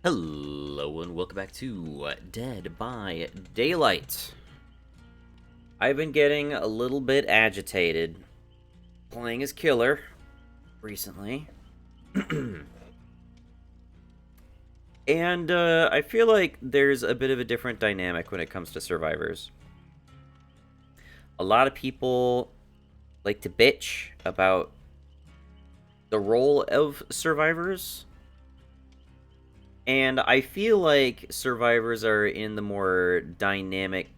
Hello and welcome back to Dead by Daylight. I've been getting a little bit agitated playing as Killer recently. And I feel like there's a bit of a different dynamic when it comes to survivors. A lot of people like to bitch about the role of survivors. And I feel like survivors are in the more dynamically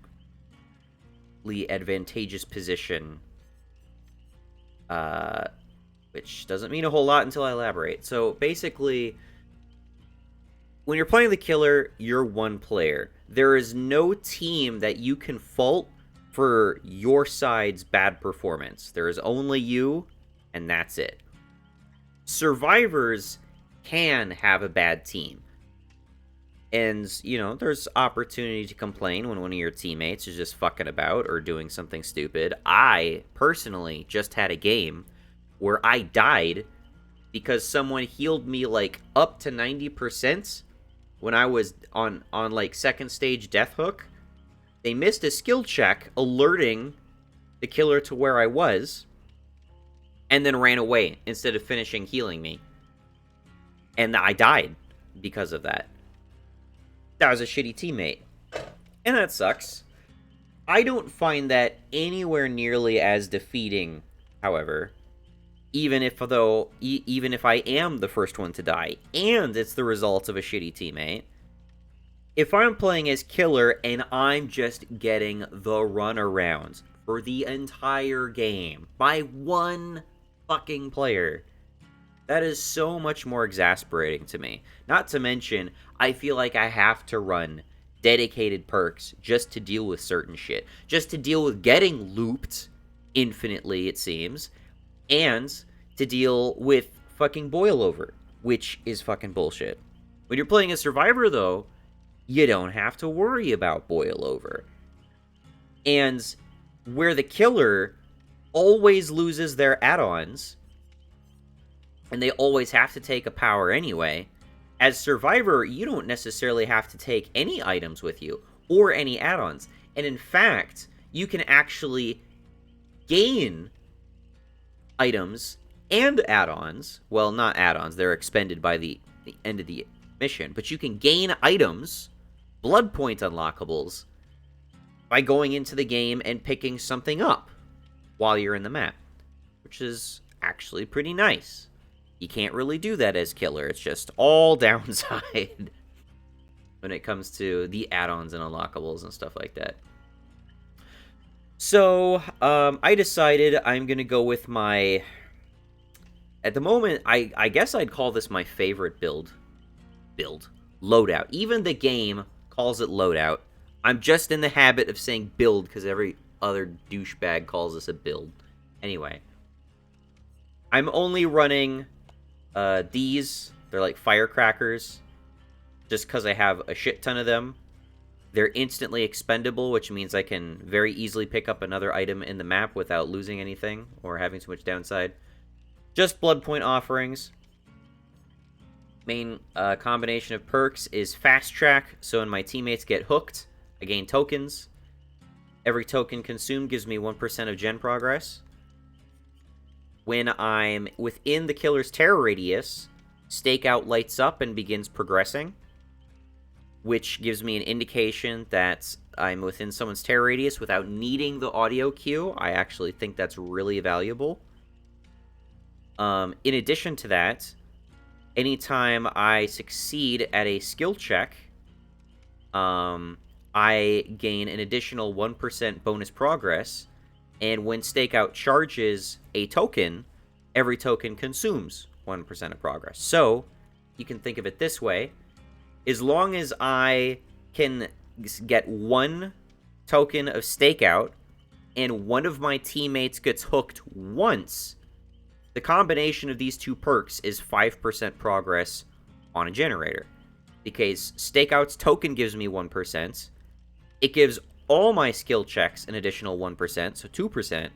advantageous position. Which doesn't mean a whole lot until I elaborate. So basically, when you're playing the Killer, you're one player. There is no team that you can fault for your side's bad performance. There is only you, and that's it. Survivors can have a bad team. And, you know, there's opportunity to complain when one of your teammates is just fucking about or doing something stupid. I, personally, just had a game where I died because someone healed me, like, up to 90% when I was on like, second stage Death Hook. They missed a skill check alerting the Killer to where I was, and then ran away instead of finishing healing me. And I died because of that. That was a shitty teammate. And that sucks. I don't find that anywhere nearly as defeating, however, even if I am the first one to die, and it's the result of a shitty teammate. If I'm playing as Killer and I'm just getting the runaround for the entire game by one fucking player, that is so much more exasperating to me. Not to mention, I feel like I have to run dedicated perks just to deal with certain shit. Just to deal with getting looped infinitely, it seems. And to deal with fucking boil over, which is fucking bullshit. When you're playing a Survivor, though, you don't have to worry about boil over. And where the Killer always loses their add-ons, and they always have to take a power anyway, as Survivor, you don't necessarily have to take any items with you, or any add-ons. And in fact, you can actually gain items and add-ons. Well, not add-ons, they're expended by the end of the mission. But you can gain items, blood point unlockables, by going into the game and picking something up while you're in the map, which is actually pretty nice. You can't really do that as Killer. It's just all downside when it comes to the add-ons and unlockables and stuff like that. So, I decided I'm going to go with my... At the moment, I guess I'd call this my favorite build. Loadout. Even the game calls it Loadout. I'm just in the habit of saying build because every other douchebag calls this a build. Anyway. I'm only running... these, they're like firecrackers, just because I have a shit ton of them. They're instantly expendable, which means I can very easily pick up another item in the map without losing anything or having too much downside. Just blood point offerings. Main combination of perks is fast track, so when my teammates get hooked, I gain tokens. Every token consumed gives me 1% of gen progress. When I'm within the Killer's terror radius, Stakeout lights up and begins progressing, which gives me an indication that I'm within someone's terror radius without needing the audio cue. I actually think that's really valuable. In addition to that, anytime I succeed at a skill check, I gain an additional 1% bonus progress. And when Stakeout charges a token, every token consumes 1% of progress. So, you can think of it this way. As long as I can get one token of Stakeout, and one of my teammates gets hooked once, the combination of these two perks is 5% progress on a generator. Because Stakeout's token gives me 1%. It gives all my skill checks an additional 1%, so 2%,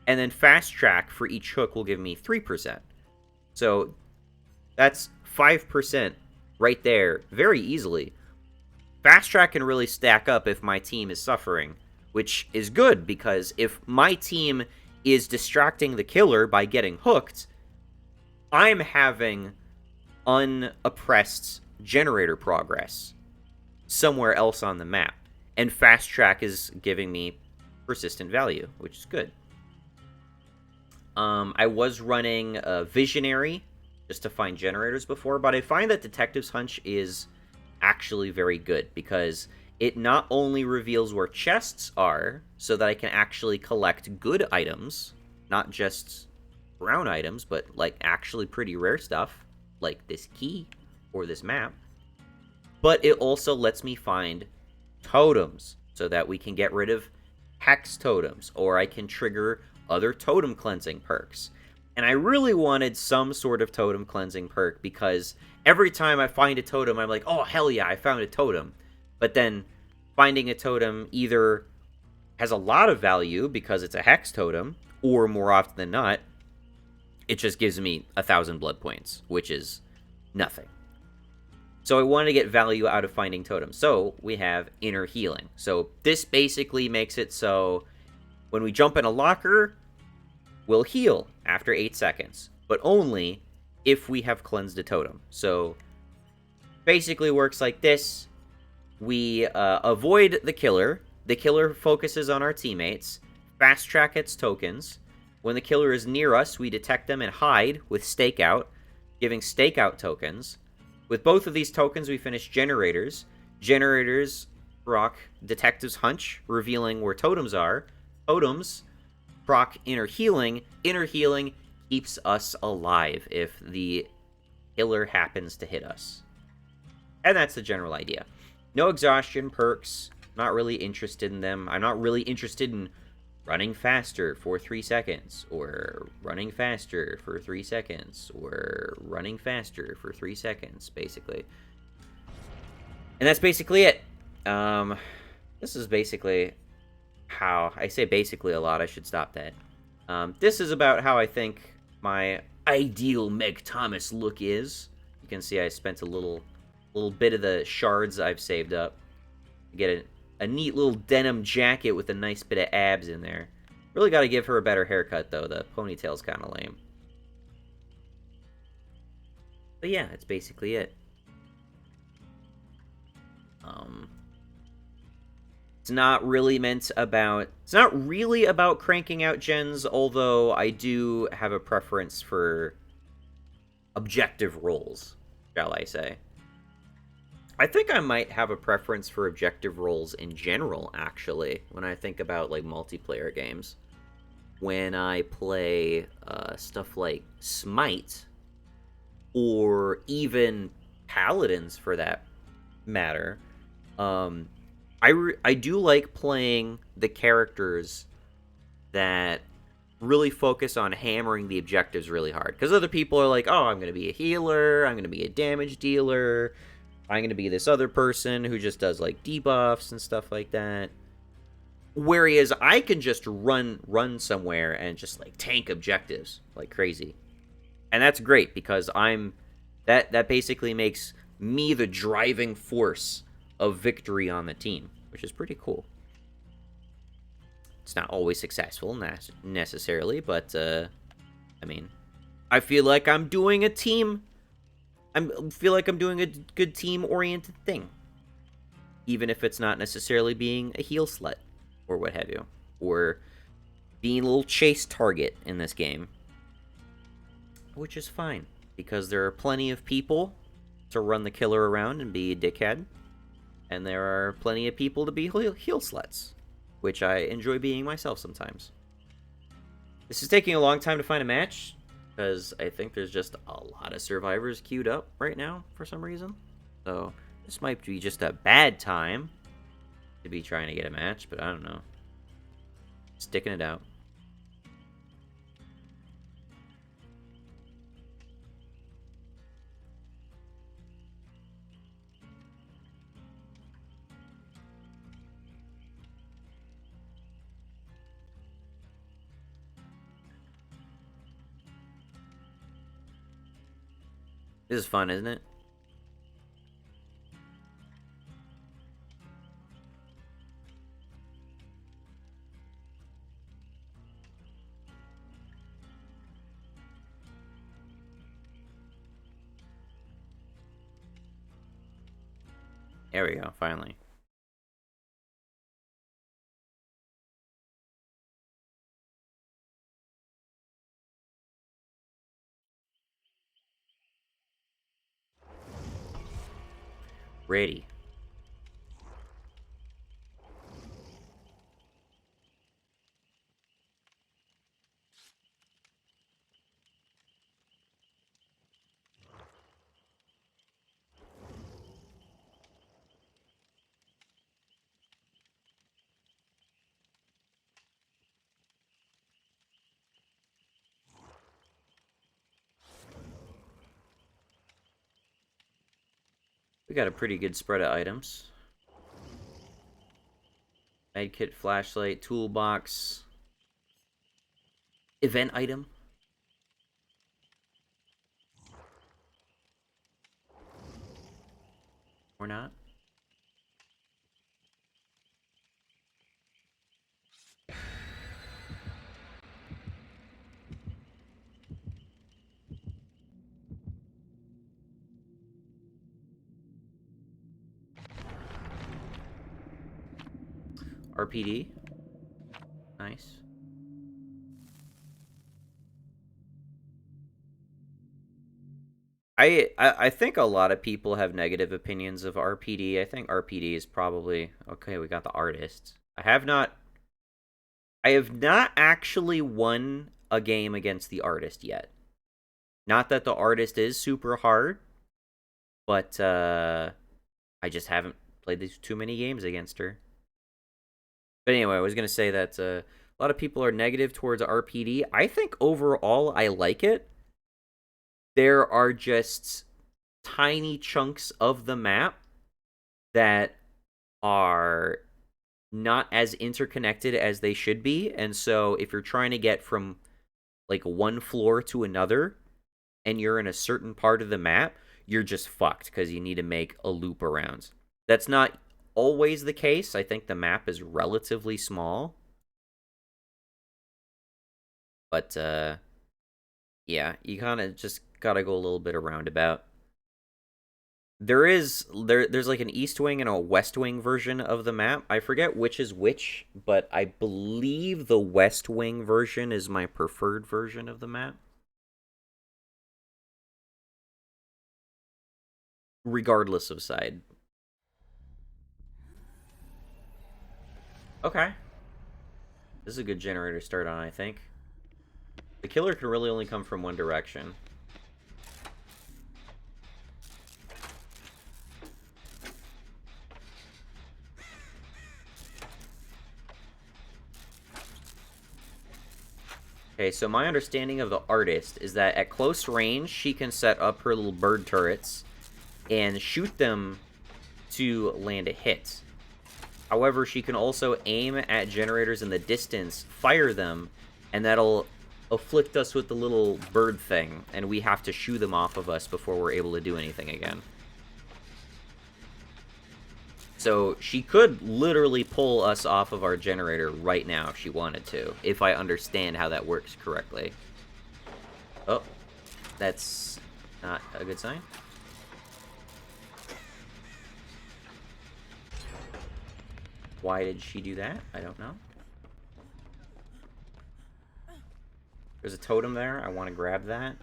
and then fast track for each hook will give me 3%. So that's 5% right there very easily. Fast track can really stack up if my team is suffering, which is good because if my team is distracting the killer by getting hooked, I'm having unoppressed generator progress somewhere else on the map. And fast track is giving me persistent value, which is good. I was running a visionary just to find generators before, but I find that Detective's Hunch is actually very good because it not only reveals where chests are so that I can actually collect good items, not just brown items, but like actually pretty rare stuff like this key or this map, but it also lets me find totems so that we can get rid of hex totems, or I can trigger other totem cleansing perks. And I really wanted some sort of totem cleansing perk because every time I find a totem, I'm like, oh, hell yeah, I found a totem. But then finding a totem either has a lot of value because it's a hex totem, or more often than not, it just gives me 1,000 blood points, which is nothing. So I wanted to get value out of finding totems. So we have inner healing. So this basically makes it so when we jump in a locker, we'll heal after 8 seconds, but only if we have cleansed a totem. So basically works like this. We avoid the killer. The killer focuses on our teammates. Fast track its tokens. When the killer is near us, we detect them and hide with stakeout, giving stakeout tokens. With both of these tokens, we finish generators. Generators proc Detective's Hunch, revealing where totems are. Totems proc Inner Healing. Inner Healing keeps us alive if the killer happens to hit us. And that's the general idea. No exhaustion perks. Not really interested in them. I'm not really interested in running faster for 3 seconds, or running faster for 3 seconds, or running faster for 3 seconds, basically. And that's basically it. This is basically how... I say basically a lot, I should stop that. This is about how I think my ideal Meg Thomas look is. You can see I spent a little bit of the shards I've saved up to get a neat little denim jacket with a nice bit of abs in there. Really got to give her a better haircut, though. The ponytail's kind of lame. But yeah, that's basically it. It's not really about cranking out gens, although I do have a preference for objective roles, shall I say. I think I might have a preference for objective roles in general, actually, when I think about, like, multiplayer games. When I play stuff like Smite, or even Paladins, for that matter, I do like playing the characters that really focus on hammering the objectives really hard. Because other people are like, oh, I'm going to be a healer, I'm going to be a damage dealer, I'm going to be this other person who just does, like, debuffs and stuff like that. Whereas I can just run somewhere and just, like, tank objectives like crazy. And that's great because that basically makes me the driving force of victory on the team, which is pretty cool. It's not always successful necessarily, but I mean, I feel like I'm doing a team. I feel like I'm doing a good team-oriented thing, even if it's not necessarily being a heal slut or what have you, or being a little chase target in this game, which is fine because there are plenty of people to run the killer around and be a dickhead, and there are plenty of people to be heal sluts, which I enjoy being myself sometimes. This is taking a long time to find a match, because I think there's just a lot of survivors queued up right now for some reason. So this might be just a bad time to be trying to get a match, but I don't know. Sticking it out. This is fun, isn't it? There we go, finally. Ready. We got a pretty good spread of items. Medkit, flashlight, toolbox. Event item. Or not. RPD. Nice. I think a lot of people have negative opinions of RPD. I think RPD is probably okay. We got the artist. I have not actually won a game against the artist yet. Not that the artist is super hard, but I just haven't played these too many games against her. But anyway, I was gonna say that a lot of people are negative towards RPD. I think overall I like it. There are just tiny chunks of the map that are not as interconnected as they should be. And so if you're trying to get from like one floor to another and you're in a certain part of the map, you're just fucked because you need to make a loop around. That's not always the case. I think the map is relatively small. But yeah, you kind of just gotta go a little bit around about. There's like an east wing and a west wing version of the map. I forget which is which, but I believe the west wing version is my preferred version of the map. Regardless of side. Okay. This is a good generator to start on, I think. The killer can really only come from one direction. Okay, so my understanding of the artist is that at close range, she can set up her little bird turrets and shoot them to land a hit. However, she can also aim at generators in the distance, fire them, and that'll afflict us with the little bird thing, and we have to shoo them off of us before we're able to do anything again. So she could literally pull us off of our generator right now if she wanted to, if I understand how that works correctly. Oh, that's not a good sign. Why did she do that? I don't know. There's a totem there. I want to grab that.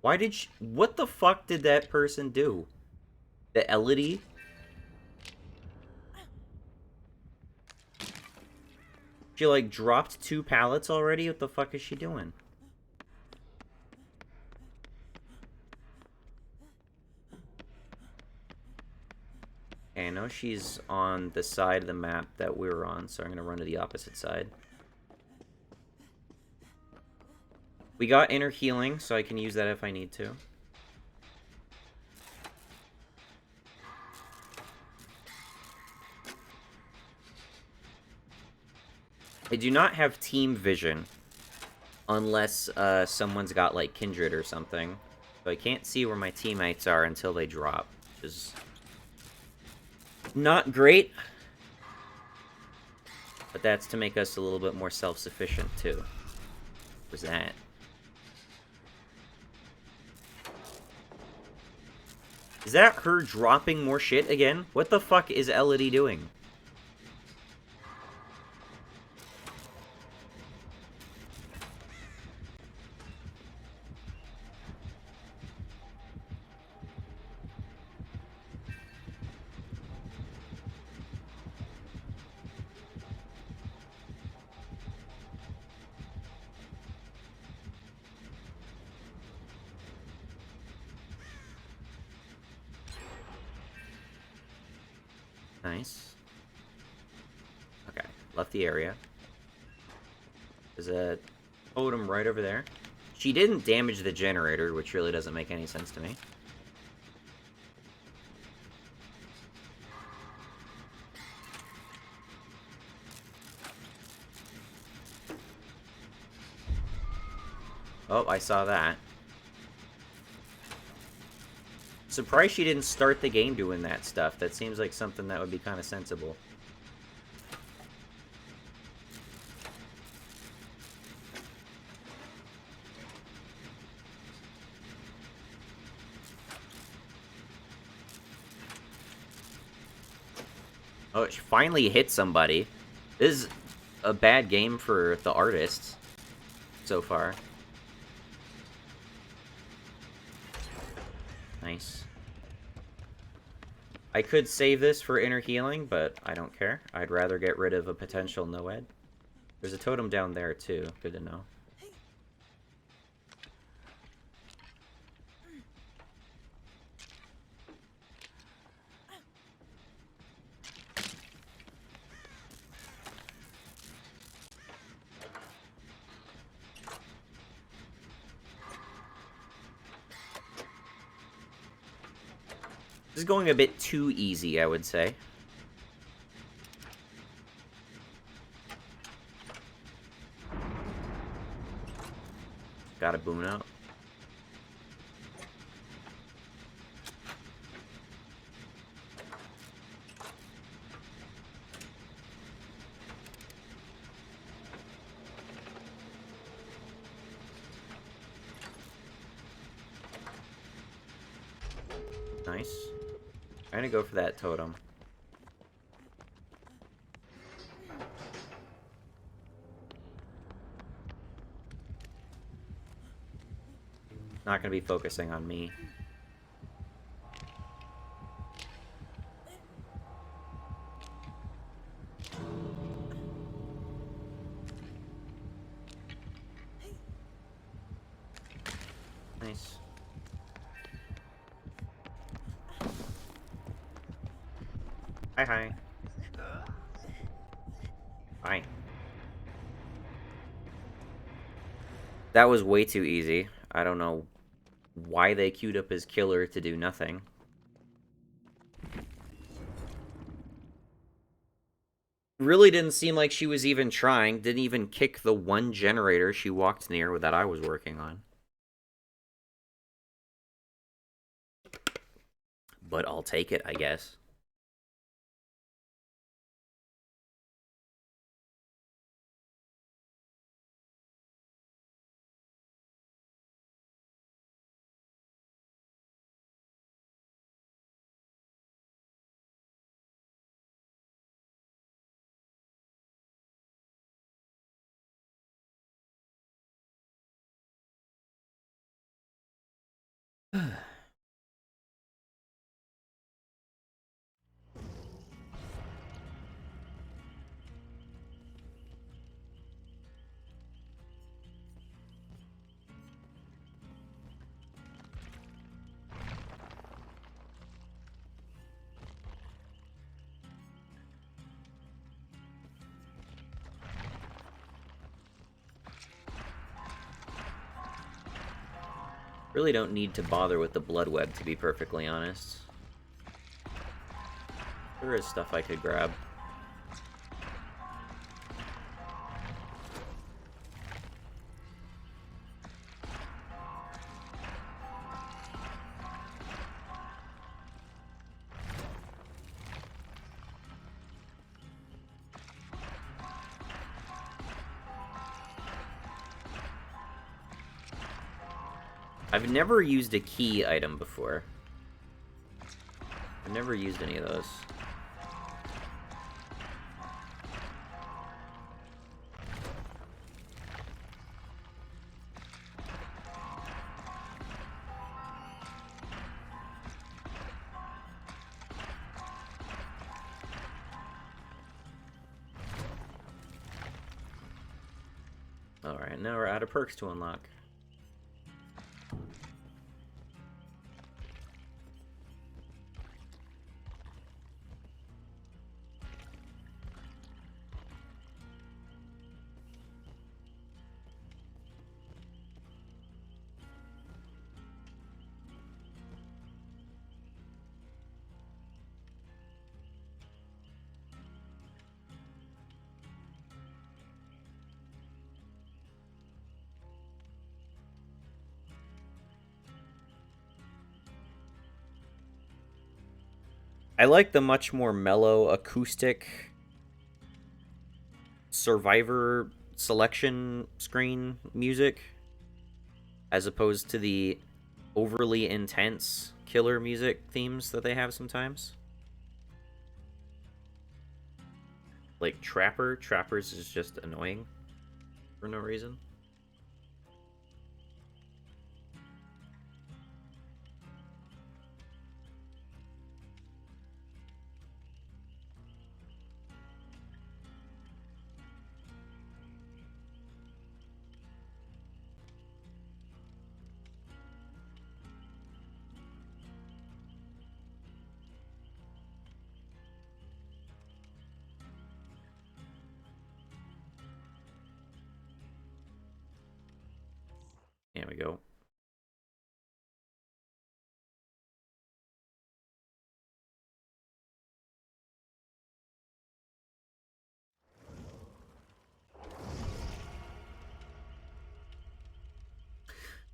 Why did she... What the fuck did that person do? The Elodie? She, like, dropped 2 pallets already? What the fuck is she doing? Okay, I know she's on the side of the map that we were on, so I'm gonna run to the opposite side. We got inner healing, so I can use that if I need to. I do not have team vision unless someone's got, like, Kindred or something. So I can't see where my teammates are until they drop, which is not great. But that's to make us a little bit more self-sufficient, too. What was that? Is that her dropping more shit again? What the fuck is Elodie doing? Nice. Okay, left the area. There's a totem right over there. She didn't damage the generator, which really doesn't make any sense to me. Oh, I saw that. Surprised she didn't start the game doing that stuff. That seems like something that would be kind of sensible. Oh, she finally hit somebody. This is a bad game for the artists so far. Nice. I could save this for inner healing, but I don't care. I'd rather get rid of a potential no-ed. There's a totem down there, too. Good to know. This is going a bit too easy, I would say. Got a boon out. Nice. I'm gonna go for that totem. Not gonna be focusing on me. Nice. Hi, hi. Hi. That was way too easy. I don't know why they queued up his killer to do nothing. Really didn't seem like she was even trying. Didn't even kick the one generator she walked near that I was working on. But I'll take it, I guess. Really don't need to bother with the blood web, to be perfectly honest. There is stuff I could grab. I've never used a key item before. I've never used any of those. Alright, now we're out of perks to unlock. I like the much more mellow acoustic survivor selection screen music as opposed to the overly intense killer music themes that they have sometimes. Like Trappers is just annoying for no reason. There we go.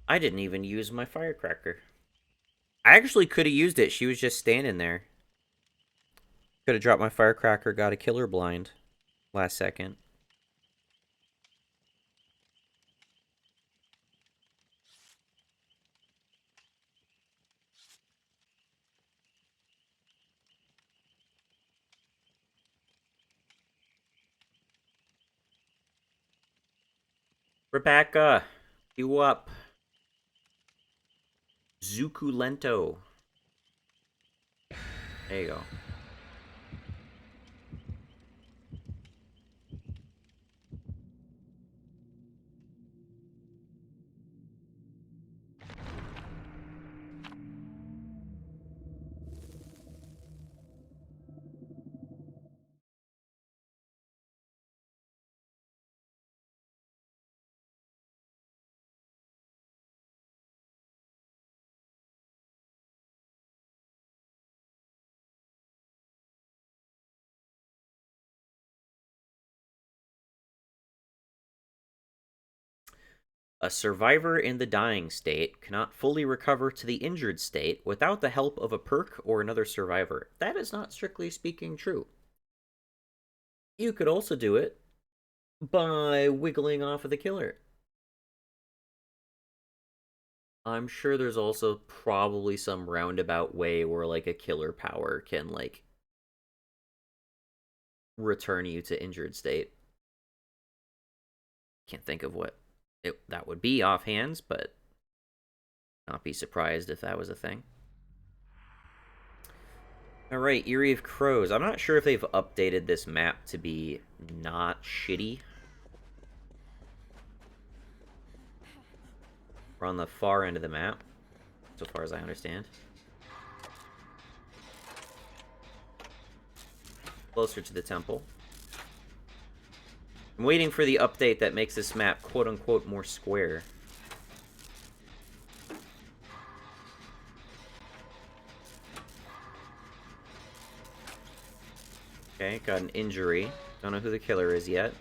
I didn't even use my firecracker. I actually could have used it. She was just standing there. Could have dropped my firecracker, got a killer blind last second. Rebecca, you up? Zuculento. There you go. A survivor in the dying state cannot fully recover to the injured state without the help of a perk or another survivor. That is not strictly speaking true. You could also do it by wiggling off of the killer. I'm sure there's also probably some roundabout way where like a killer power can like return you to injured state. Can't think of what that would be offhands, but not be surprised if that was a thing. Alright, Eyrie of Crows. I'm not sure if they've updated this map to be not shitty. We're on the far end of the map, so far as I understand. Closer to the temple. I'm waiting for the update that makes this map quote-unquote more square. Okay, got an injury. Don't know who the killer is yet.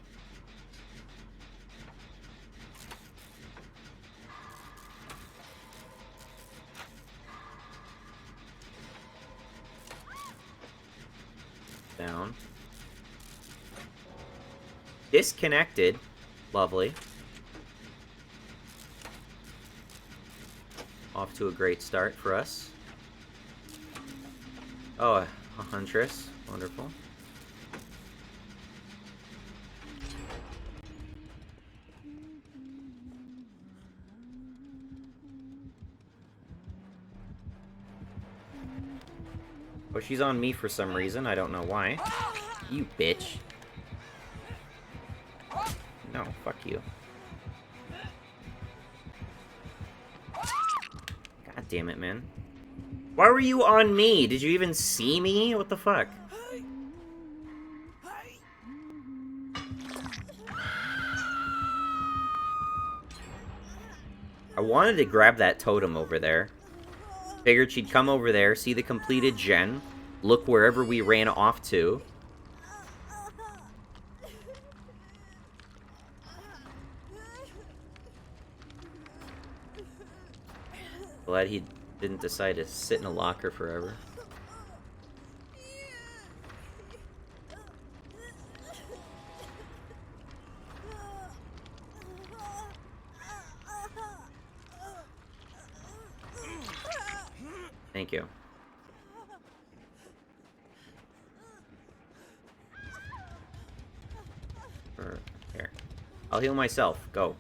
Down. Disconnected. Lovely. Off to a great start for us. Oh, a huntress. Wonderful. Oh, she's on me for some reason. I don't know why. You bitch. No, fuck you. God damn it, man. Why were you on me? Did you even see me? What the fuck? I wanted to grab that totem over there. Figured she'd come over there, see the completed gen, look wherever we ran off to. Glad he didn't decide to sit in a locker forever. Thank you. Here. I'll heal myself. Go.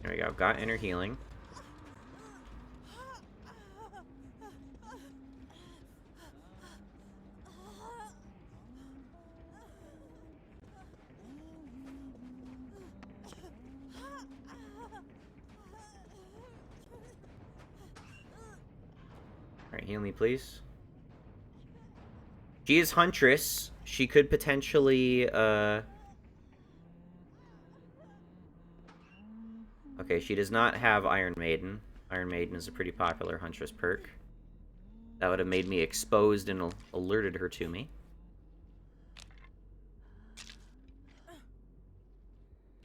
There we go. Got inner healing. Alright, heal me, please. She is Huntress. She could potentially, Okay, she does not have Iron Maiden. Iron Maiden is a pretty popular Huntress perk. That would have made me exposed and alerted her to me.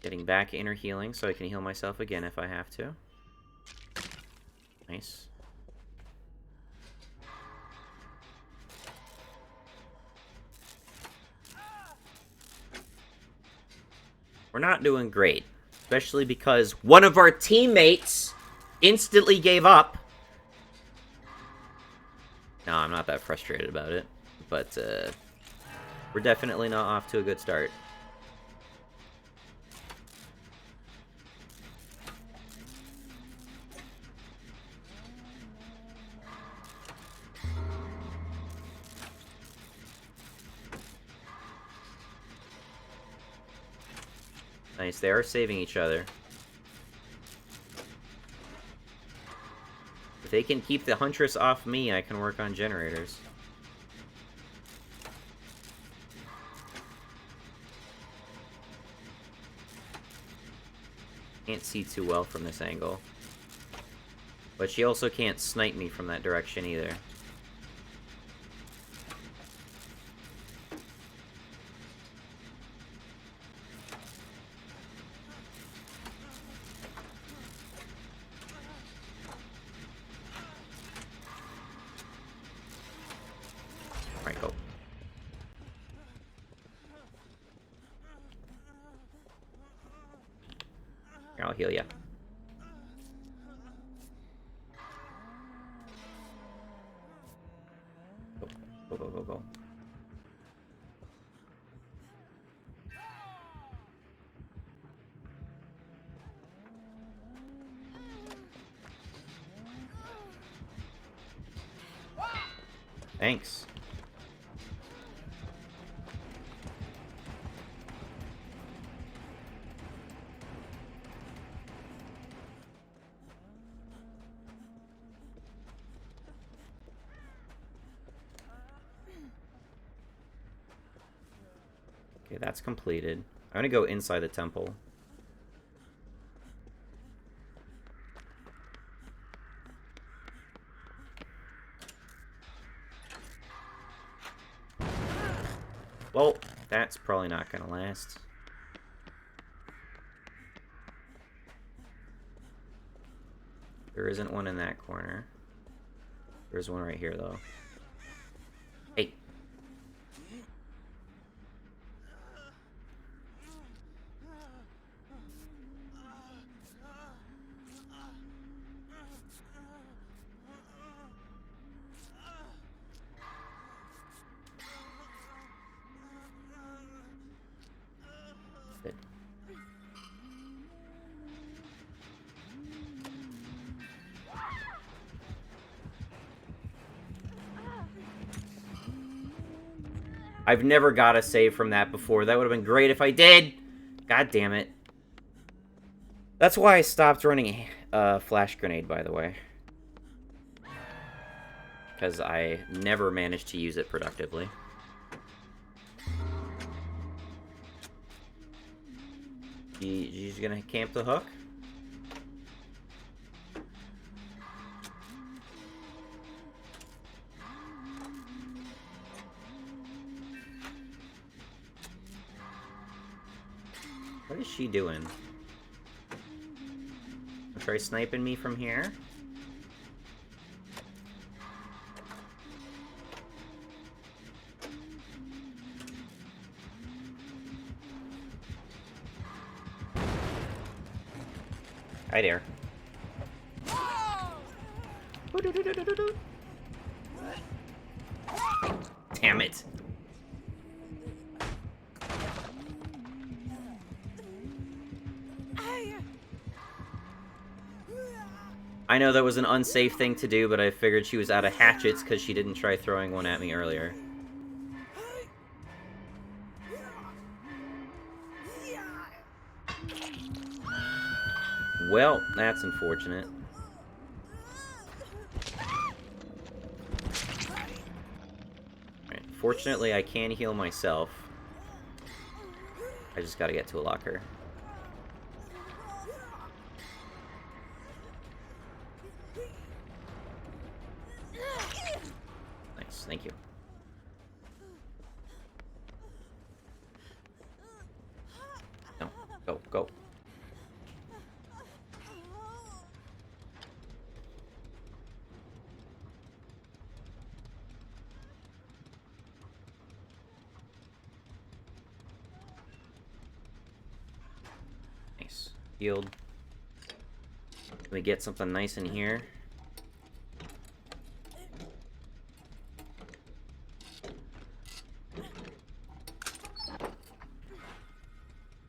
Getting back inner healing so I can heal myself again if I have to. Nice. We're not doing great. Especially because one of our teammates instantly gave up. No, I'm not that frustrated about it. But, we're definitely not off to a good start. Nice, they are saving each other. If they can keep the Huntress off me, I can work on generators. Can't see too well from this angle. But she also can't snipe me from that direction either. Alright, go. Here, I'll heal ya. Go, go, go, go. Thanks. Okay, that's completed. I'm gonna go inside the temple. Well, that's probably not gonna last. There isn't one in that corner. There's one right here, though. Hey. Good. I've never got a save from that before. That would have been great if I did. God damn it. That's why I stopped running a flash grenade, by the way. Because I never managed to use it productively. You just gonna camp the hook? What is she doing? Try sniping me from here? Hi there. Damn it. I know that was an unsafe thing to do, but I figured she was out of hatchets because she didn't try throwing one at me earlier. Well, that's unfortunate. Alright, fortunately, I can heal myself. I just gotta get to a locker. Nice, thank you. No, go, go. Nice. Healed. Let me get something nice in here.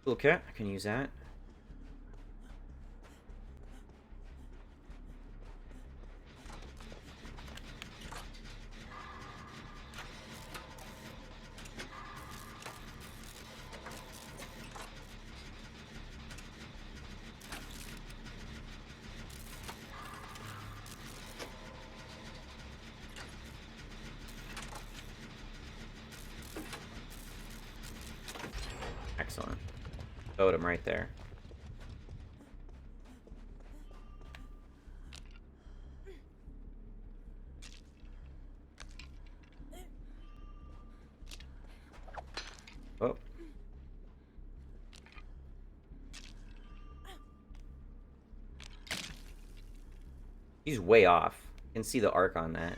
Okay, I can use that. Excellent. Totem right there. Oh. He's way off. You can see the arc on that.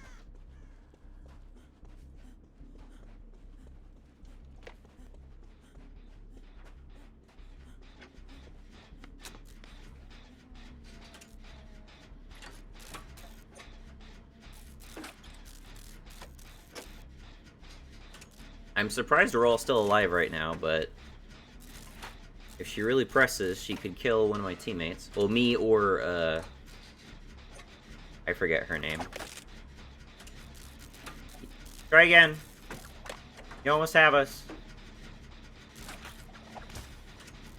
I'm surprised we're all still alive right now, but if she really presses, she could kill one of my teammates. Well, me or, I forget her name. Try again. You almost have us.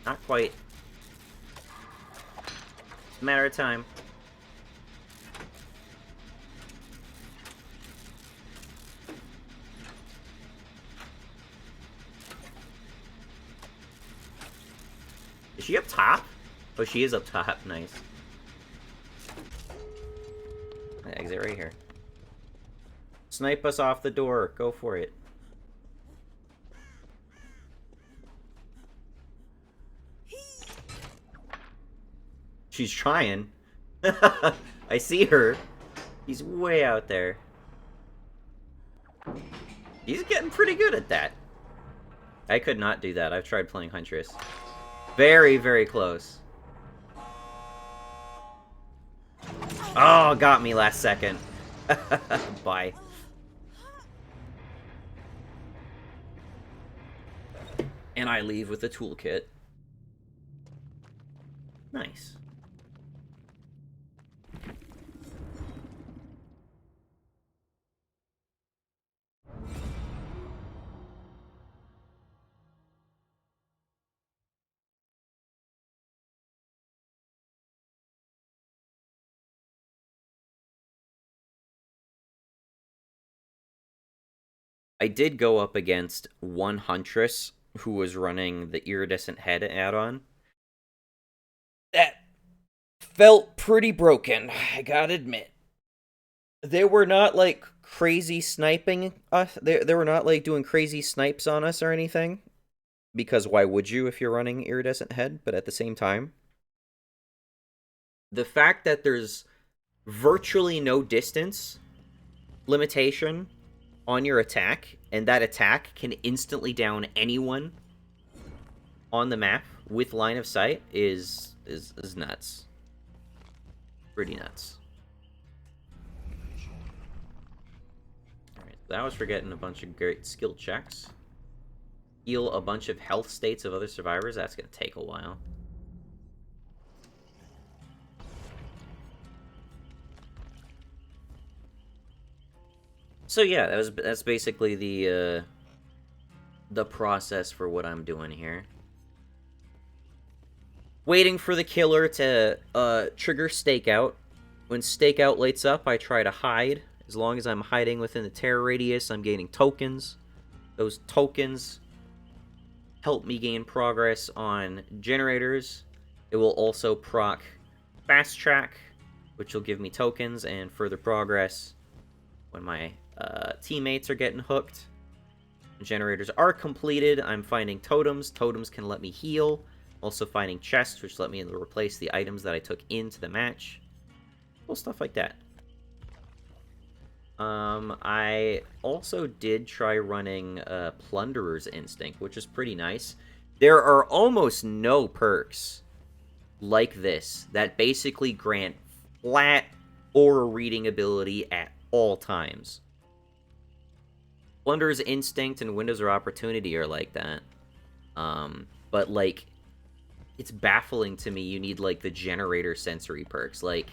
Not quite. It's a matter of time. Is she up top? Oh, she is up top. Nice. Exit right here. Snipe us off the door. Go for it. She's trying. I see her. He's way out there. He's getting pretty good at that. I could not do that. I've tried playing Huntress. Very, very close. Oh, got me last second. Bye. And I leave with a toolkit. Nice. I did go up against one Huntress who was running the Iridescent Head add-on. That felt pretty broken, I gotta admit. They were not, like, crazy sniping us. They were not, like, doing crazy snipes on us or anything. Because why would you if you're running Iridescent Head? But at the same time, the fact that there's virtually no distance limitation on your attack, and that attack can instantly down anyone on the map with line of sight is nuts. Pretty nuts. Alright, that was for getting a bunch of great skill checks. Heal a bunch of health states of other survivors. That's gonna take a while. So yeah, that's basically the process for what I'm doing here. Waiting for the killer to trigger stakeout. When stakeout lights up, I try to hide. As long as I'm hiding within the terror radius, I'm gaining tokens. Those tokens help me gain progress on generators. It will also proc fast track, which will give me tokens and further progress when my teammates are getting hooked. Generators are completed. I'm finding totems. Totems can let me heal. Also finding chests, which let me replace the items that I took into the match. Cool stuff like that. I also did try running Plunderer's Instinct, which is pretty nice. There are almost no perks like this that basically grant flat aura reading ability at all times. Plunderer's Instinct and Windows of Opportunity are like that. But, like, it's baffling to me you need, like, the generator sensory perks. Like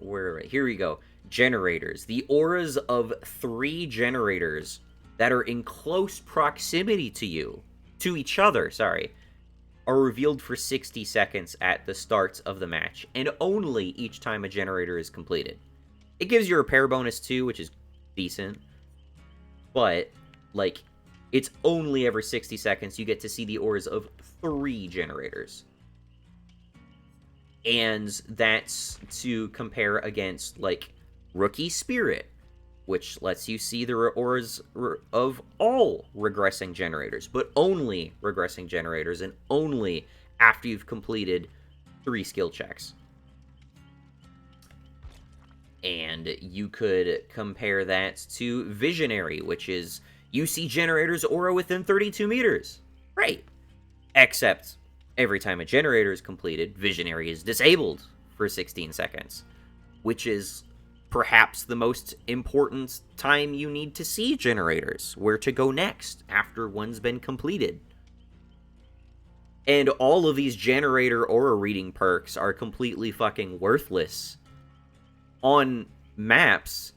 where, here we go. Generators. The auras of 3 generators that are in close proximity to each other, sorry, are revealed for 60 seconds at the start of the match, and only each time a generator is completed. It gives you a repair bonus too, which is decent, but, like, it's only every 60 seconds you get to see the auras of 3 generators. And that's to compare against, like, Rookie Spirit, which lets you see the auras of all regressing generators, but only regressing generators, and only after you've completed 3 skill checks. And you could compare that to Visionary, which is you see generators aura within 32 meters. Right. Except every time a generator is completed, Visionary is disabled for 16 seconds, which is perhaps the most important time you need to see generators, where to go next after one's been completed. And all of these generator aura reading perks are completely fucking worthless on maps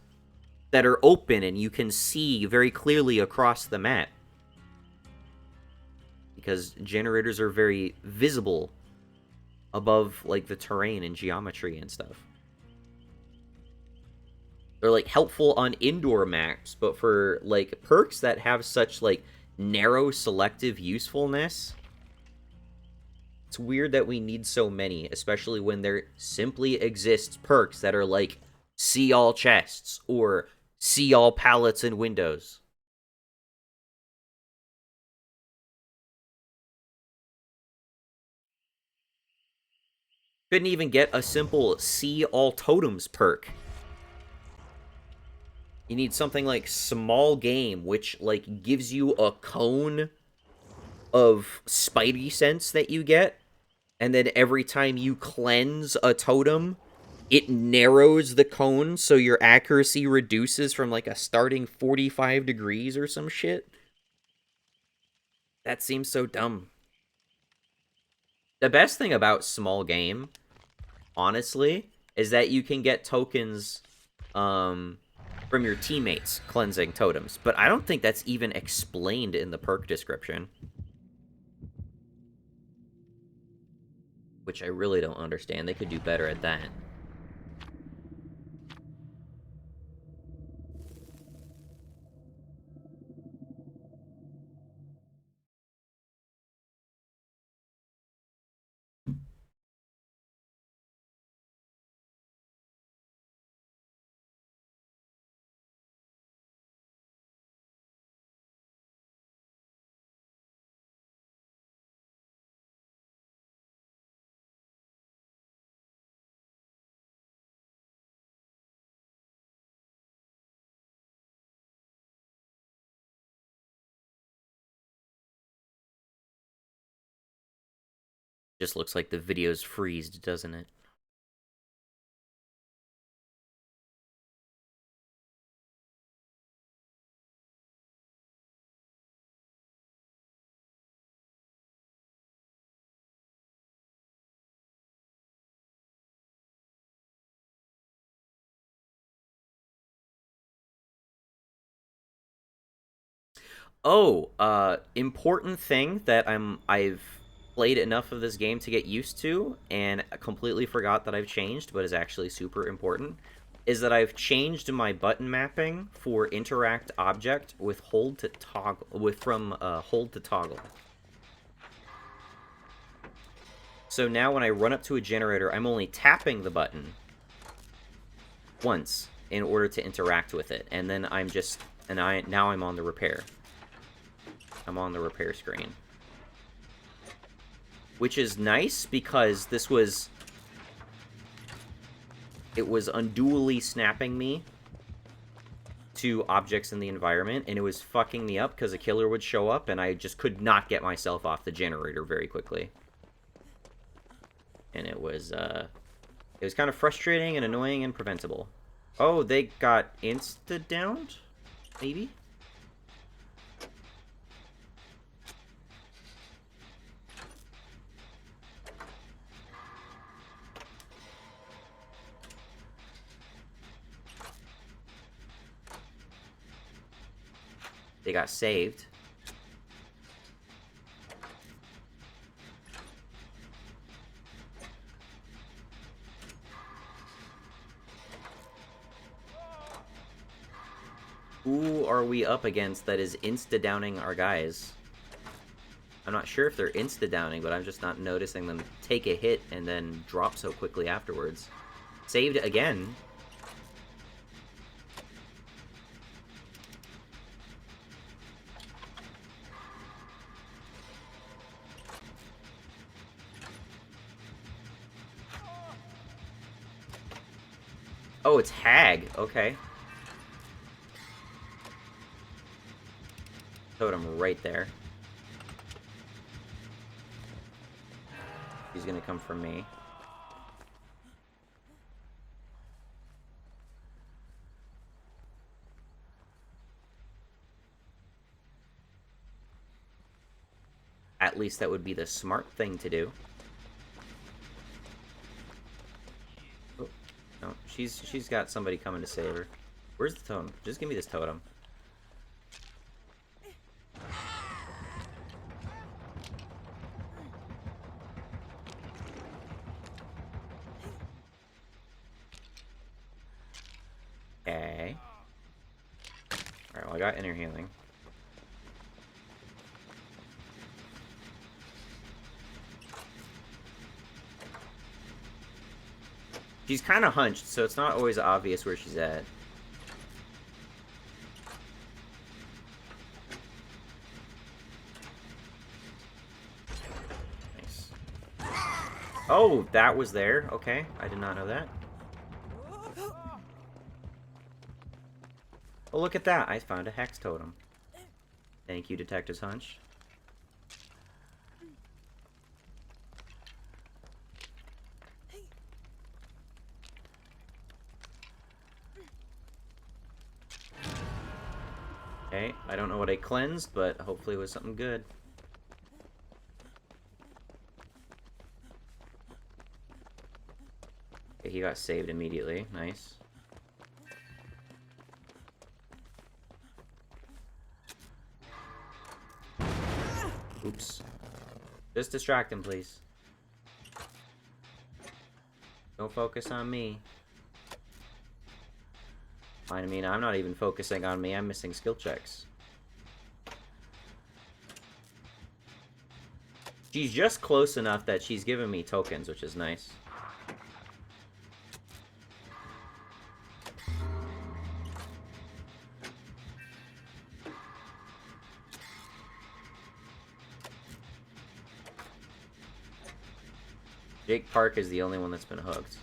that are open and you can see very clearly across the map, because generators are very visible above, like, the terrain and geometry and stuff. They're, like, helpful on indoor maps, but for, like, perks that have such, like, narrow selective usefulness, it's weird that we need so many, especially when there simply exists perks that are like, see all chests, or see all pallets and windows. Couldn't even get a simple see all totems perk. You need something like small game, which, like, gives you a cone of spidey sense that you get, and then every time you cleanse a totem, it narrows the cone so your accuracy reduces from, like, a starting 45 degrees or some shit. That seems so dumb. The best thing about small game, honestly, is that you can get tokens from your teammates cleansing totems, but I don't think that's even explained in the perk description, which I really don't understand. They could do better at that. Just looks like the video's freezed, doesn't it? Oh, important thing that I've played enough of this game to get used to and completely forgot that I've changed, but is actually super important, is that I've changed my button mapping for interact object with hold to toggle from hold to toggle. So now when I run up to a generator, I'm only tapping the button once in order to interact with it, and then now I'm on the repair. I'm on the repair screen. Which is nice because it was unduly snapping me to objects in the environment, and it was fucking me up because a killer would show up and I just could not get myself off the generator very quickly. And it was kind of frustrating and annoying and preventable. Oh, they got insta-downed? Maybe? They got saved. Who are we up against that is insta-downing our guys? I'm not sure if they're insta-downing, but I'm just not noticing them take a hit and then drop so quickly afterwards. Saved again. Oh, it's Hag. Okay. Totem right there. He's gonna come for me. At least that would be the smart thing to do. Oh, no, she's got somebody coming to save her. Where's the totem? Just give me this totem. Okay. Alright, well, I got inner healing. She's kind of hunched, so it's not always obvious where she's at. Nice. Oh, that was there? Okay, I did not know that. Oh, look at that. I found a hex totem. Thank you, Detective's Hunch. Okay, I don't know what I cleansed, but hopefully it was something good. Okay, he got saved immediately. Nice. Oops. Just distract him, please. Don't focus on me. I mean, I'm not even focusing on me. I'm missing skill checks. She's just close enough that she's giving me tokens, which is nice. Jake Park is the only one that's been hooked.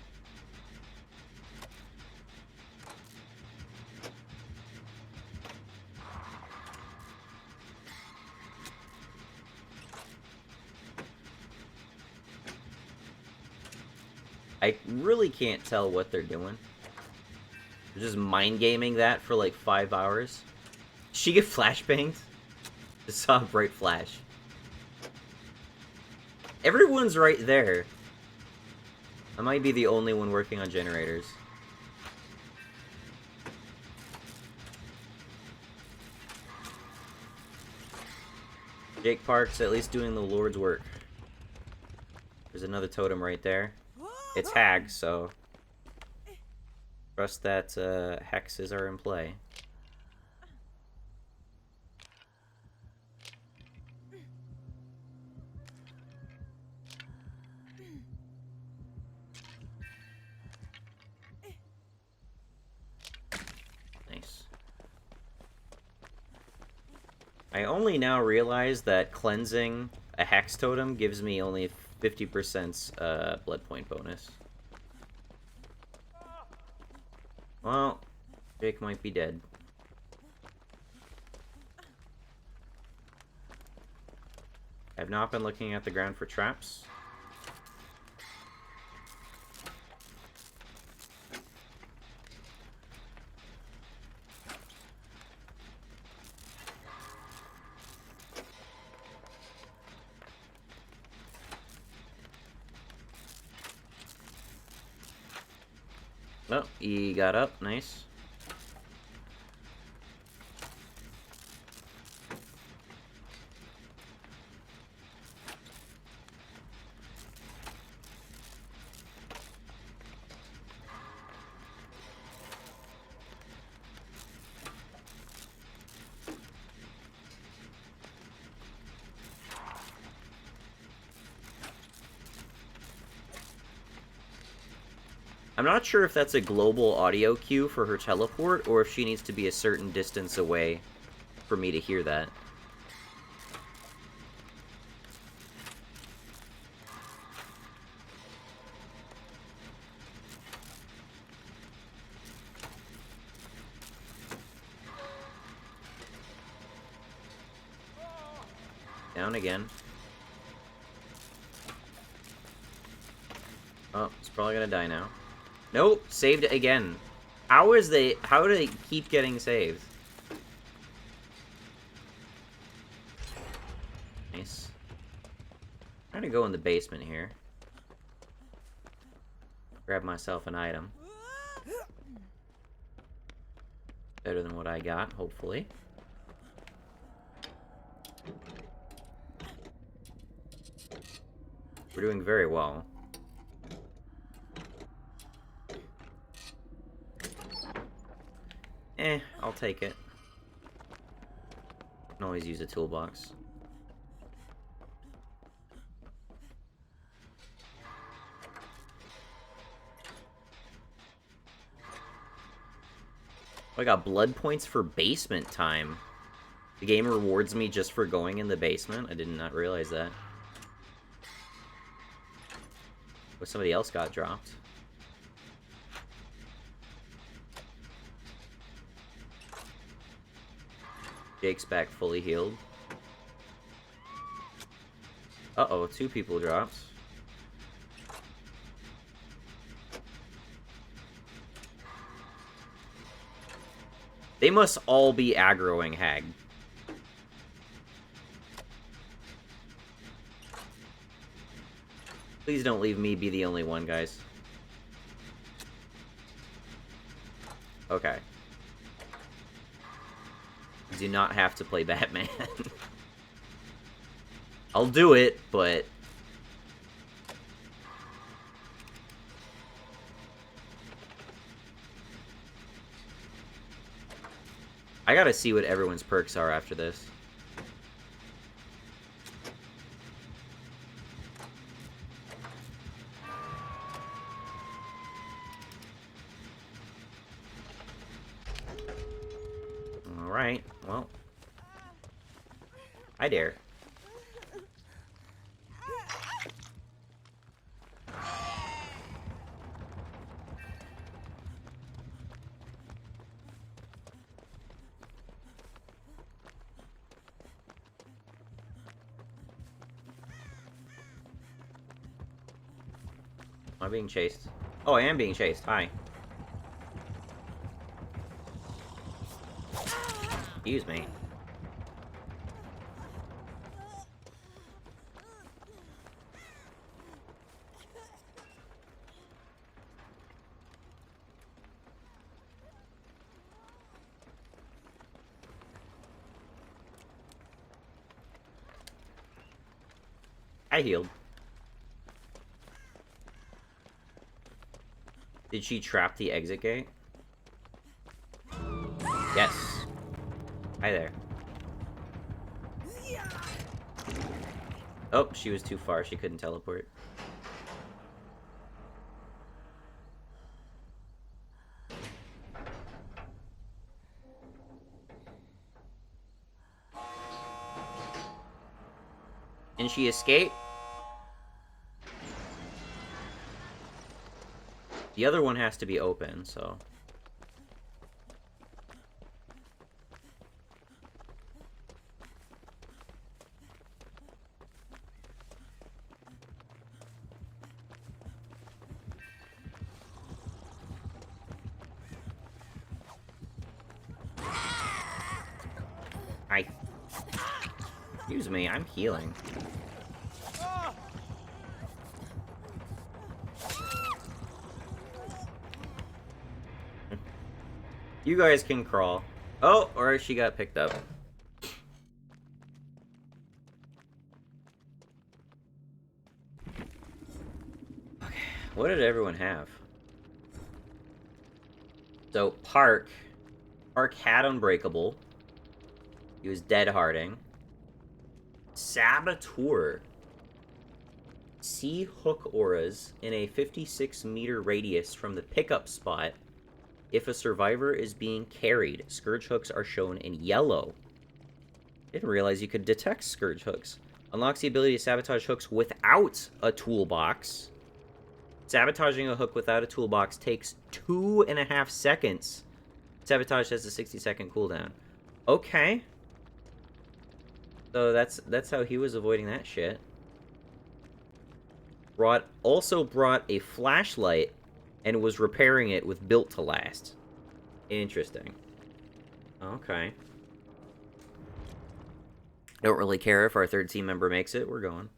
I really can't tell what they're doing. They're just mind gaming that for like 5 hours. Did she get flashbanged? Just saw a bright flash. Everyone's right there. I might be the only one working on generators. Jake Park's at least doing the Lord's work. There's another totem right there. It's Hag, so trust that hexes are in play. Nice. I only now realize that cleansing a hex totem gives me only 50% blood point bonus. Well, Jake might be dead. I've not been looking at the ground for traps. Oh, he got up. Nice. I'm not sure if that's a global audio cue for her teleport, or if she needs to be a certain distance away for me to hear that. Down again. Oh, it's probably gonna die now. Nope, saved it again. How do they keep getting saved? Nice. I'm gonna go in the basement here. Grab myself an item. Better than what I got, hopefully. We're doing very well. I'll take it. Can always use a toolbox. Oh, I got blood points for basement time. The game rewards me just for going in the basement. I did not realize that. But somebody else got dropped. Jake's back fully healed. Uh-oh, 2 people dropped. They must all be aggroing Hag. Please don't leave me be the only one, guys. Okay. You do not have to play Batman. I'll do it, but... I gotta see what everyone's perks are after this. Alright, well. I dare. Am I being chased? Oh, I am being chased. Hi. Excuse me. I healed. Did she trap the exit gate? Yes. Hi there. Oh, she was too far. She couldn't teleport. Can she escape? The other one has to be open, so... Excuse me, I'm healing. You guys can crawl. Oh, or she got picked up. Okay, what did everyone have? So, Park had Unbreakable. He was dead harding. Saboteur. See hook auras in a 56-meter radius from the pickup spot. If a survivor is being carried, Scourge hooks are shown in yellow. Didn't realize you could detect Scourge hooks. Unlocks the ability to sabotage hooks without a toolbox. Sabotaging a hook without a toolbox takes 2.5 seconds. Sabotage has a 60-second cooldown. Okay. So that's how he was avoiding that shit. Also brought a flashlight and was repairing it with Built to Last. Interesting. Okay. Don't really care if our third team member makes it. We're going.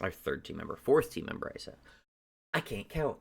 Our third team member. Fourth team member, I said. I can't count.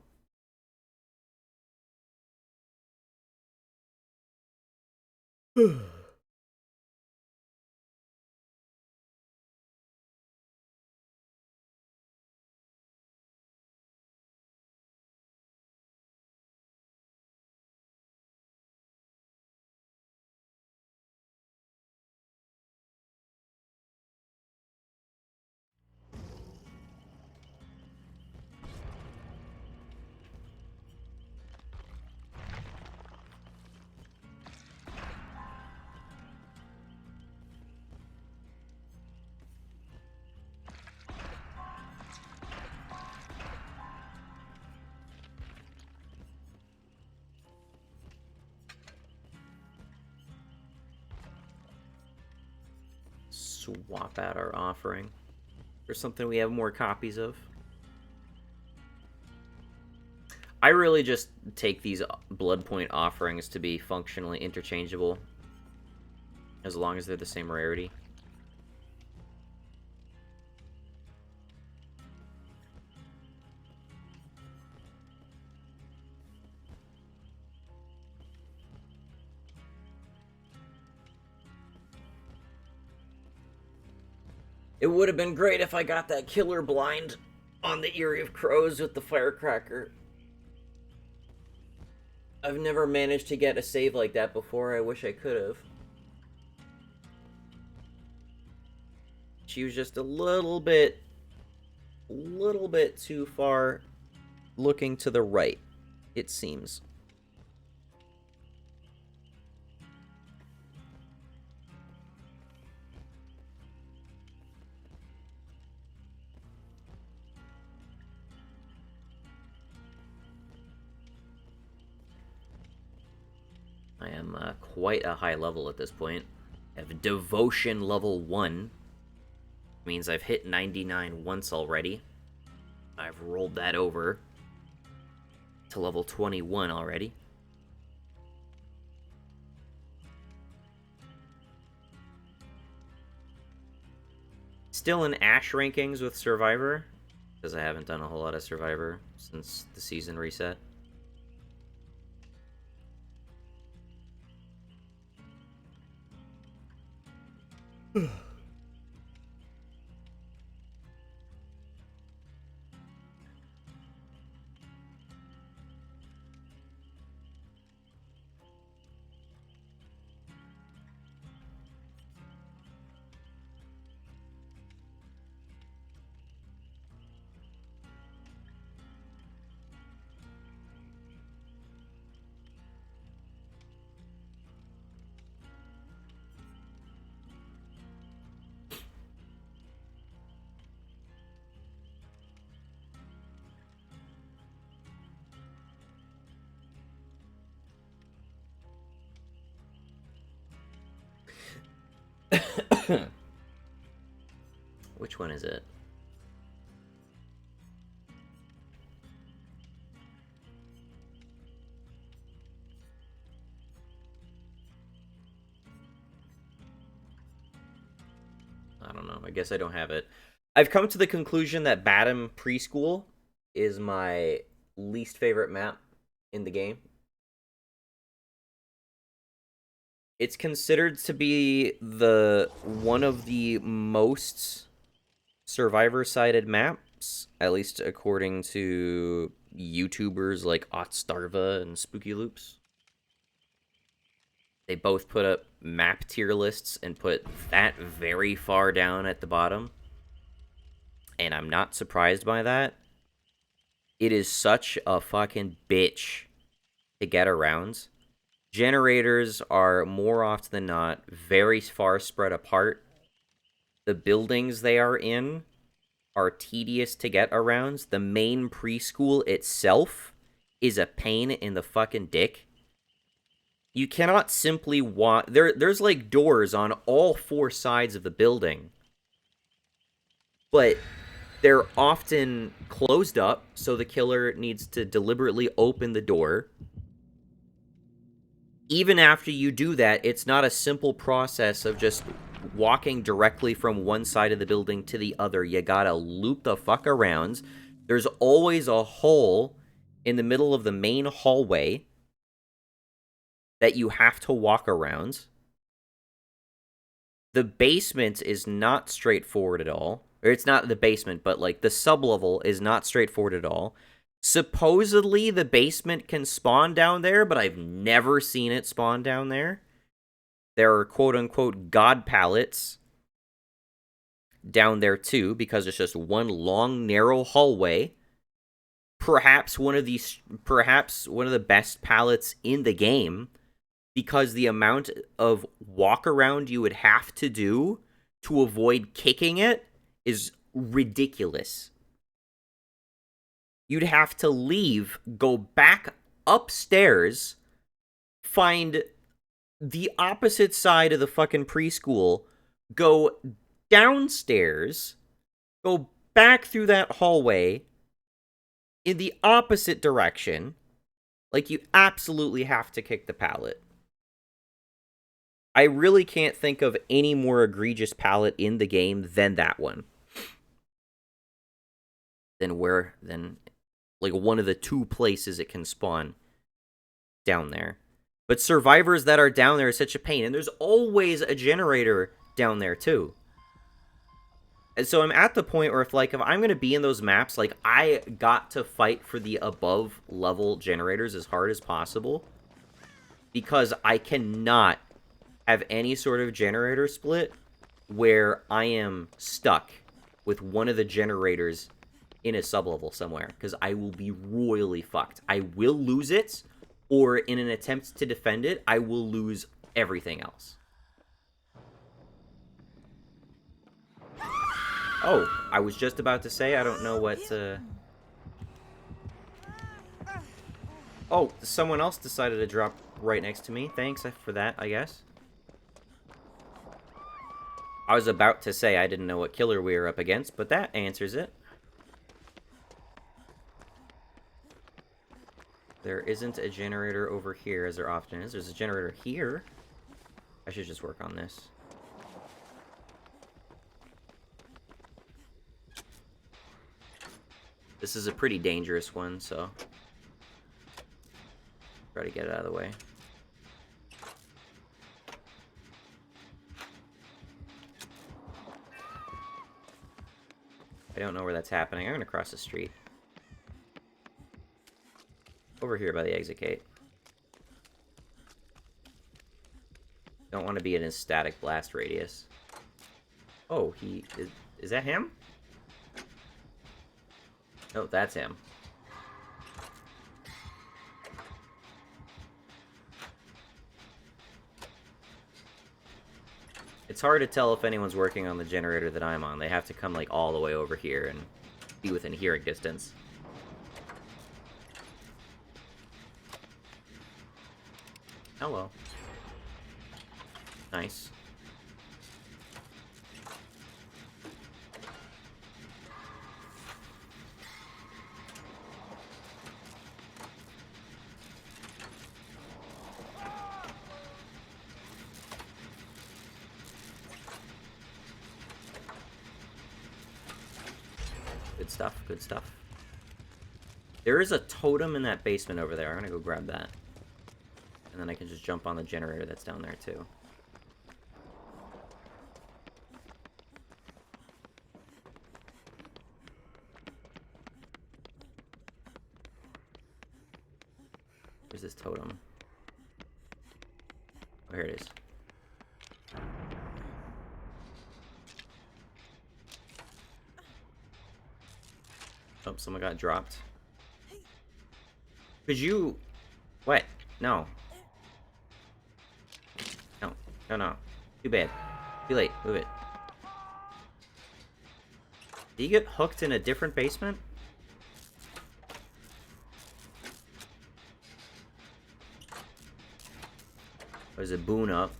swap out our offering for something we have more copies of. I really just take these blood point offerings to be functionally interchangeable, as long as they're the same rarity. It would have been great if I got that killer blind on the Eyrie of Crows with the firecracker. I've never managed to get a save like that before. I wish I could have. She was just a little bit too far looking to the right, it seems. I am quite a high level at this point. I have Devotion level 1. Means I've hit 99 once already. I've rolled that over to level 21 already. Still in Ash rankings with Survivor, because I haven't done a whole lot of Survivor since the season reset. Which one is it? I don't know. I guess I don't have it. I've come to the conclusion that Badham Preschool is my least favorite map in the game. It's considered to be one of the most Survivor-sided maps, at least according to YouTubers like Otstarva and Spooky Loops. They both put up map tier lists and put that very far down at the bottom. And I'm not surprised by that. It is such a fucking bitch to get around. Generators are more often than not very far spread apart. The buildings they are in are tedious to get around. The main preschool itself is a pain in the fucking dick. You cannot simply walk... There's like doors on all 4 sides of the building. But they're often closed up, so the killer needs to deliberately open the door. Even after you do that, it's not a simple process of just walking directly from one side of the building to the other. You gotta loop the fuck around. There's always a hole in the middle of the main hallway that you have to walk around. The basement is not straightforward at all. Or it's not the basement, but like the sublevel is not straightforward at all. Supposedly the basement can spawn down there, but I've never seen it spawn down there. There are quote-unquote god pallets down there too, because it's just one long, narrow hallway. Perhaps one of the best pallets in the game, because the amount of walk around you would have to do to avoid kicking it is ridiculous. You'd have to leave, go back upstairs, find the opposite side of the fucking preschool, go downstairs, go back through that hallway in the opposite direction. Like, you absolutely have to kick the pallet. I really can't think of any more egregious pallet in the game than that one. Than like, one of the two places it can spawn down there. But survivors that are down there is such a pain. And there's always a generator down there, too. And so I'm at the point where if I'm going to be in those maps, like, I got to fight for the above level generators as hard as possible. Because I cannot have any sort of generator split where I am stuck with one of the generators in a sublevel somewhere. Because I will be royally fucked. I will lose it, or in an attempt to defend it, I will lose everything else. Oh, I was just about to say, I don't know what, Oh, someone else decided to drop right next to me. Thanks for that, I guess. I was about to say I didn't know what killer we were up against, but that answers it. There isn't a generator over here, as there often is. There's a generator here. I should just work on this. This is a pretty dangerous one, so try to get it out of the way. I don't know where that's happening. I'm gonna cross the street. Over here by the exit gate. Don't want to be in his static blast radius. Oh, is that him? No, that's him. It's hard to tell if anyone's working on the generator that I'm on. They have to come, like, all the way over here and be within hearing distance. Hello. Nice. Good stuff, good stuff. There is a totem in that basement over there. I'm gonna go grab that. And then I can just jump on the generator that's down there, too. Where's this totem? Oh, here it is. Oh, someone got dropped. Could you... What? No. No. No, no. Too bad. Too late. Move it. Did you get hooked in a different basement? There's a boon up.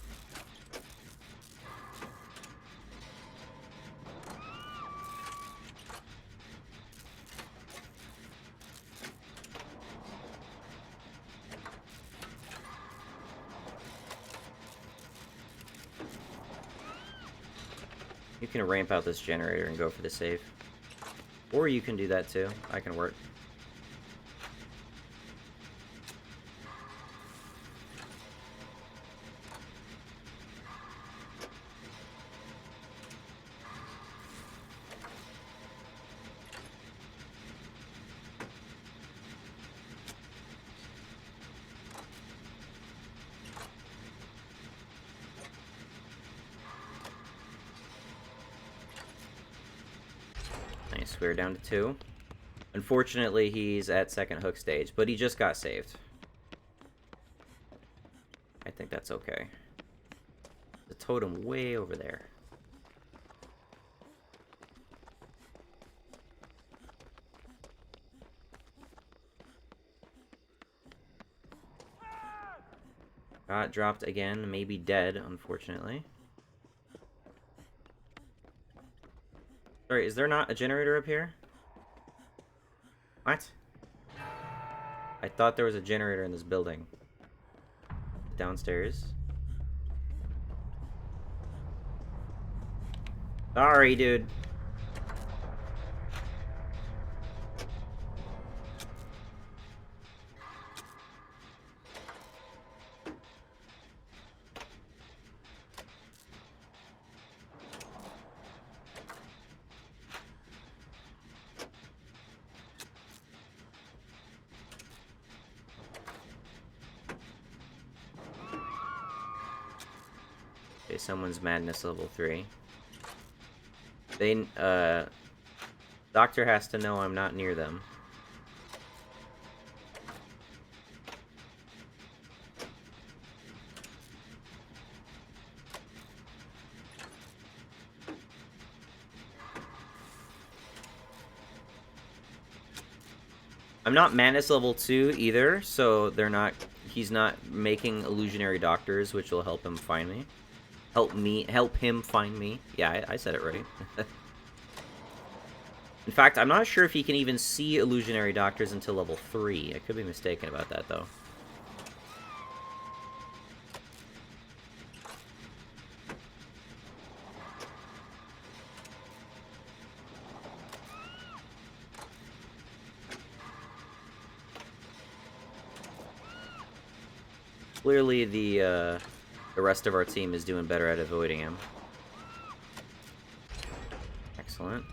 You can ramp out this generator and go for the save. Or you can do that too. I can work. Nice, we're down to 2. Unfortunately, he's at second hook stage, but he just got saved. I think that's okay. The totem way over there. Got dropped again, maybe dead, unfortunately. Sorry, is there not a generator up here? What? I thought there was a generator in this building. Downstairs. Sorry, dude. Okay, someone's madness level 3. They, Doctor has to know I'm not near them. I'm not madness level 2 either, so he's not making illusionary doctors, which will help him find me. Help him find me. Yeah, I said it right. In fact, I'm not sure if he can even see illusionary doctors until level 3. I could be mistaken about that, though. Clearly, the rest of our team is doing better at avoiding him. Excellent.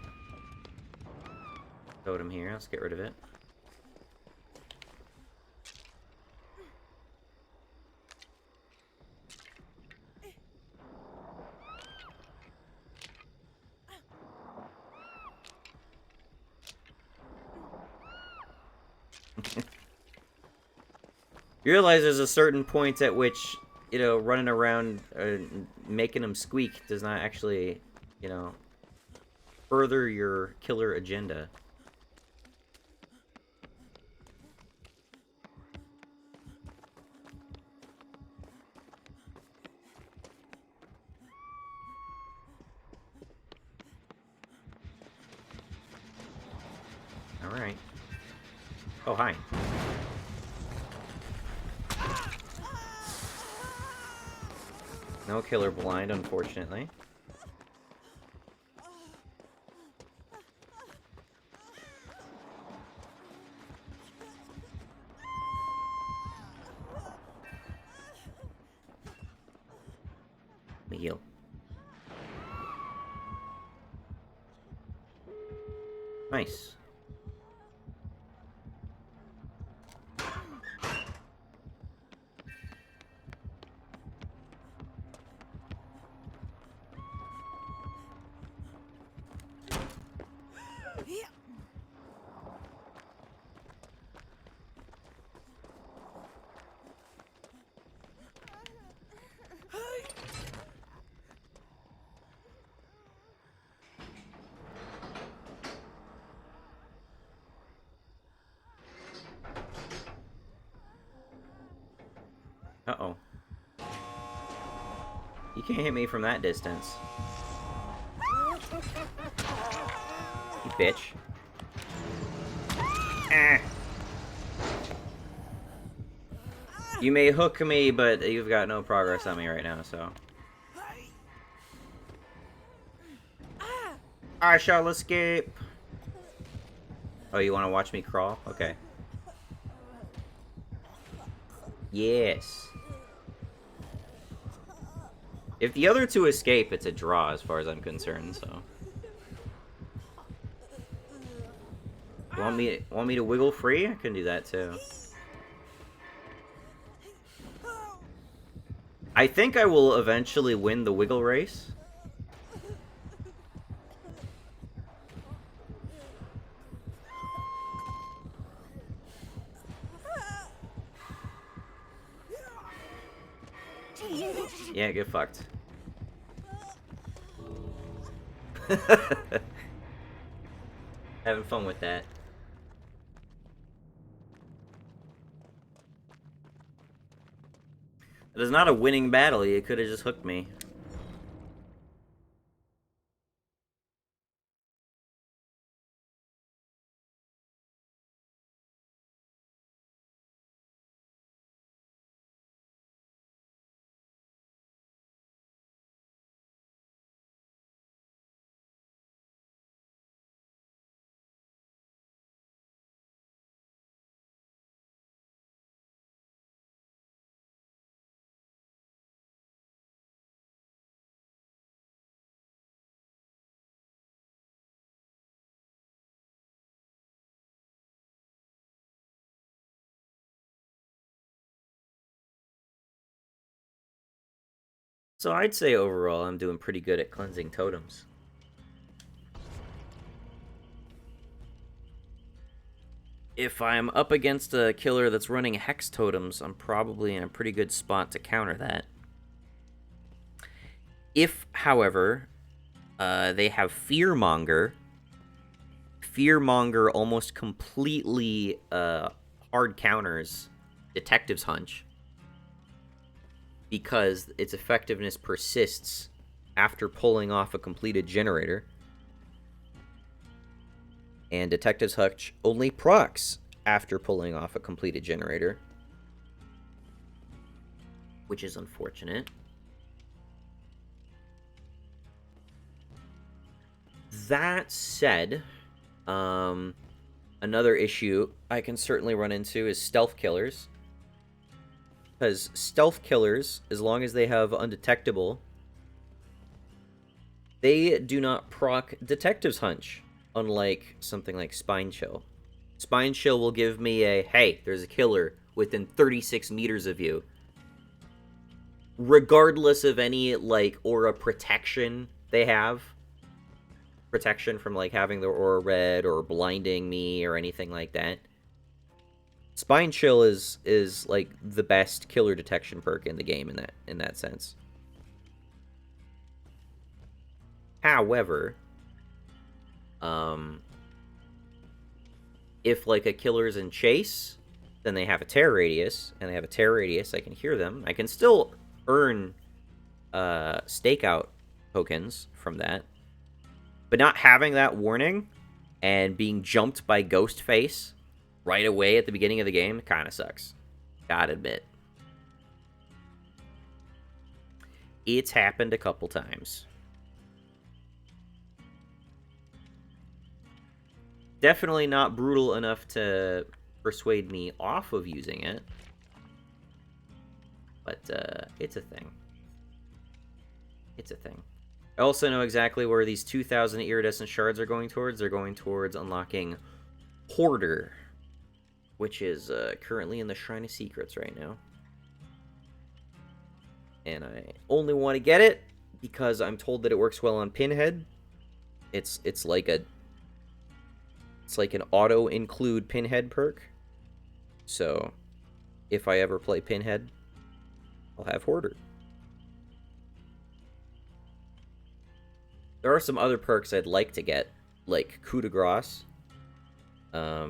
Totem here. Let's get rid of it. You realize there's a certain point at which, you know, running around making them squeak does not actually, you know, further your killer agenda. Alright. Oh, hi. No killer blind, unfortunately. Let me heal. Nice. Uh-oh. You can't hit me from that distance. You bitch. Ah. You may hook me, but you've got no progress on me right now, so. I shall escape. Oh, you want to watch me crawl? Okay. Yes. If the other two escape, it's a draw as far as I'm concerned, so. Want me to wiggle free? I can do that too. I think I will eventually win the wiggle race. Yeah, get fucked. Having fun with that. It is not a winning battle. You could have just hooked me. So I'd say overall I'm doing pretty good at cleansing totems. If I'm up against a killer that's running hex totems, I'm probably in a pretty good spot to counter that. If, however, they have Fearmonger, Fearmonger almost completely hard counters Detective's Hunch because its effectiveness persists after pulling off a completed generator. And Detective's Hunch only procs after pulling off a completed generator, which is unfortunate. That said, another issue I can certainly run into is stealth killers. Because stealth killers, as long as they have undetectable, they do not proc Detective's Hunch, unlike something like Spine Chill. Spine Chill will give me a, hey, there's a killer within 36 meters of you. Regardless of any, like, aura protection they have. Protection from, like, having the aura red or blinding me or anything like that. Spine Chill is like the best killer detection perk in the game in that sense. However, if like a killer's in chase, then they have a tear radius, and they have a tear radius, I can hear them. I can still earn stakeout tokens from that. But not having that warning and being jumped by Ghostface right away at the beginning of the game kind of sucks. Gotta admit. It's happened a couple times. Definitely not brutal enough to persuade me off of using it. But it's a thing. It's a thing. I also know exactly where these 2,000 iridescent shards are going towards. They're going towards unlocking Hoarder, which is currently in the Shrine of Secrets right now. And I only want to get it because I'm told that it works well on Pinhead. It's like an auto include Pinhead perk. So if I ever play Pinhead, I'll have Hoarder. There are some other perks I'd like to get, like Coup de Grace. I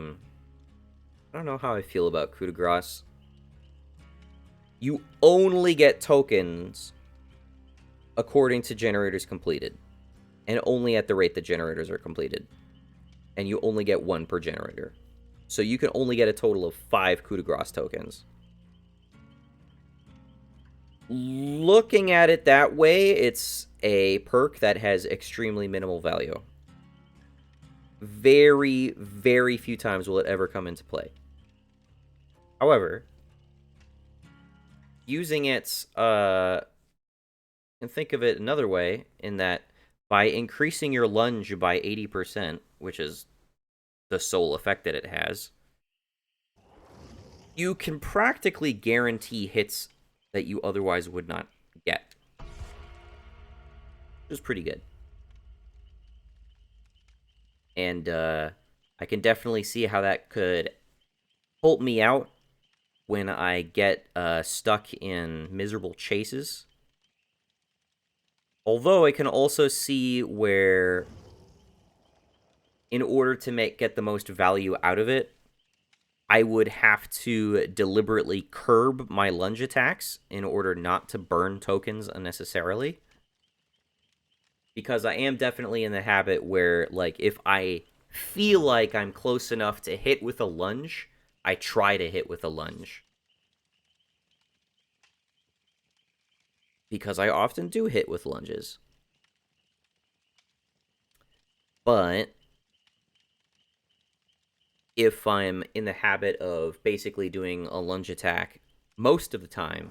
don't know how I feel about Coup de Grace. You only get tokens according to generators completed, and only at the rate that generators are completed. And you only get one per generator. So you can only get a total of 5 Coup de Grace tokens. Looking at it that way, it's a perk that has extremely minimal value. Very, very few times will it ever come into play. However, using it, and think of it another way, in that by increasing your lunge by 80%, which is the sole effect that it has, you can practically guarantee hits that you otherwise would not get. Which is pretty good. And I can definitely see how that could help me out when I get stuck in miserable chases. Although I can also see where, in order to get the most value out of it, I would have to deliberately curb my lunge attacks in order not to burn tokens unnecessarily. Because I am definitely in the habit where, like, if I feel like I'm close enough to hit with a lunge, I try to hit with a lunge. Because I often do hit with lunges. But if I'm in the habit of basically doing a lunge attack most of the time,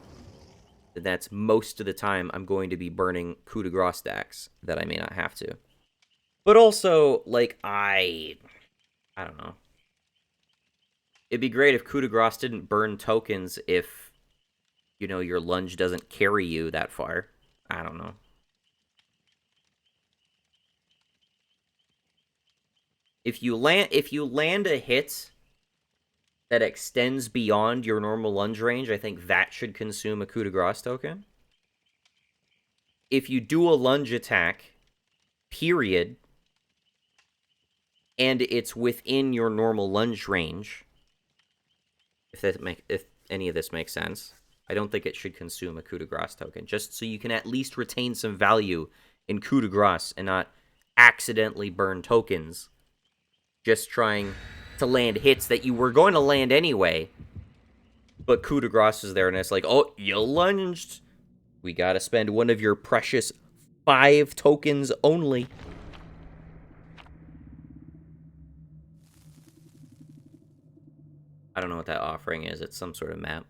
then that's most of the time I'm going to be burning coup de grace stacks that I may not have to. But also, like, I don't know. It'd be great if coup de grace didn't burn tokens if, you know, your lunge doesn't carry you that far. I don't know. If you land a hit that extends beyond your normal lunge range, I think that should consume a coup de grace token. If you do a lunge attack, period, and it's within your normal lunge range, if any of this makes sense, I don't think it should consume a coup de grace token, just so you can at least retain some value in coup de grace and not accidentally burn tokens just trying to land hits that you were going to land anyway, but coup de grace is there, and it's like, oh, you lunged. We gotta spend one of your precious 5 tokens only. I don't know what that offering is. It's some sort of map.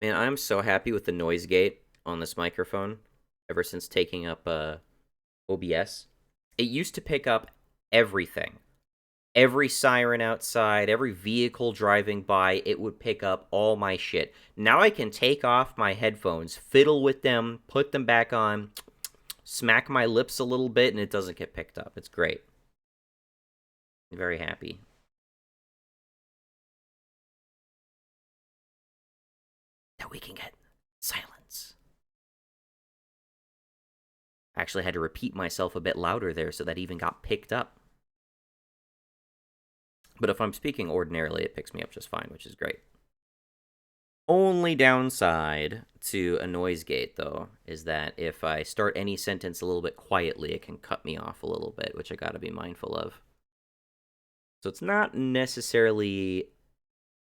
Man, I'm so happy with the noise gate on this microphone ever since taking up OBS. It used to pick up everything. Every siren outside, every vehicle driving by, it would pick up all my shit. Now I can take off my headphones, fiddle with them, put them back on, smack my lips a little bit, and it doesn't get picked up. It's great. I'm very happy. That we can get silence. I actually had to repeat myself a bit louder there so that even got picked up. But if I'm speaking ordinarily, it picks me up just fine, which is great. Only downside to a noise gate, though, is that if I start any sentence a little bit quietly, it can cut me off a little bit, which I gotta be mindful of. So it's not necessarily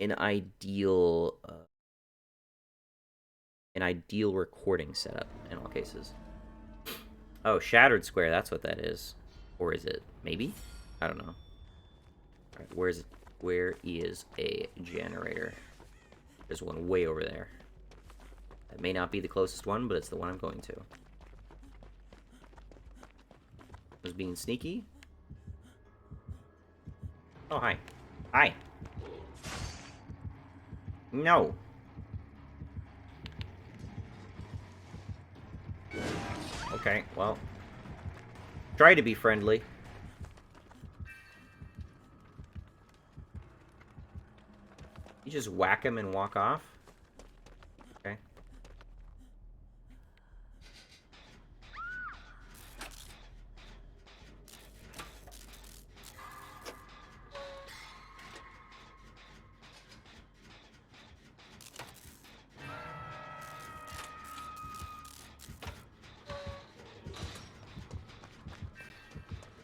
an ideal recording setup in all cases. Oh, Shattered Square, that's what that is. Or is it? Maybe? I don't know. Alright, where is a generator? There's one way over there. That may not be the closest one, but it's the one I'm going to. Was being sneaky. Oh, hi. Hi. No. Okay, well. Try to be friendly. You just whack him and walk off? Okay.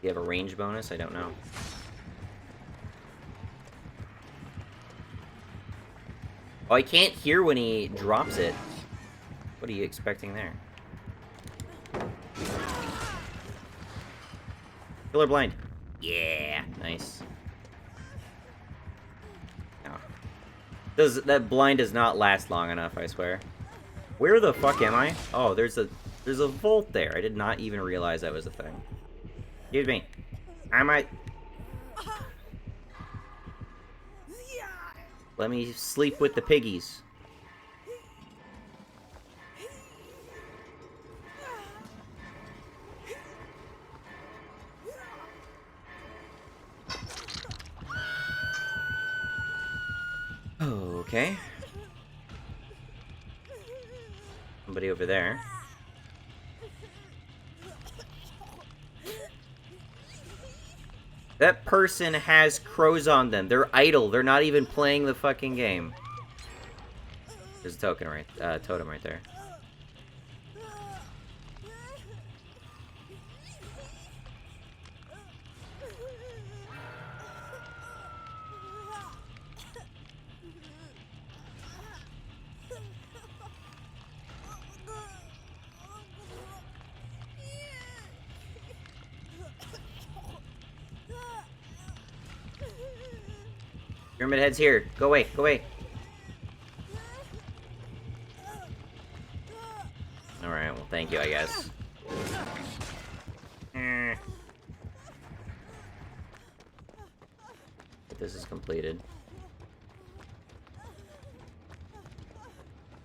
You have a range bonus? I don't know. Oh, I can't hear when he drops it. What are you expecting there? Killer blind. Yeah, nice. Oh. That blind does not last long enough, I swear. Where the fuck am I? Oh, there's a vault there. I did not even realize that was a thing. Excuse me. I might. Let me sleep with the piggies. Okay. Somebody over there. That person has crows on them. They're idle. They're not even playing the fucking game. There's a totem right there. Pyramid Head's here. Go away, go away. Alright, well, thank you, I guess. this is completed.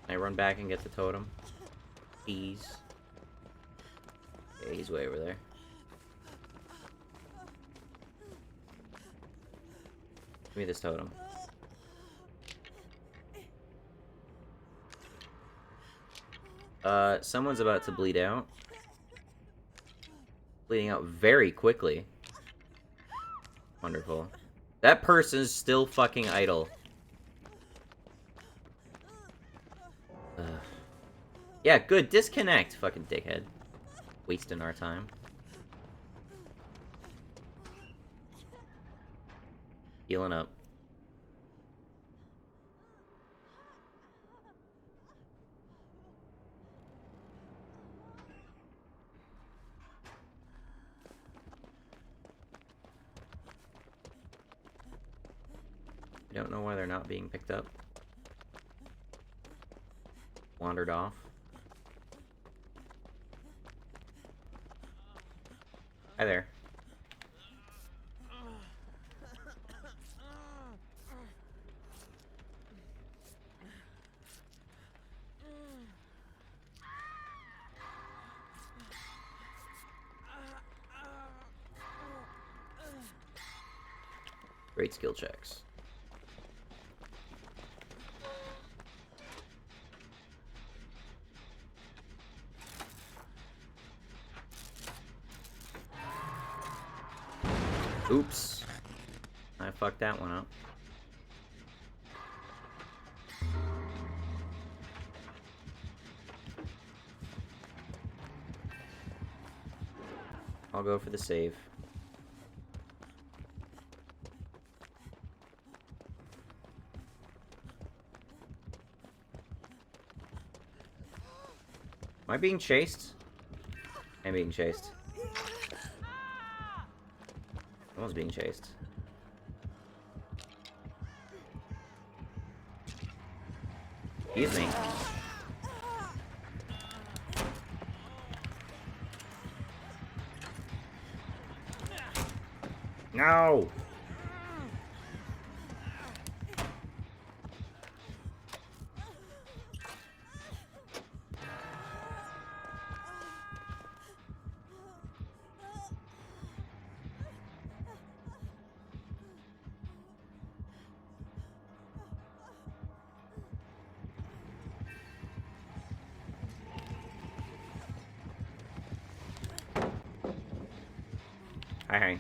Can I run back and get the totem? Please. Yeah, he's way over there. Give me this totem. Someone's about to bleed out. Bleeding out very quickly. Wonderful. That person's still fucking idle. Ugh. Yeah, good. Disconnect, fucking dickhead. Wasting our time. Healing up. I don't know why they're not being picked up. Wandered off. Hi there. Great skill checks. Oops. I fucked that one up. I'll go for the save. Am I being chased? I'm being chased. Someone's being chased. Excuse me. No! Hi.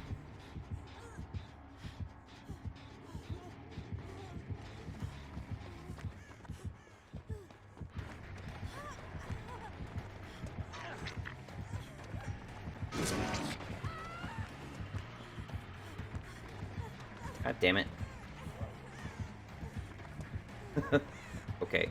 God damn it. Okay.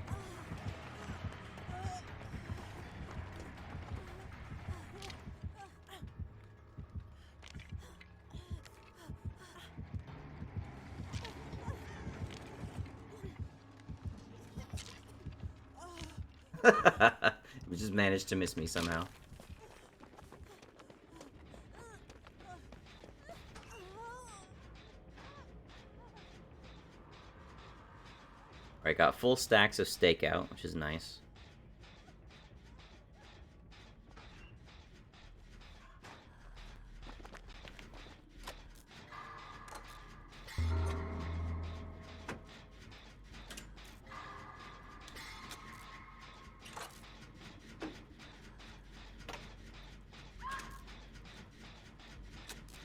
We just managed to miss me somehow. Alright, got full stacks of stakeout, which is nice.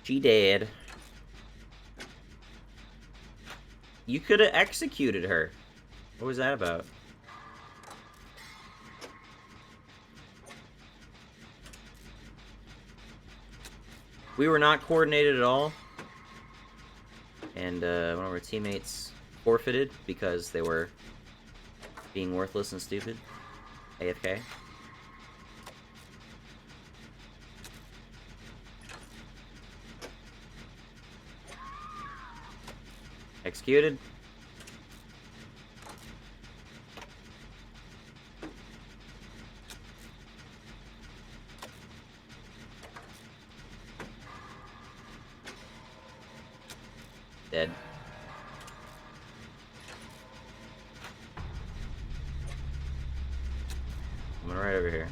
She dead. You could have executed her. What was that about? We were not coordinated at all. And one of our teammates forfeited because they were being worthless and stupid. AFK. Executed. Dead. Coming right over here.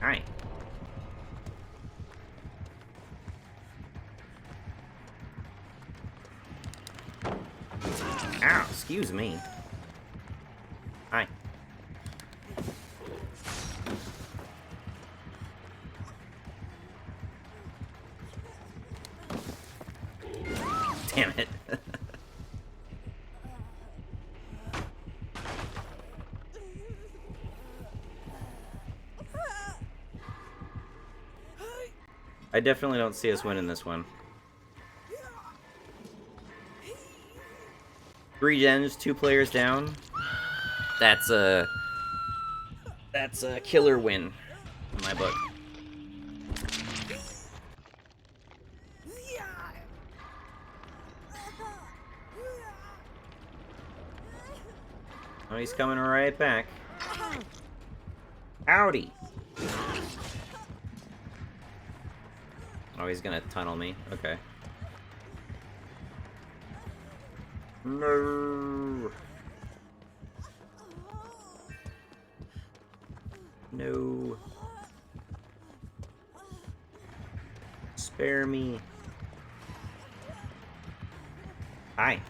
Hi. Ow, excuse me. Hi. Damn it. I definitely don't see us winning this one. 3 gens, 2 players down. That's a killer win in my book. Oh, he's coming right back. Howdy. Oh, he's gonna tunnel me. Okay. No. No. Spare me. Hi.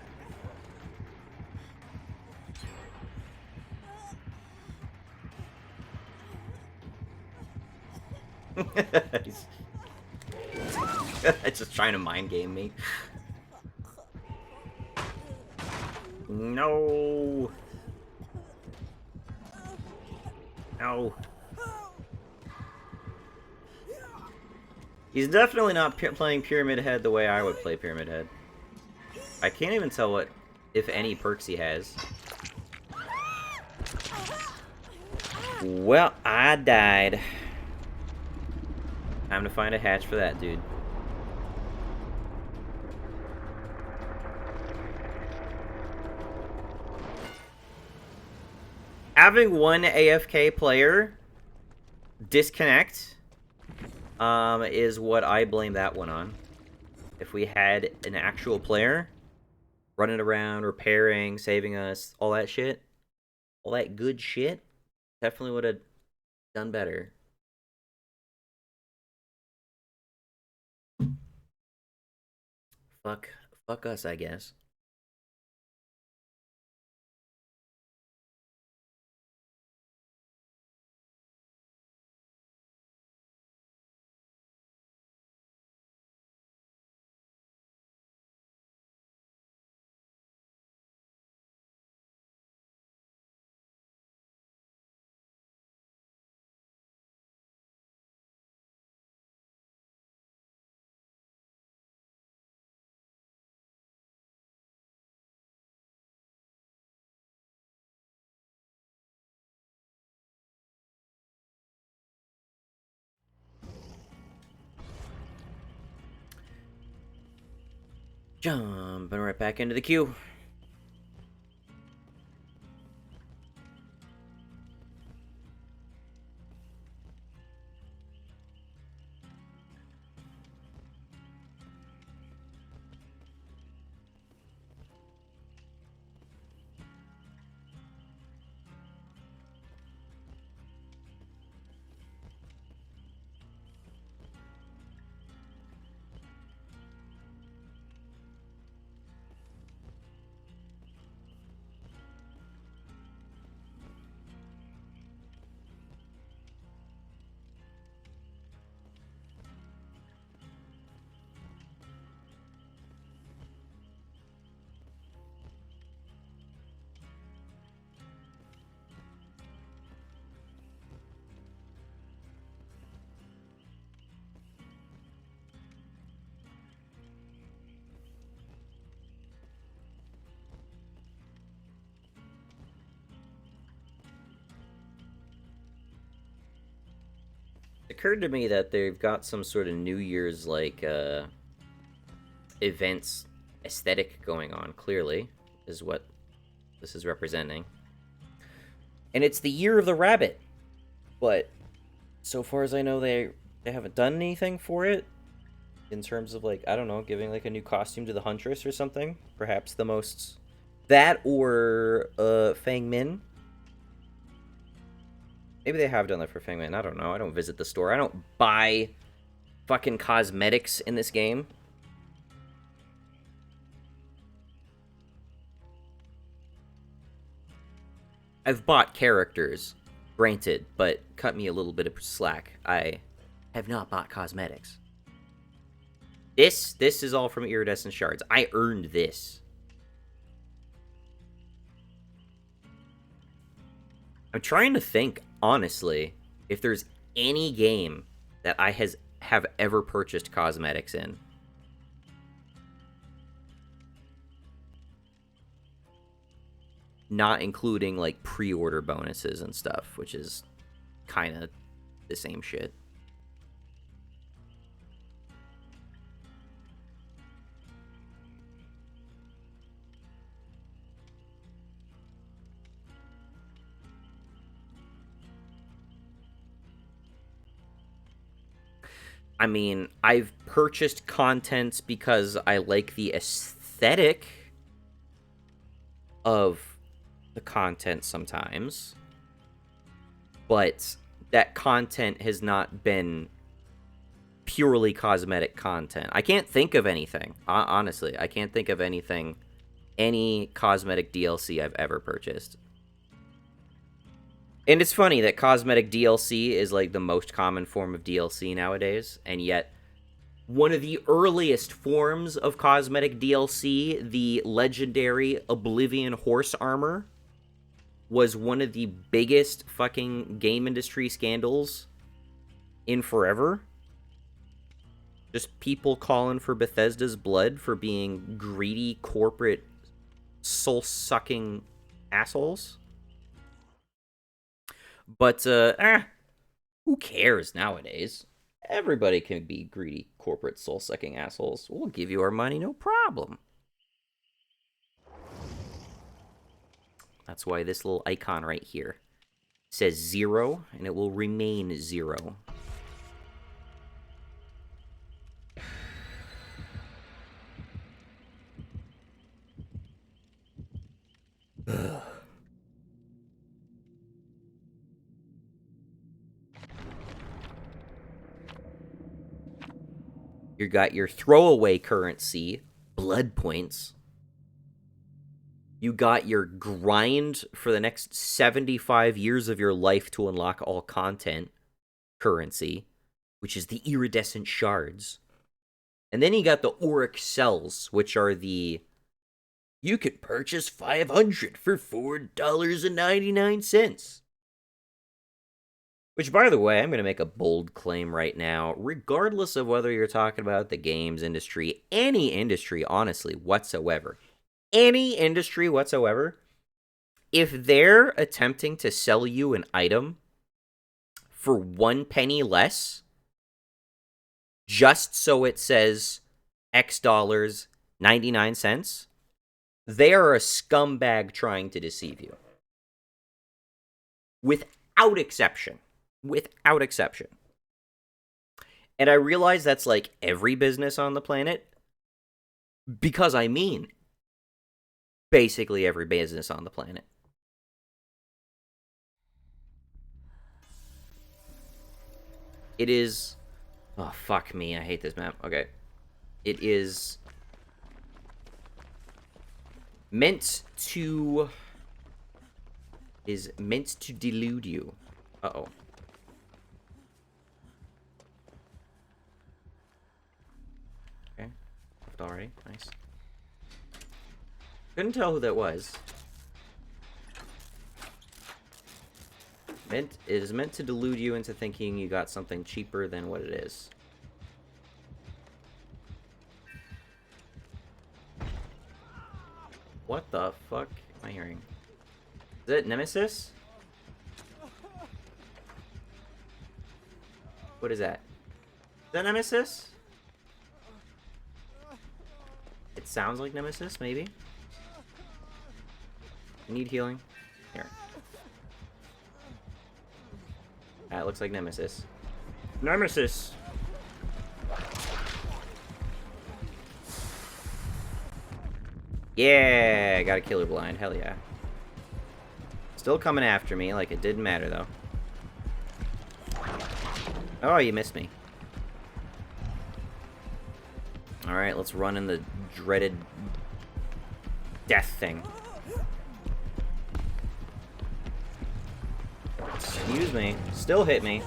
He's just trying to mind game me. No. No. He's definitely not playing Pyramid Head the way I would play Pyramid Head. I can't even tell what, if any, perks he has. Well, I died. Time to find a hatch for that dude. Having one AFK player disconnect is what I blame that one on. If we had an actual player running around, repairing, saving us, all that shit, all that good shit, definitely would have done better. Fuck us, I guess. Jumping right back into the queue. It occurred to me that they've got some sort of New Year's like events aesthetic going on. Clearly, is what this is representing, and it's the year of the rabbit. But so far as I know, they haven't done anything for it in terms of like, I don't know, giving like a new costume to the Huntress or something. Perhaps the most That or Fang Min. Maybe they have done that for Fang Min. I don't know. I don't visit the store. I don't buy fucking cosmetics in this game. I've bought characters, granted, but cut me a little bit of slack. I have not bought cosmetics. This is all from iridescent shards. I earned this. I'm trying to think, honestly, if there's any game that I have ever purchased cosmetics in. Not including, like, pre-order bonuses and stuff, which is kind of the same shit. I mean, I've purchased contents because I like the aesthetic of the content sometimes, but that content has not been purely cosmetic content. I can't think of anything. Honestly, I can't think of anything, any cosmetic DLC I've ever purchased. And it's funny that cosmetic DLC is like the most common form of DLC nowadays, and yet one of the earliest forms of cosmetic DLC, the legendary Oblivion horse armor, was one of the biggest fucking game industry scandals in forever. Just people calling for Bethesda's blood for being greedy corporate soul-sucking assholes. But, who cares nowadays? Everybody can be greedy corporate soul-sucking assholes. We'll give you our money, no problem. That's why this little icon right here says 0, and it will remain 0. Ugh. You got your throwaway currency, blood points. You got your grind for the next 75 years of your life to unlock all content currency, which is the iridescent shards. And then you got the auric cells, which are the... You could purchase 500 for $4.99. Which, by the way, I'm going to make a bold claim right now. Regardless of whether you're talking about the games industry, any industry, honestly, whatsoever, any industry whatsoever, if they're attempting to sell you an item for 1 penny less, just so it says X dollars, 99 cents, they are a scumbag trying to deceive you. Without exception. Without exception. And I realize that's like every business on the planet, because I mean basically every business on the planet. It is... Oh, fuck me. I hate this map. Okay. It is meant to... delude you. Uh-oh. Okay. Left already. Nice. Couldn't tell who that was. It is meant to delude you into thinking you got something cheaper than what it is. What the fuck am I hearing? Is it Nemesis? What is that? Is that Nemesis? It sounds like Nemesis, maybe? I need healing. Here. That looks like Nemesis. Nemesis! Yeah, got a killer blind. Hell yeah. Still coming after me, like it didn't matter, though. Oh, you missed me. Alright, let's run in the dreaded death thing. Excuse me. Still hit me.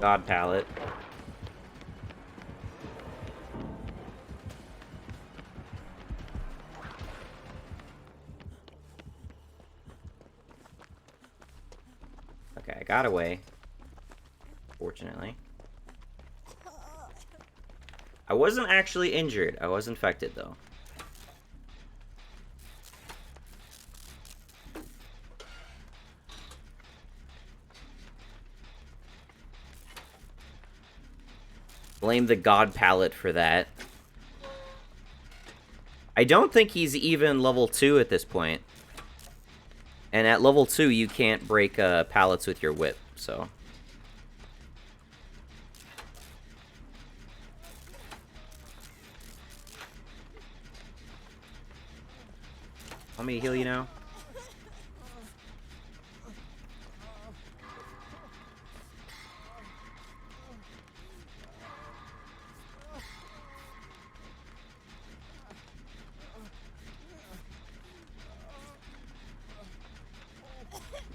God pallet. Okay, I got away. Fortunately. I wasn't actually injured. I was infected, though. Blame the God pallet for that. I don't think he's even level 2 at this point. And at level 2, you can't break pallets with your whip, so... Want me to heal you now?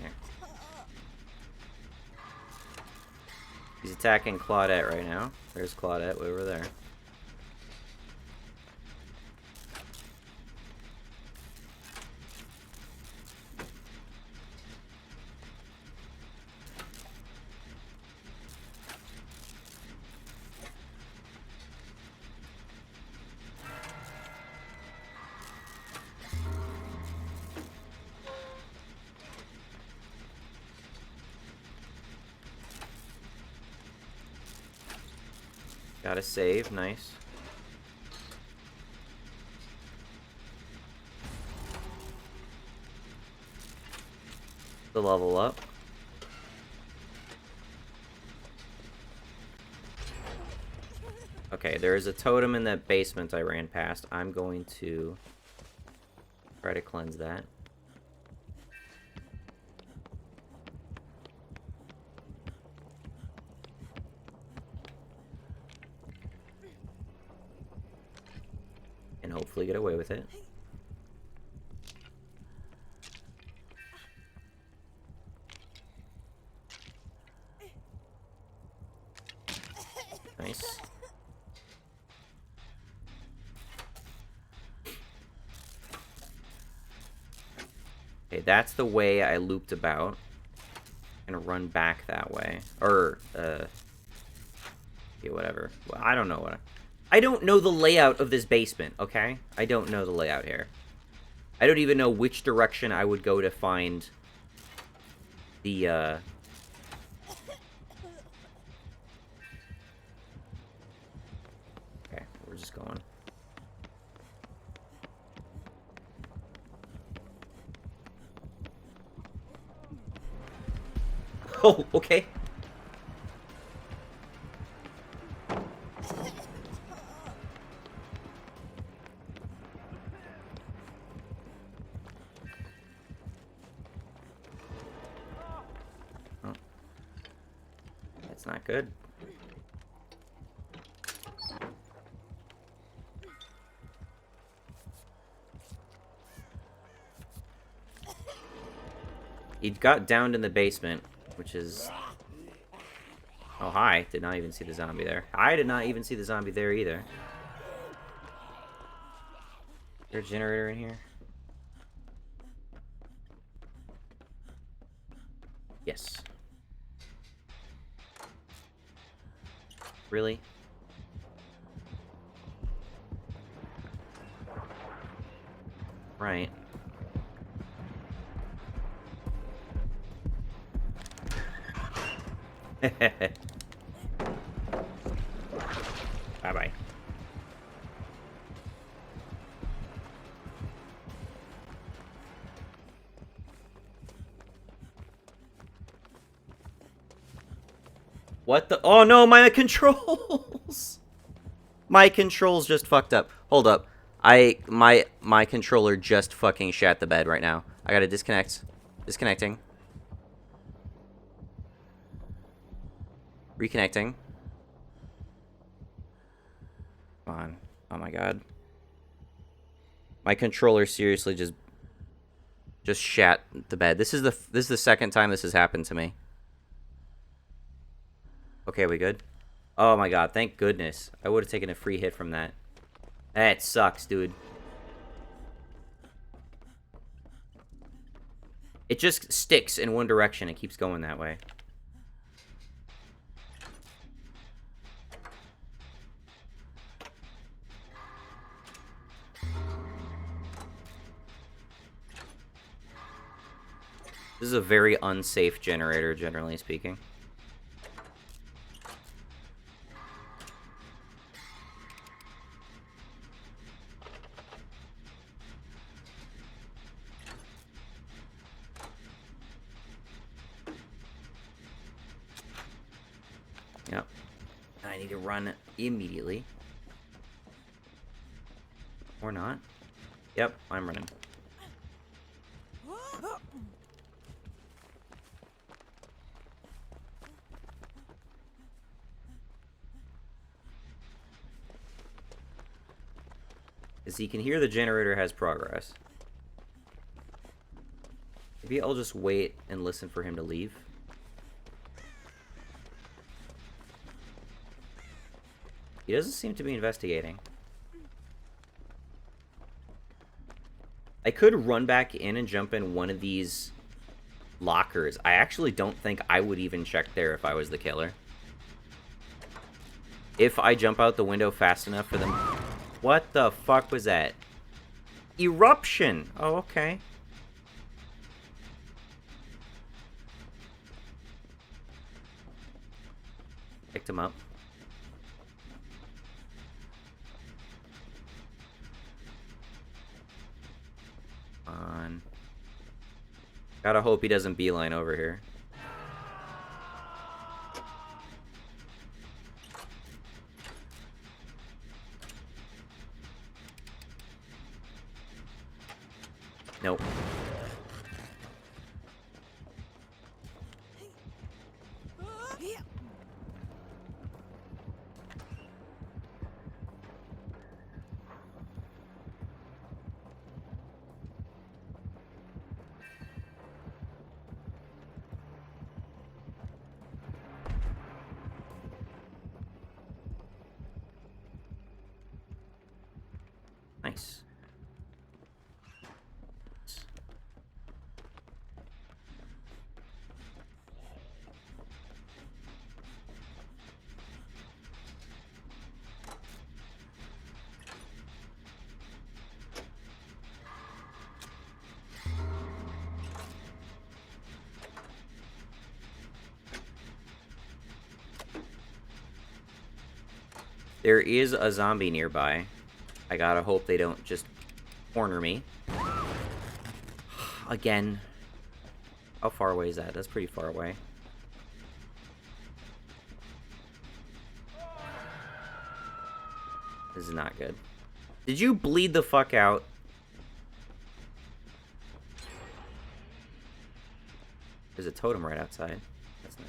Yeah. He's attacking Claudette right now. There's Claudette way over there. Got a save, nice. The level up. Okay, there is a totem in that basement I ran past. I'm going to try to cleanse that. And hopefully get away with it. Nice. Okay, that's the way I looped about. I'm gonna run back that way. Or, yeah, whatever. Well, I don't know what I don't know the layout of this basement, okay? I don't know the layout here. I don't even know which direction I would go to find the, Okay, we're just going. Oh, okay. Oh. That's not good. He got downed in the basement, which is... Oh, hi. Did not even see the zombie there. I did not even see the zombie there either. Is there a generator in here? Yes. Really? Right. Bye-bye. What the? Oh no, my controls! My controls just fucked up. Hold up. My controller just fucking shat the bed right now. I gotta disconnect. Disconnecting. Reconnecting. Come on. Oh my god. My controller seriously just shat the bed. This is the second time this has happened to me. Okay, we good? Oh my god, thank goodness. I would have taken a free hit from that. That sucks, dude. It just sticks in one direction. It keeps going that way. This is a very unsafe generator, generally speaking. Yep. I need to run immediately. Or not. Yep, I'm running. As you can hear, the generator has progress. Maybe I'll just wait and listen for him to leave. He doesn't seem to be investigating. I could run back in and jump in one of these lockers. I actually don't think I would even check there if I was the killer. If I jump out the window fast enough for them... What the fuck was that? Eruption! Oh, okay. Picked him up. On. Gotta hope he doesn't beeline over here. Nope. Nice. There is a zombie nearby. I gotta hope they don't just corner me. Again. How far away is that? That's pretty far away. This is not good. Did you bleed the fuck out? There's a totem right outside. That's not...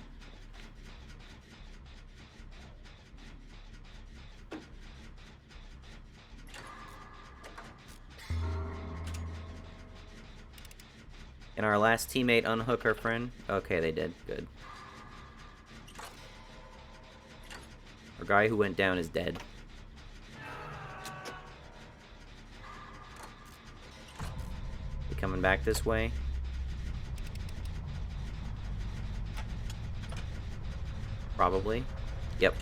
Can our last teammate unhook our friend? Okay, they did. Good. Our guy who went down is dead. They coming back this way? Probably. Yep.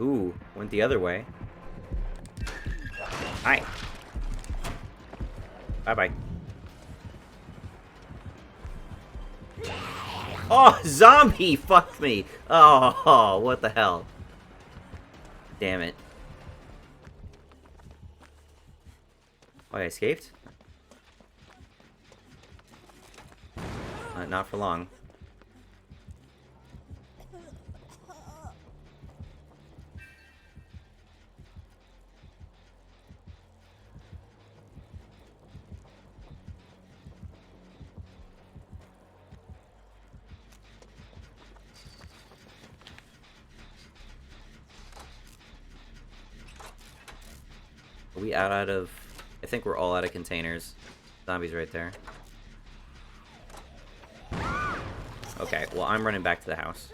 Ooh, went the other way. Hi. Bye-bye. Oh, zombie! Fuck me! Oh, what the hell? Damn it. Oh, I escaped? Not for long. Are we out of... I think we're all out of containers. Zombies right there. Okay, well, I'm running back to the house.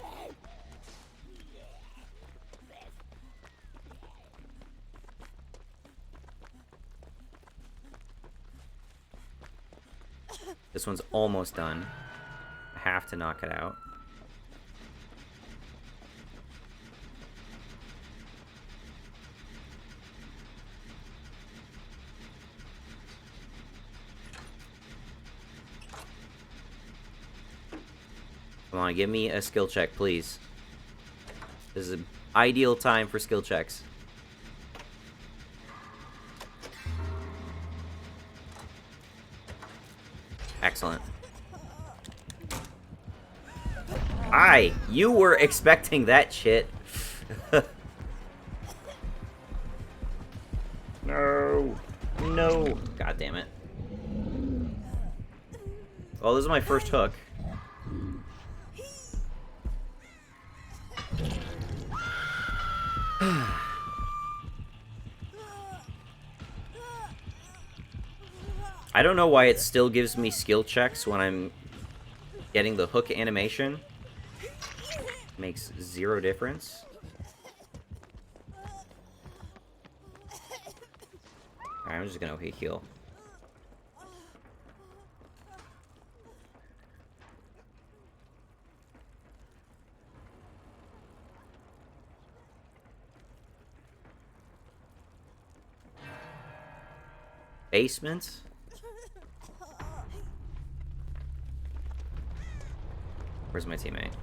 This one's almost done. I have to knock it out. Come on, give me a skill check, please. This is an ideal time for skill checks. Excellent. You were expecting that shit. No. No. God damn it. Well, this is my first hook. I don't know why it still gives me skill checks when I'm getting the hook animation. Makes zero difference. Alright, I'm just gonna heal. Basement? Where's my teammate?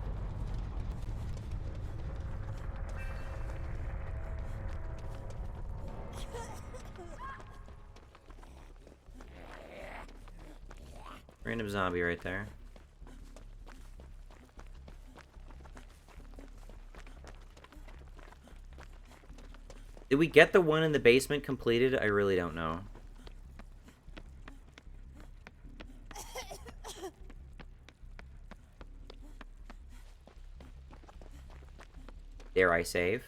Random zombie right there. Did we get the one in the basement completed? I really don't know. Dare I save?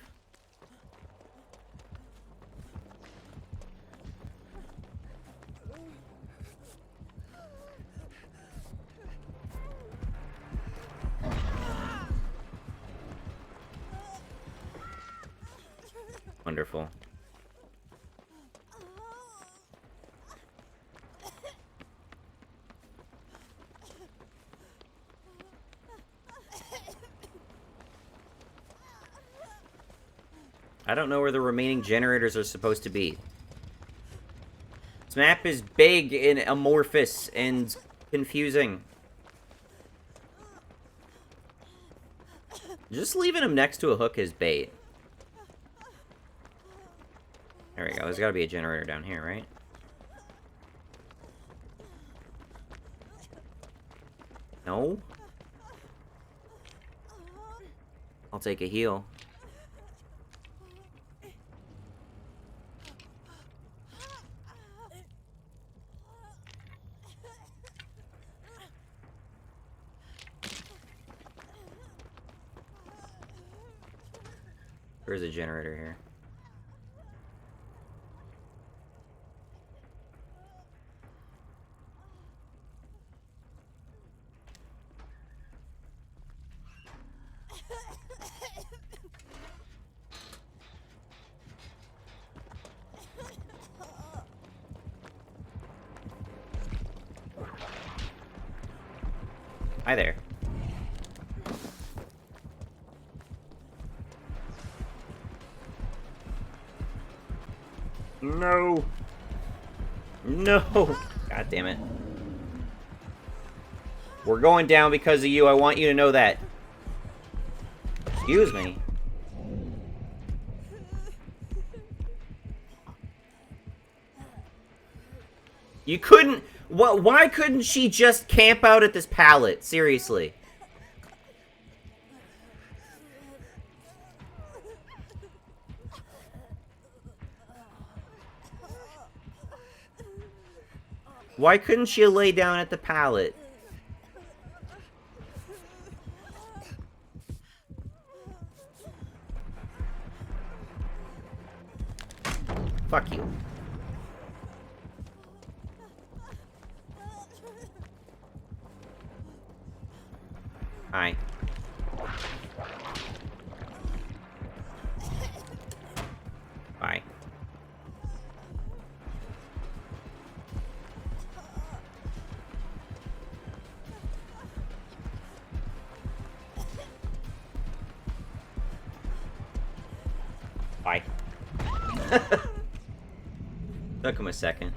Wonderful. I don't know where the remaining generators are supposed to be. This map is big and amorphous and confusing. Just leaving him next to a hook is bait. There we go. There's gotta be a generator down here, right? No? I'll take a heal. There's a generator here. Hi there. No. No. God damn it. We're going down because of you. I want you to know that. Excuse me. You couldn't... What? Why couldn't she just camp out at this pallet? Seriously. Why couldn't she lay down at the pallet? Fuck you. Hi. Bye. Bye. Took him a second.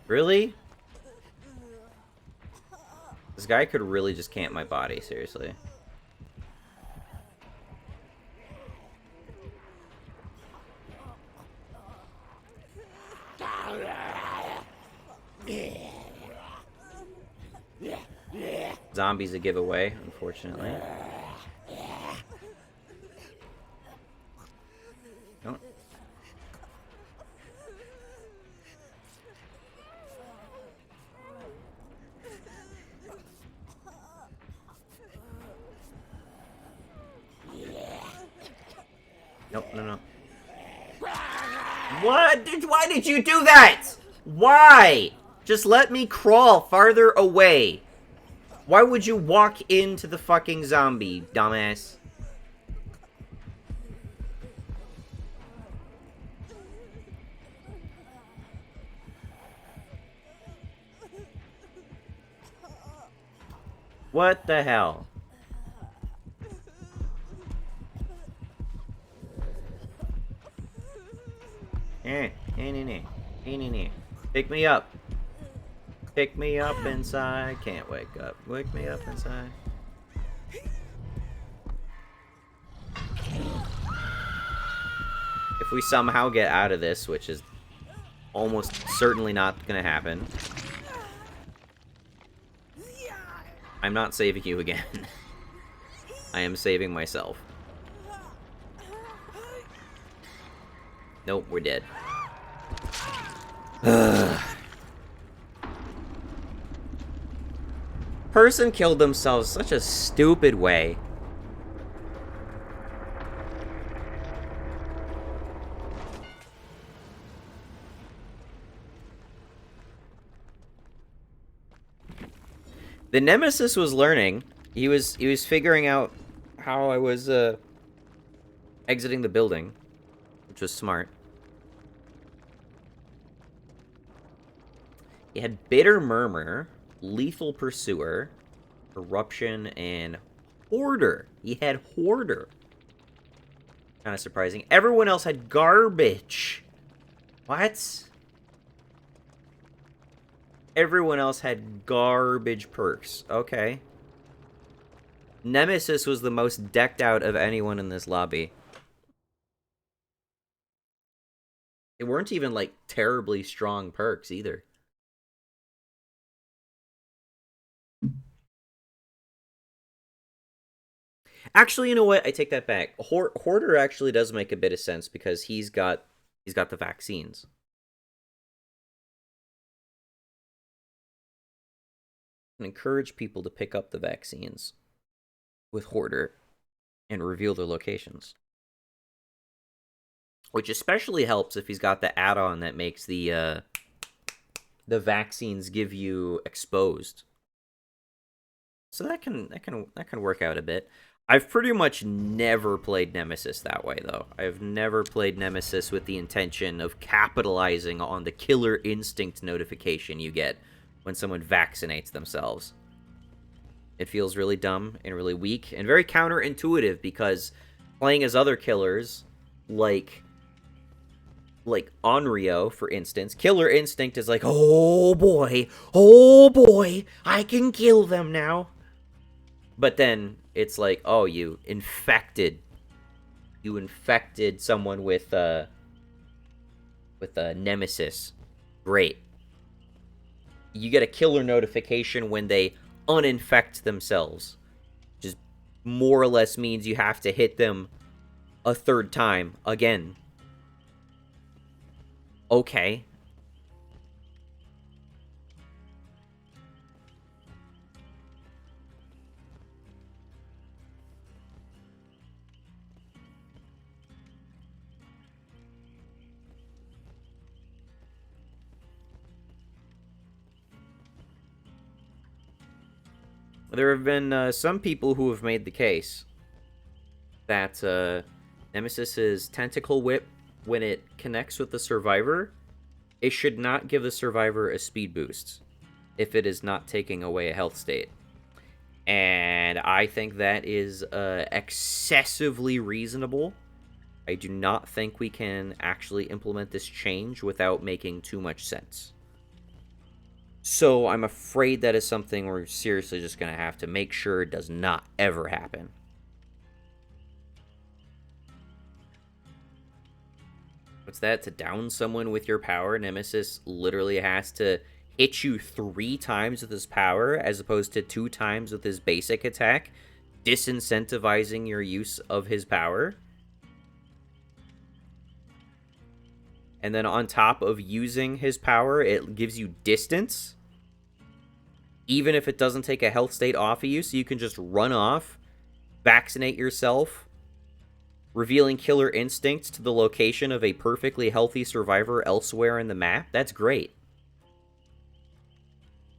Really? This guy could really just camp my body, seriously. Zombies a giveaway, unfortunately. Don't. Nope, no. What? Why did you do that? Why? Just let me crawl farther away. Why would you walk into the fucking zombie, dumbass? What the hell? Pick me up. Pick me up inside. Can't wake up. Wake me up inside. If we somehow get out of this, which is almost certainly not gonna happen, I'm not saving you again. I am saving myself. Nope, we're dead. Person killed themselves such a stupid way. The Nemesis was learning. He was figuring out how I was exiting the building, which was smart. He had Bitter Murmur, Lethal Pursuer, Eruption, and Hoarder. He had Hoarder. Kind of surprising. Everyone else had Garbage. What? Everyone else had garbage perks. Okay. Nemesis was the most decked out of anyone in this lobby. They weren't even, like, terribly strong perks, either. Actually, you know what? I take that back. Hoarder actually does make a bit of sense because he's got the vaccines. And encourage people to pick up the vaccines with Hoarder and reveal their locations. Which especially helps if he's got the add-on that makes the vaccines give you exposed. So that can work out a bit. I've pretty much never played Nemesis that way, though. I've never played Nemesis with the intention of capitalizing on the killer instinct notification you get when someone vaccinates themselves. It feels really dumb and really weak and very counterintuitive because playing as other killers, like like Onryo, for instance, Killer Instinct is like, oh boy, I can kill them now. But then it's like, oh, you infected someone with a nemesis. Great. You get a killer notification when they uninfect themselves. Just more or less means you have to hit them a third time again. Okay. There have been some people who have made the case that Nemesis's tentacle whip, when it connects with the survivor, it should not give the survivor a speed boost if it is not taking away a health state. And I think that is excessively reasonable. I do not think we can actually implement this change without making too much sense. So I'm afraid that is something we're seriously just going to have to make sure does not ever happen. What's that? To down someone with your power, Nemesis literally has to hit you 3 times with his power as opposed to 2 times with his basic attack, disincentivizing your use of his power. And then on top of using his power, it gives you distance, even if it doesn't take a health state off of you, so you can just run off, vaccinate yourself, revealing Killer Instincts to the location of a perfectly healthy survivor elsewhere in the map. That's great.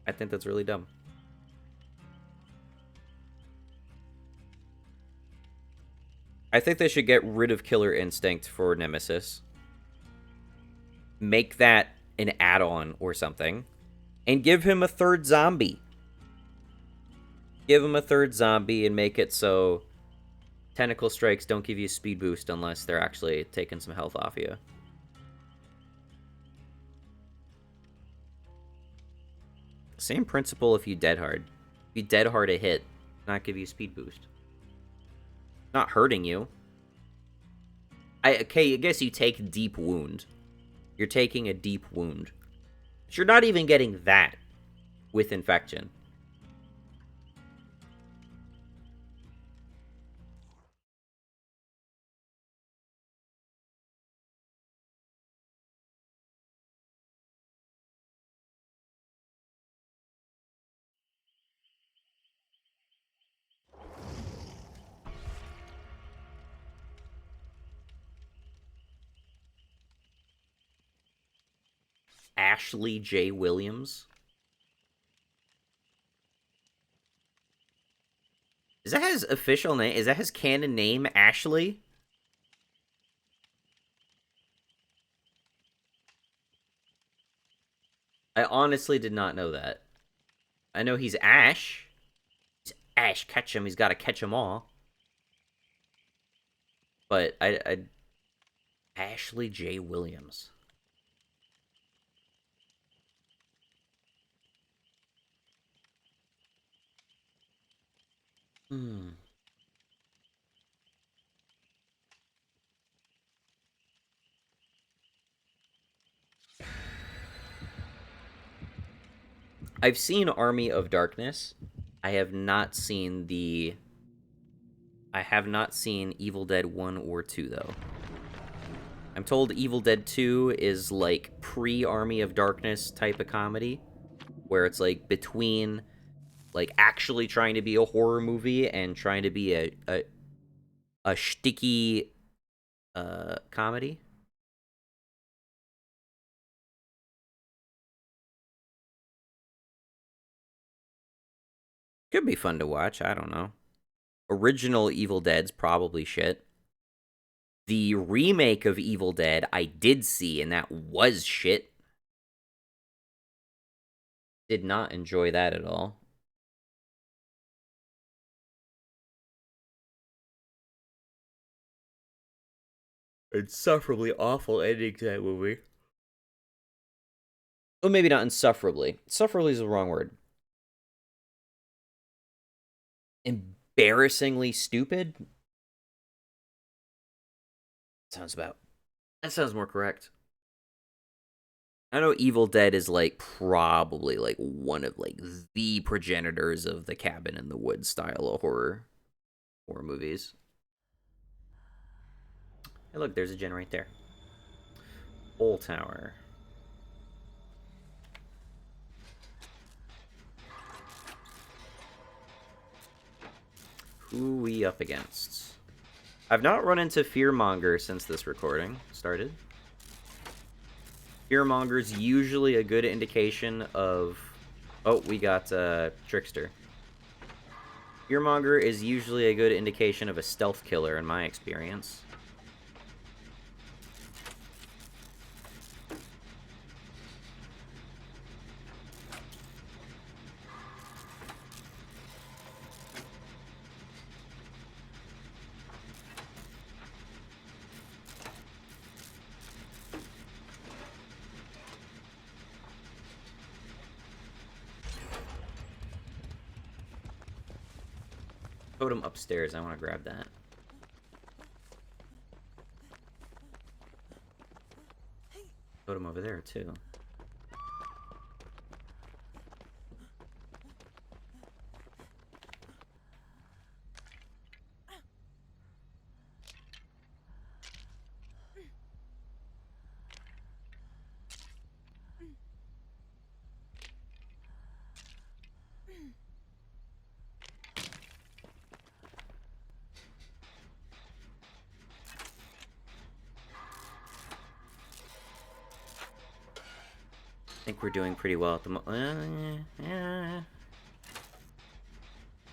I think that's really dumb. I think they should get rid of Killer Instinct for Nemesis. Make that an add-on or something. And give him a third zombie. Give him a third zombie and make it so Tentacle Strikes don't give you a speed boost unless they're actually taking some health off you. Same principle if you dead hard. If you dead hard a hit, not give you a speed boost. Not hurting you. I guess you take deep wound. You're taking a deep wound. But you're not even getting that with infection. Ashley J. Williams. Is that his official name? Is that his canon name, Ashley? I honestly did not know that. I know he's Ash. He's Ash Ketchum. He's got to catch them all. But Ashley J. Williams. Hmm. I've seen Army of Darkness. I have not seen the... I have not seen Evil Dead 1 or 2, though. I'm told Evil Dead 2 is like pre-Army of Darkness type of comedy, where it's like between like actually trying to be a horror movie and trying to be a shticky comedy. Could be fun to watch, I don't know. Original Evil Dead's probably shit. The remake of Evil Dead I did see, and that was shit. Did not enjoy that at all. insufferably awful ending to that movie. Well, maybe not insufferably. Insufferably is the wrong word. Embarrassingly stupid? That sounds more correct. I know Evil Dead is like probably like one of like the progenitors of the cabin in the woods style of horror movies. Hey, look, there's a gen right there. Old Tower. Who we up against? I've not run into Fearmonger since this recording started. Fearmonger's usually a good indication of... Oh, we got Trickster. Fearmonger is usually a good indication of a stealth killer in my experience. Totem upstairs, I want to grab that. Totem over there, too. I think we're doing pretty well at the moment.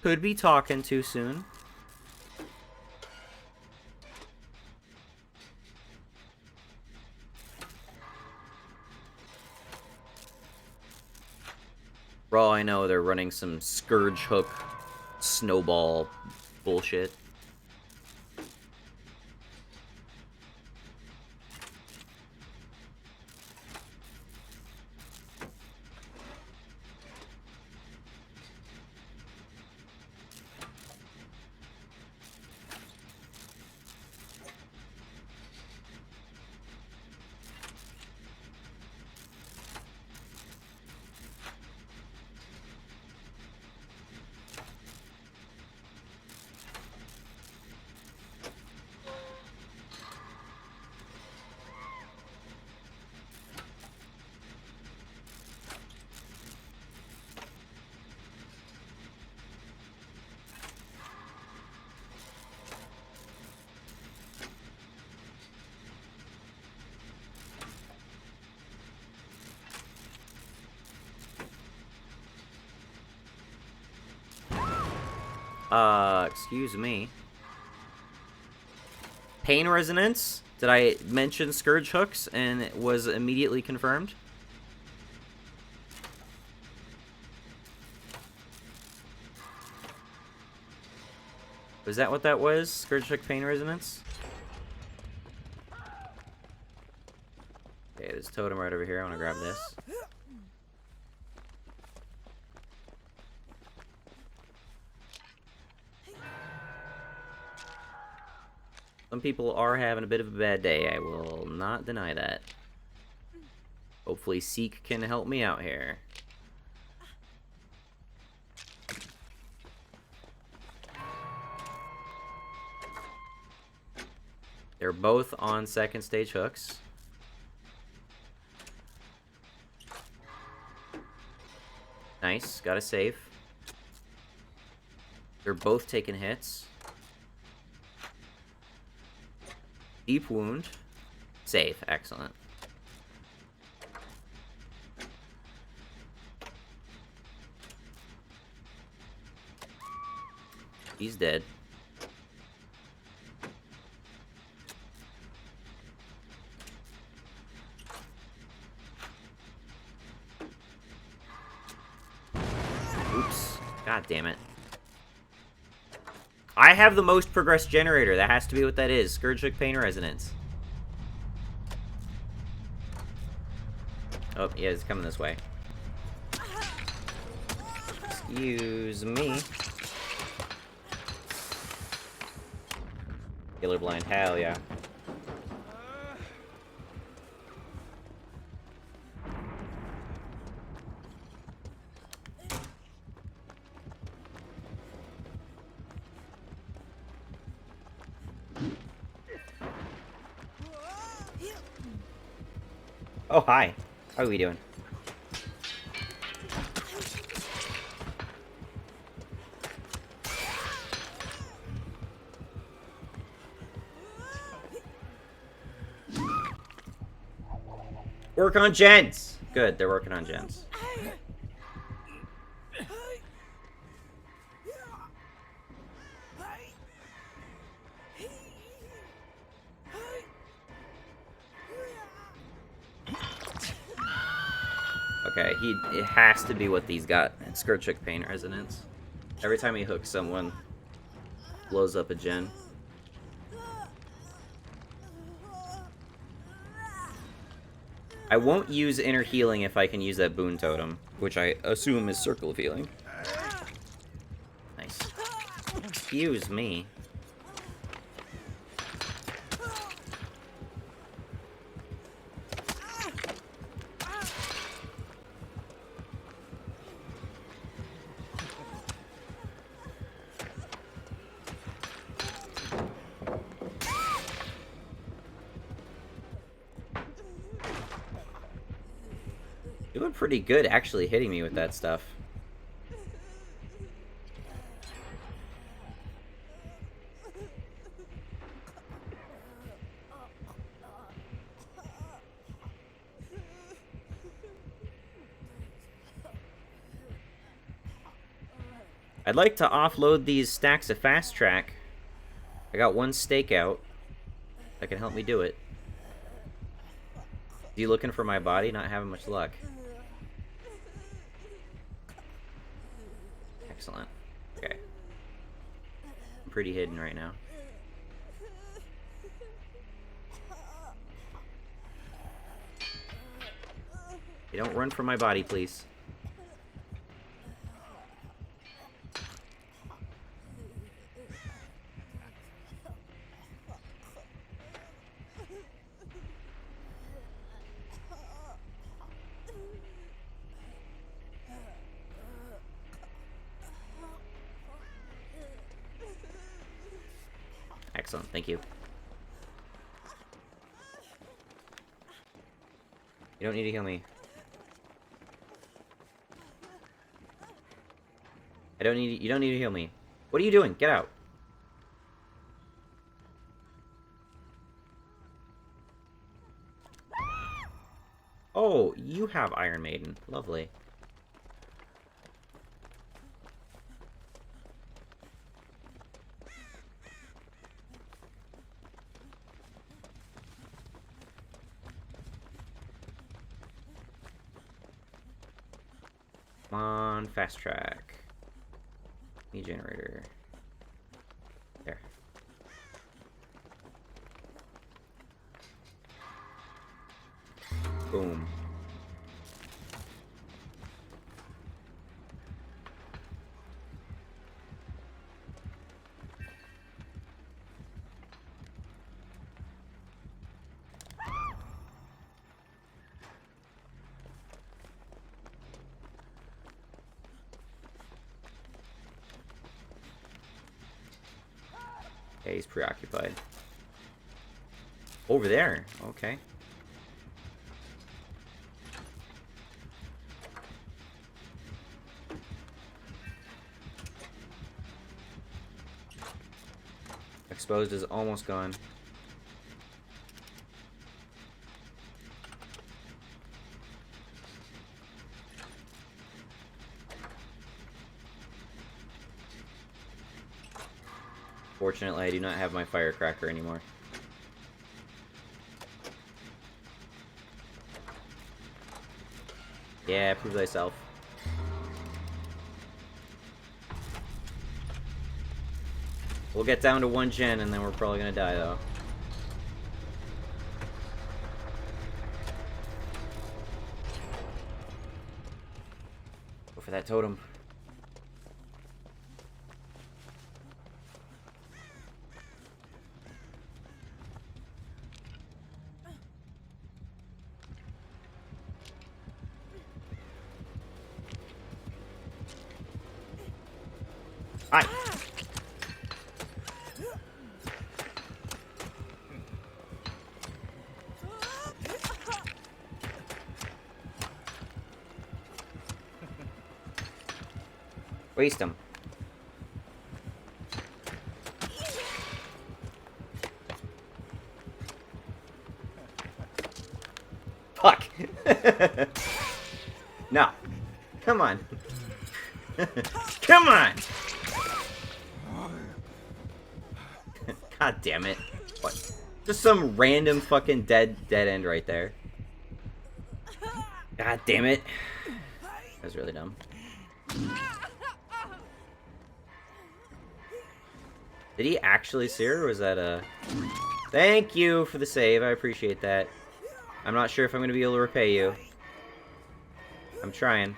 Could be talking too soon. For all I know, they're running some Scourge Hook snowball bullshit. Excuse me. Pain resonance? Did I mention Scourge Hooks and it was immediately confirmed? Was that what that was? Scourge Hook Pain Resonance? Okay, there's a totem right over here. I want to grab this. Some people are having a bit of a bad day. I will not deny that. Hopefully Seek can help me out here. They're both on second stage hooks. Nice, got a save. They're both taking hits. Deep wound. Save, excellent. He's dead. Oops. God damn it. I have the most progressed generator. That has to be what that is. Scourge Hook Pain Resonance. Oh, yeah, it's coming this way. Excuse me. Killer blind, hell yeah. Oh, hi. How are we doing? Work on gens! Good, they're working on gens. Okay, it has to be what these got. Skirt Trick Pain Resonance. Every time he hooks someone, blows up a gen. I won't use Inner Healing if I can use that Boon Totem, which I assume is Circle of Healing. Nice. Excuse me. Doing pretty good actually hitting me with that stuff. I'd like to offload these stacks of fast track. I got one stakeout that can help me do it. You looking for my body? Not having much luck. Excellent. Okay. I'm pretty hidden right now. Hey, don't run from my body, please. Excellent, thank you. You don't need to heal me. You don't need to heal me. What are you doing? Get out. Oh, you have Iron Maiden. Lovely. Come on, fast track. Me generator. There. Boom. Okay, he's preoccupied. Over there. Okay. Exposed is almost gone. Fortunately, I do not have my firecracker anymore. Yeah, prove thyself. We'll get down to one gen and then we're probably gonna die though. for that totem. Hi. Waste him. Fuck. No. Come on. Come on. God damn it. What? Just some random fucking dead end right there. God damn it. That was really dumb. Did he actually see her, or was that a... Thank you for the save, I appreciate that. I'm not sure if I'm going to be able to repay you. I'm trying.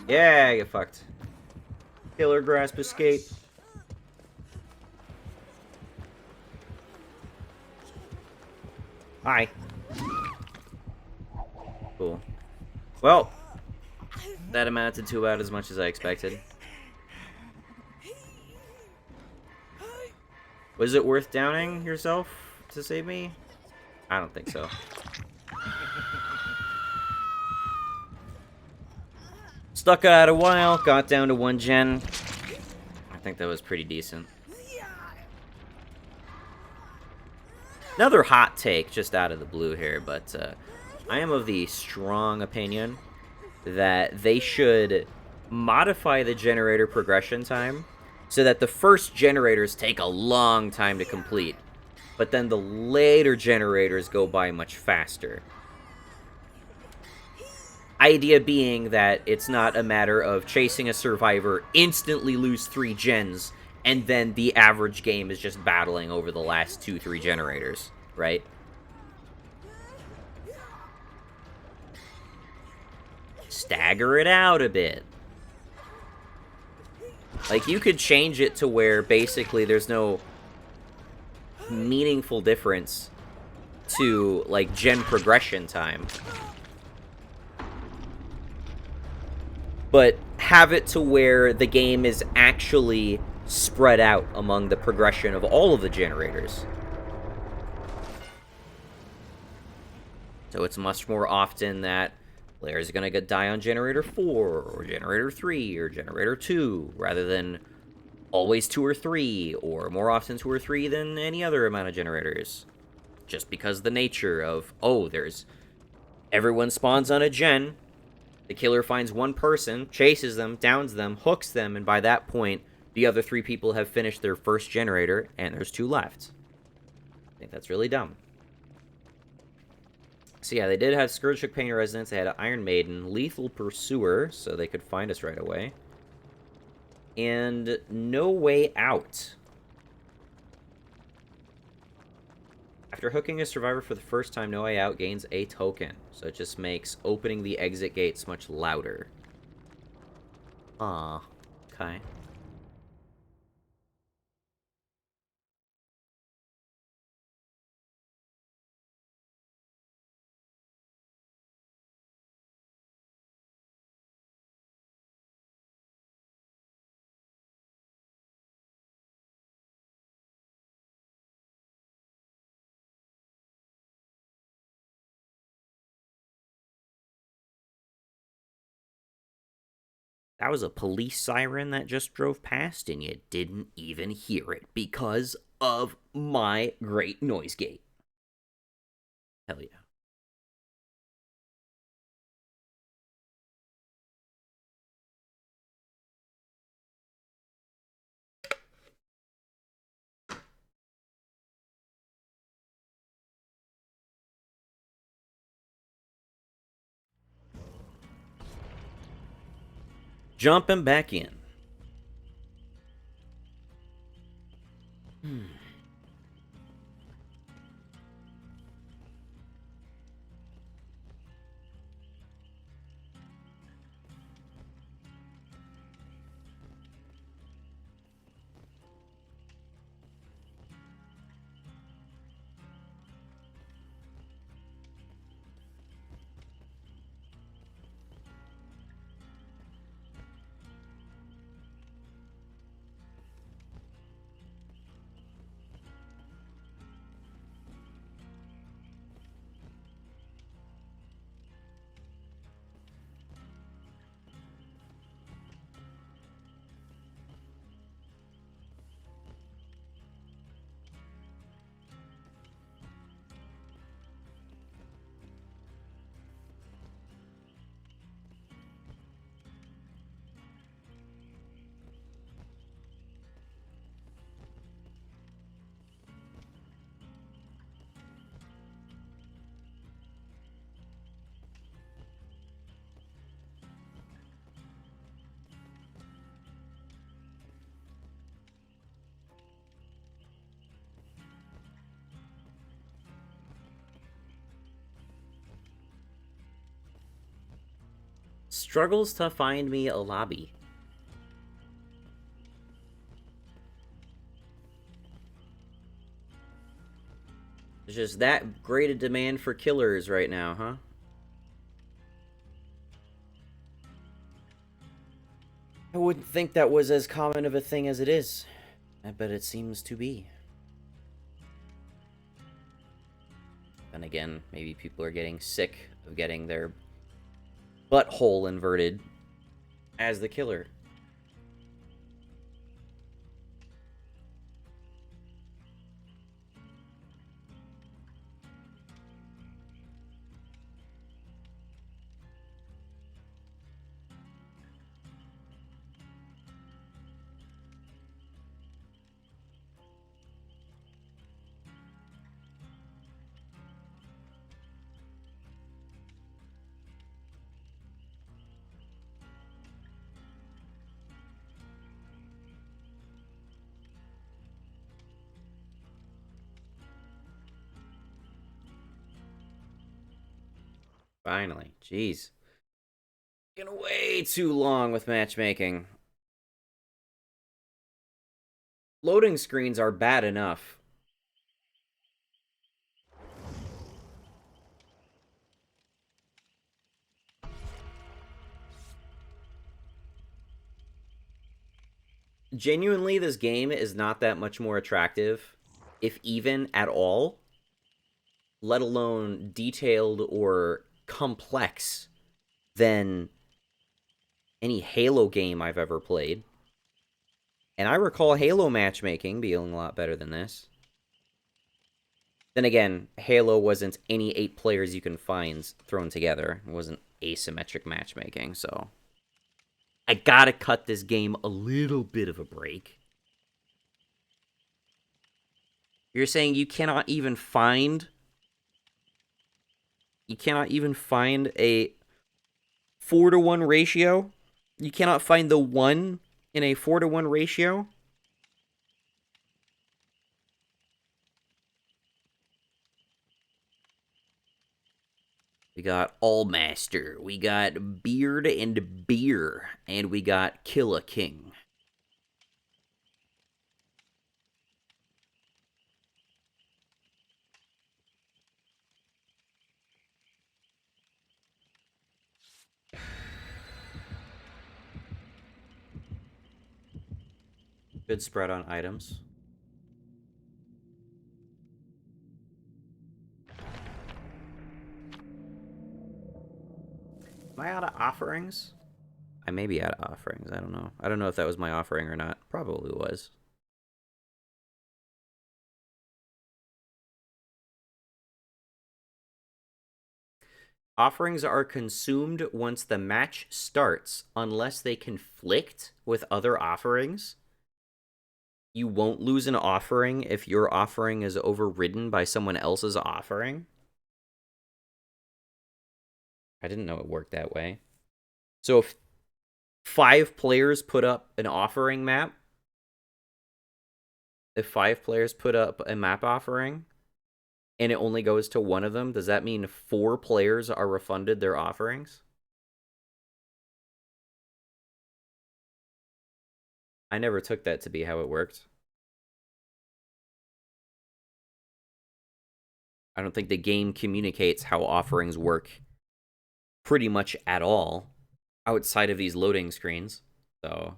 Yeah, get fucked. Killer grasp escape. Hi. Cool. Well, that amounted to about as much as I expected. Was it worth downing yourself to save me? I don't think so. Stuck it out a while, got down to 1 gen. I think that was pretty decent. Another hot take just out of the blue here, but I am of the strong opinion that they should modify the generator progression time so that the first generators take a long time to complete, but then the later generators go by much faster. Idea being that it's not a matter of chasing a survivor, instantly lose 3 gens, and then the average game is just battling over the last 2-3 generators, right? Stagger it out a bit. Like, you could change it to where basically there's no meaningful difference to, like, gen progression time. But have it to where the game is actually spread out among the progression of all of the generators. So it's much more often that players are going to die on generator 4, or generator 3, or generator 2, rather than always 2 or 3, or more often 2 or 3 than any other amount of generators. Just because the nature of, oh, everyone spawns on a gen, the killer finds one person, chases them, downs them, hooks them, and by that point, the other 3 people have finished their first generator, and there's 2 left. I think that's really dumb. So yeah, they did have Scourge Hook Painter Residence, they had Iron Maiden, Lethal Pursuer, so they could find us right away. And No Way Out. After hooking a survivor for the first time, No Way Out gains a token. So it just makes opening the exit gates much louder. Ah, okay. That was a police siren that just drove past, and you didn't even hear it because of my great noise gate. Hell yeah. Jumping back in. Struggles to find me a lobby. There's just that great a demand for killers right now, huh? I wouldn't think that was as common of a thing as it is. But it seems to be. Then again, maybe people are getting sick of getting their butthole inverted as the killer. Finally. Jeez. Getting way too long with matchmaking. Loading screens are bad enough. Genuinely, this game is not that much more attractive, if even at all, let alone detailed or complex, than any Halo game I've ever played. And I recall Halo matchmaking being a lot better than this. Then again, Halo wasn't any 8 players you can find thrown together. It wasn't asymmetric matchmaking, so I gotta cut this game a little bit of a break. You're saying you cannot even find... You cannot even find a 4-to-1 ratio? You cannot find the 1 in a 4-to-1 ratio? We got Allmaster, we got Beard and Beer, and we got Killa King. Good spread on items. Am I out of offerings? I may be out of offerings. I don't know. I don't know if that was my offering or not. Probably was. Offerings are consumed once the match starts, unless they conflict with other offerings. You won't lose an offering if your offering is overridden by someone else's offering. I didn't know it worked that way. So if 5 players put up an offering map, if 5 players put up a map offering, and it only goes to one of them, does that mean 4 players are refunded their offerings? I never took that to be how it worked. I don't think the game communicates how offerings work pretty much at all outside of these loading screens. So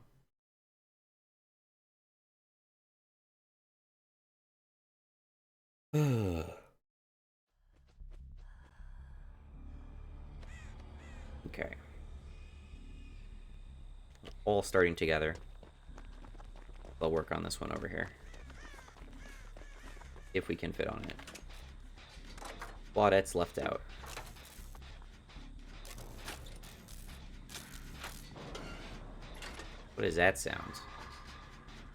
okay. All starting together. They'll work on this one over here. If we can fit on it. Claudette's left out. What is that sound?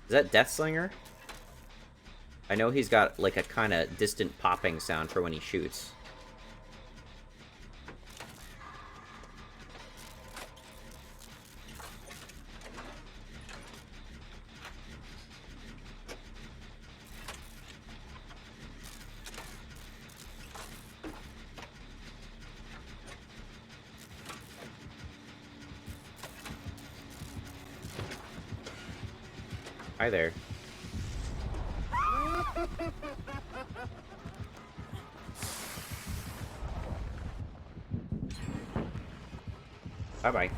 Is that Deathslinger? I know he's got like a kind of distant popping sound for when he shoots. Hi there. Bye-bye.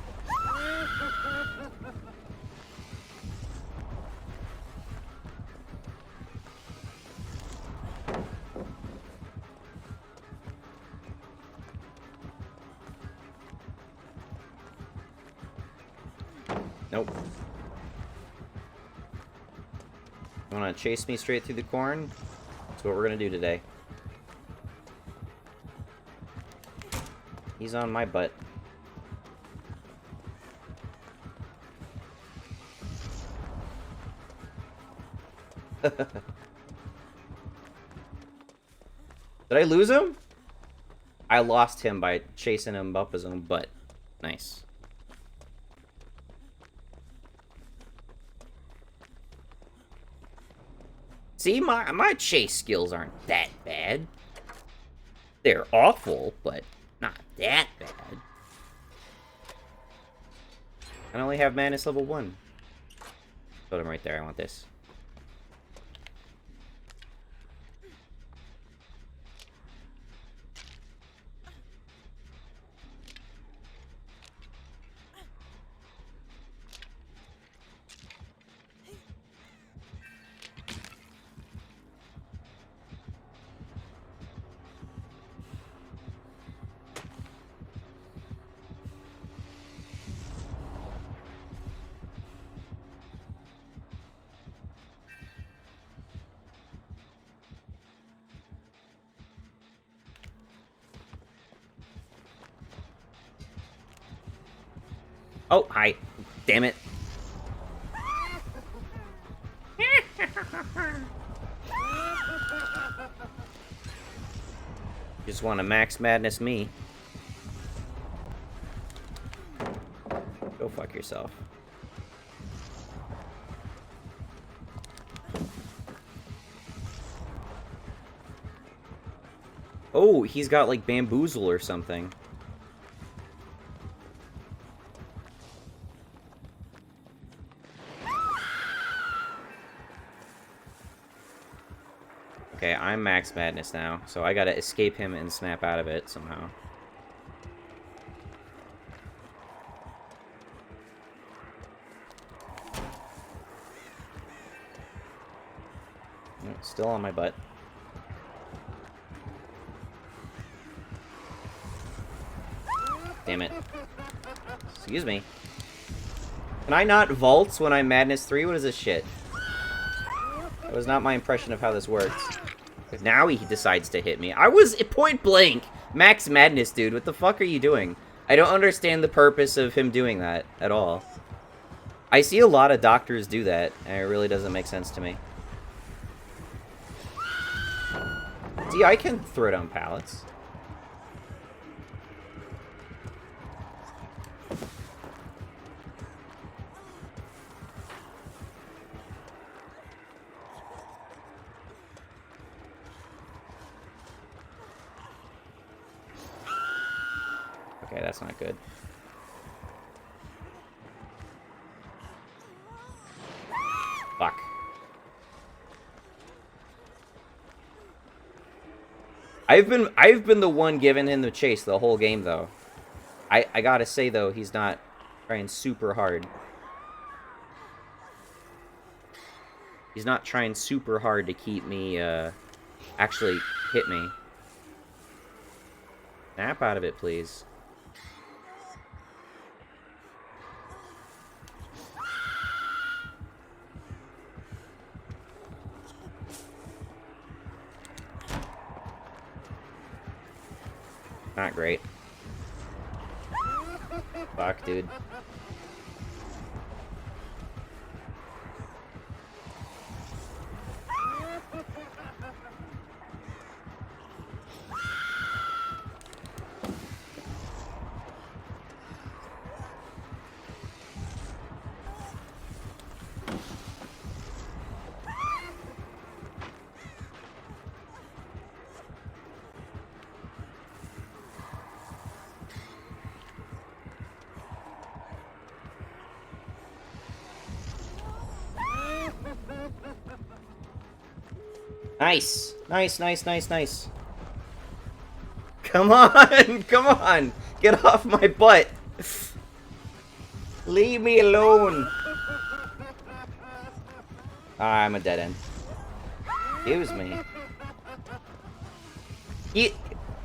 Nope. You wanna chase me straight through the corn? That's what we're gonna do today. He's on my butt. Did I lose him? I lost him by chasing him up his own butt. Nice. See, my chase skills aren't that bad. They're awful, but not that bad. I only have Madness level 1. Put him right there, I want this. Oh, hi. Damn it. Just want to max madness me. Go fuck yourself. Oh, he's got like bamboozle or something. Okay, I'm max madness now, so I gotta escape him and snap out of it somehow. Still on my butt. Damn it. Excuse me. Can I not vault when I'm Madness 3? What is this shit? That was not my impression of how this works. Now he decides to hit me. I was point blank. Max Madness, dude. What the fuck are you doing? I don't understand the purpose of him doing that at all. I see a lot of doctors do that, and it really doesn't make sense to me. See, I can throw down pallets. Okay, that's not good. Fuck. I've been the one giving him the chase the whole game though. I gotta say though, he's not trying super hard. He's not trying super hard to keep me actually hit me. Snap out of it, please. Not great. Fuck, dude. Nice. Nice, nice, nice, nice. Come on! Come on! Get off my butt! Leave me alone! I'm a dead end. Excuse me.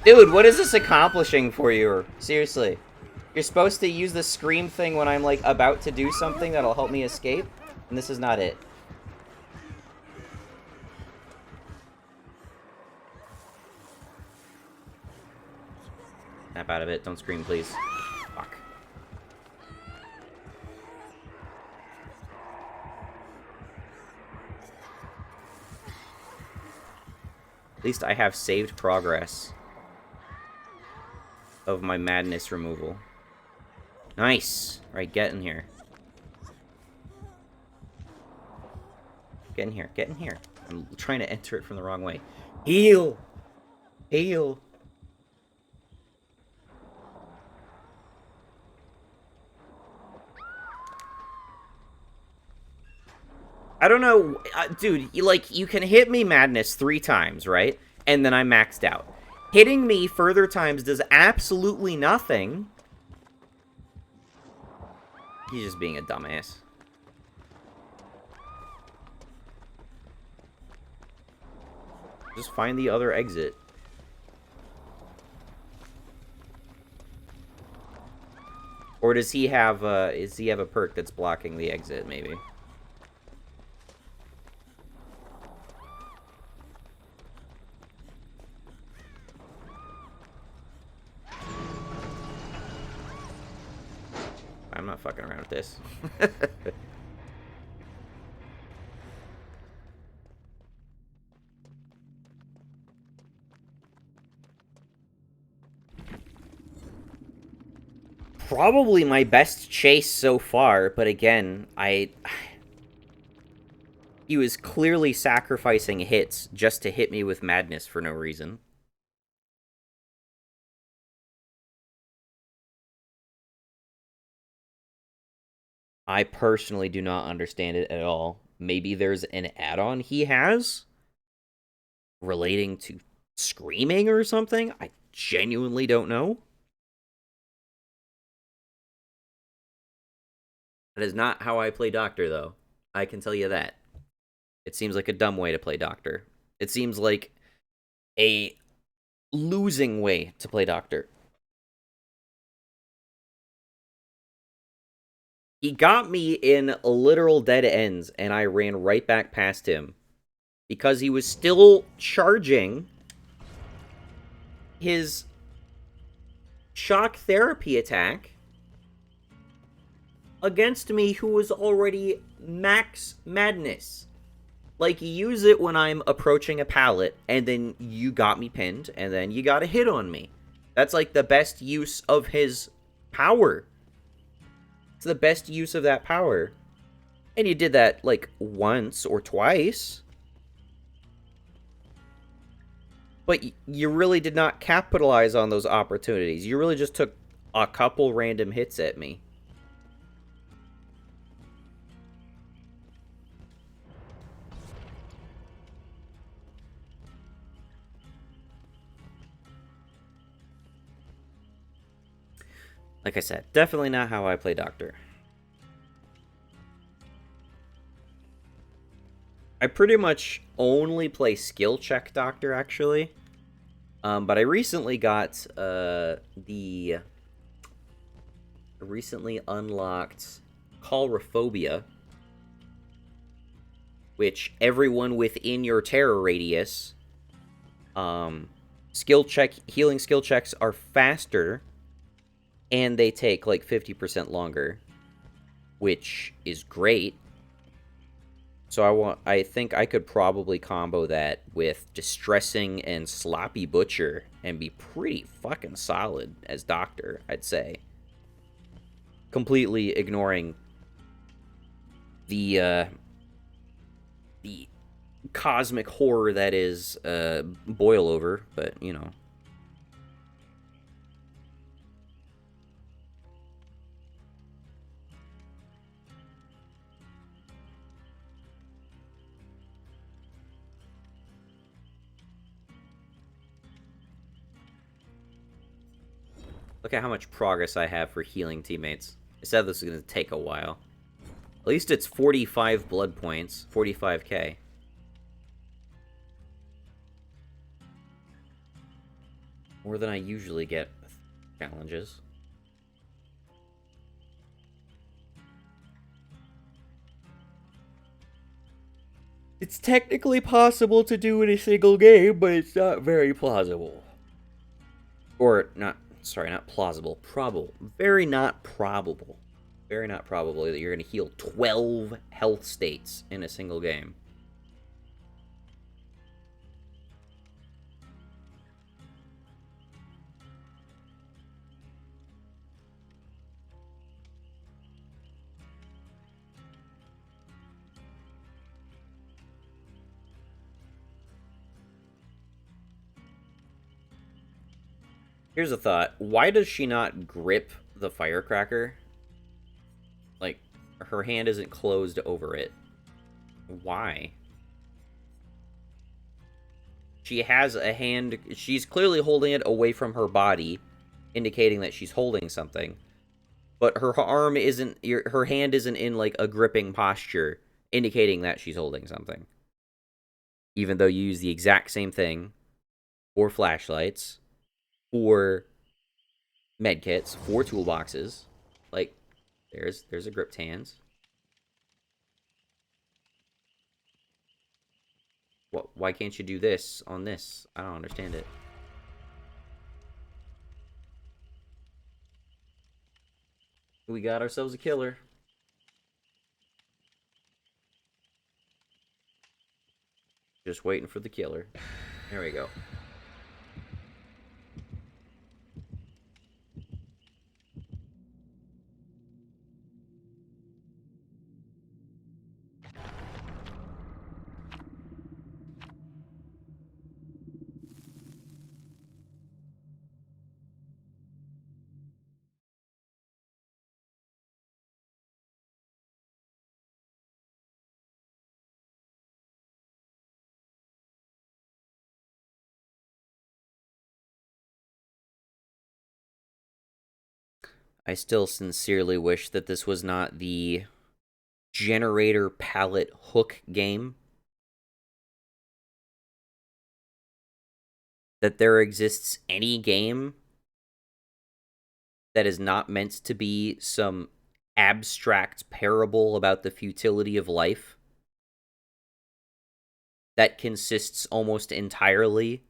Dude, what is this accomplishing for you? Seriously. You're supposed to use the scream thing when I'm, like, about to do something that'll help me escape? And this is not it. Snap out of it. Don't scream, please. Fuck. At least I have saved progress of my madness removal. Nice! Right, get in here. Get in here, get in here. I'm trying to enter it from the wrong way. Heal! Heal! I don't know, dude, you can hit me madness 3 times, right? And then I'm maxed out. Hitting me further times does absolutely nothing. He's just being a dumbass. Just find the other exit. Or does he have a perk that's blocking the exit, maybe? I'm not fucking around with this. Probably my best chase so far, but again, he was clearly sacrificing hits just to hit me with madness for no reason. I personally do not understand it at all. Maybe there's an add-on he has relating to screaming or something? I genuinely don't know. That is not how I play Doctor, though. I can tell you that. It seems like a dumb way to play Doctor. It seems like a losing way to play Doctor. He got me in literal dead ends, and I ran right back past him. Because he was still charging his shock therapy attack against me, who was already max madness. Like, you use it when I'm approaching a pallet, and then you got me pinned, and then you got a hit on me. That's, like, the best use of his power. It's the best use of that power. And you did that, like, once or twice. But you really did not capitalize on those opportunities. You really just took a couple random hits at me. Like I said, definitely not how I play Doctor. I pretty much only play skill check Doctor, actually. But I recently got recently unlocked Calrophobia, which everyone within your terror radius, healing skill checks are faster, and they take like 50% longer, which is great. So I think I could probably combo that with Distressing and Sloppy Butcher and be pretty fucking solid as Doctor, I'd say. Completely ignoring the cosmic horror that is Boil Over, but, you know. Look at how much progress I have for healing teammates. I said this was going to take a while. At least it's 45 blood points. 45k. More than I usually get with challenges. It's technically possible to do in a single game, but it's not very plausible. Or, not, sorry, not plausible. Probable. Very not probable. Very not probable that you're going to heal 12 health states in a single game. Here's a thought. Why does she not grip the firecracker? Like, her hand isn't closed over it. Why? She has a hand... She's clearly holding it away from her body, indicating that she's holding something. But her arm isn't... Her hand isn't in, like, a gripping posture, indicating that she's holding something. Even though you use the exact same thing for flashlights, for medkits, for toolboxes. Like, there's a gripped hands. Why can't you do this on this? I don't understand it. We got ourselves a killer. Just waiting for the killer. There we go. I still sincerely wish that this was not the generator pallet hook game. That there exists any game that is not meant to be some abstract parable about the futility of life that consists almost entirely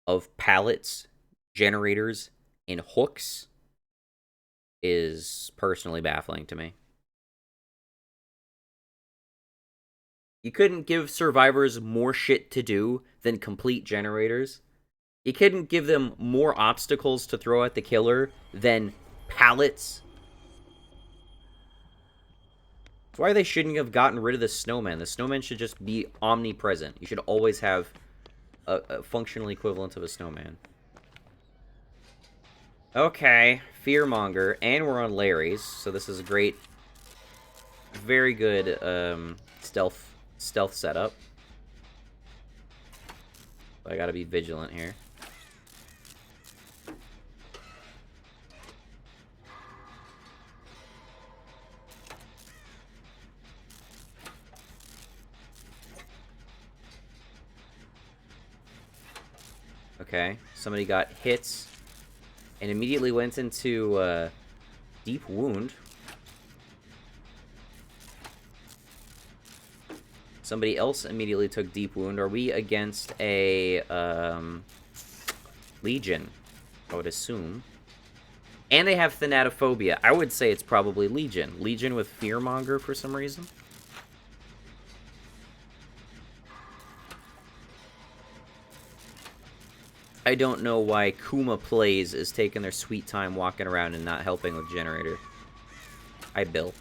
of pallets, generators, and hooks is personally baffling to me. You couldn't give survivors more shit to do than complete generators. You couldn't give them more obstacles to throw at the killer than pallets. That's why they shouldn't have gotten rid of the snowman. The snowman should just be omnipresent. You should always have a functional equivalent of a snowman. Okay, Fearmonger, and we're on Larry's, so this is a great, very good stealth setup. I gotta be vigilant here. Okay, somebody got hits and immediately went into deep wound. Somebody else immediately took deep wound. Are we against a Legion? I would assume. And they have Thanatophobia. I would say it's probably Legion. Legion with Fearmonger for some reason. I don't know why Kuma Plays is taking their sweet time walking around and not helping with Generator. Hi, Bill.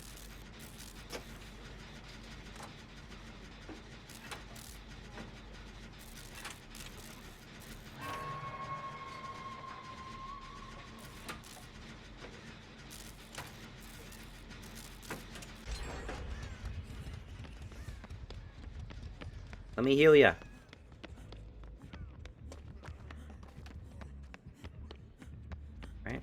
Let me heal ya. Right?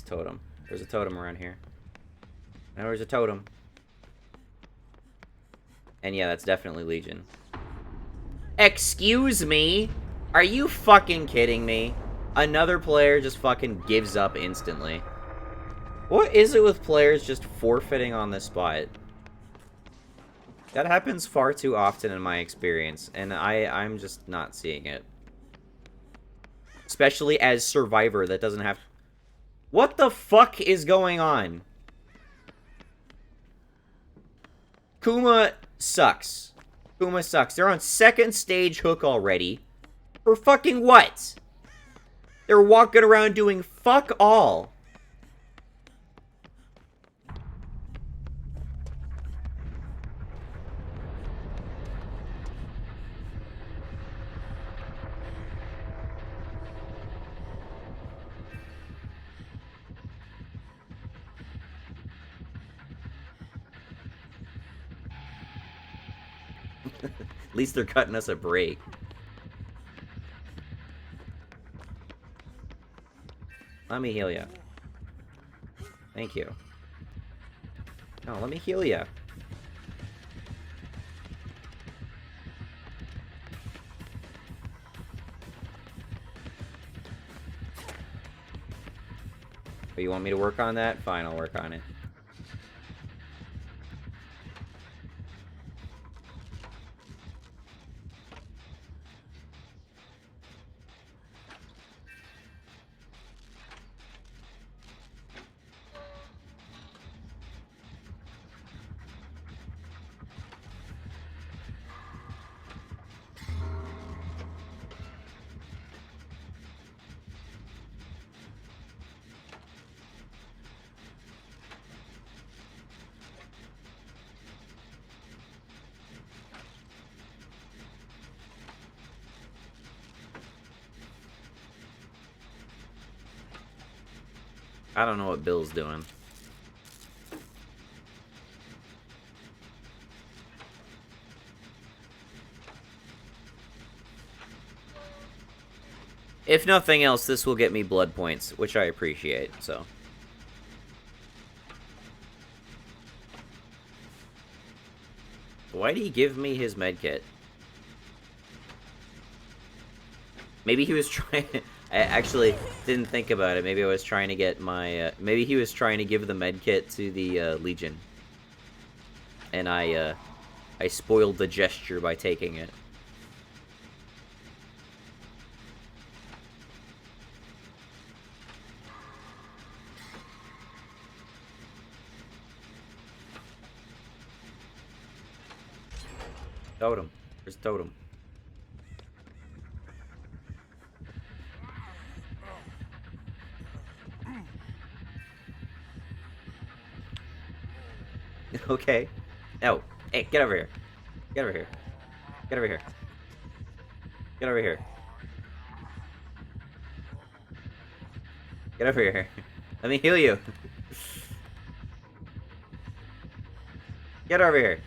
totem. There's a totem around here. Now there's a totem. And yeah, that's definitely Legion. Excuse me? Are you fucking kidding me? Another player just fucking gives up instantly. What is it with players just forfeiting on the spot? That happens far too often in my experience, and I'm just not seeing it. Especially as Survivor that doesn't have... What the fuck is going on? Kuma sucks. Kuma sucks. They're on second stage hook already. For fucking what? They're walking around doing fuck all. At least they're cutting us a break. Let me heal you. Thank you. No, let me heal you. But you want me to work on that? Fine, I'll work on it. I don't know what Bill's doing. If nothing else, this will get me blood points, which I appreciate, so. Why'd he give me his medkit? Maybe he was trying... I actually didn't think about it. Maybe I was trying to get my... maybe he was trying to give the medkit to the Legion. And I spoiled the gesture by taking it. Totem. There's totem. Okay. No. Hey, get over here. Get over here. Get over here. Get over here. Get over here. Let me heal you. Get over here.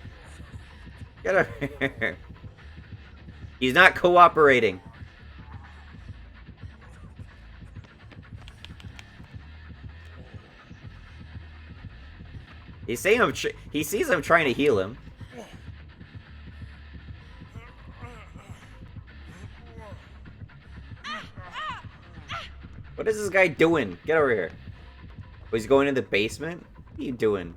Get over here. He's not cooperating. He's saying he sees I'm trying to heal him. What is this guy doing? Get over here. Oh, he's going in the basement? What are you doing?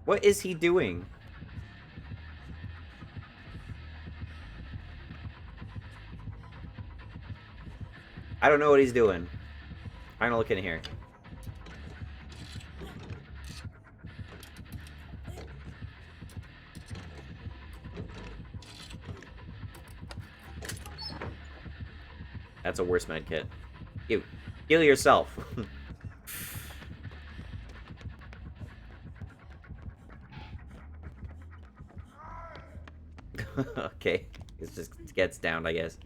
What is he doing? I don't know what he's doing. I'm gonna look in here. That's a worse med kit. You heal yourself. Okay, it just gets down, I guess.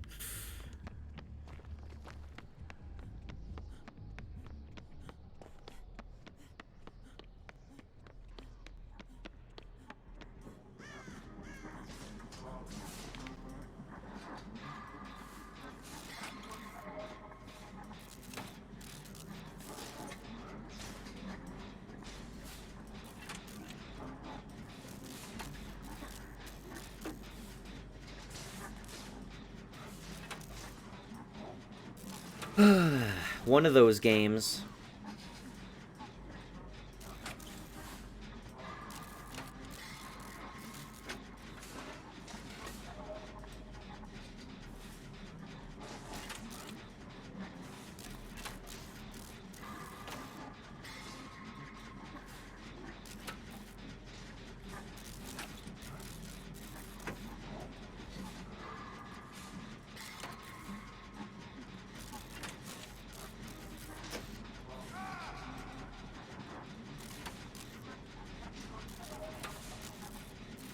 One of those games.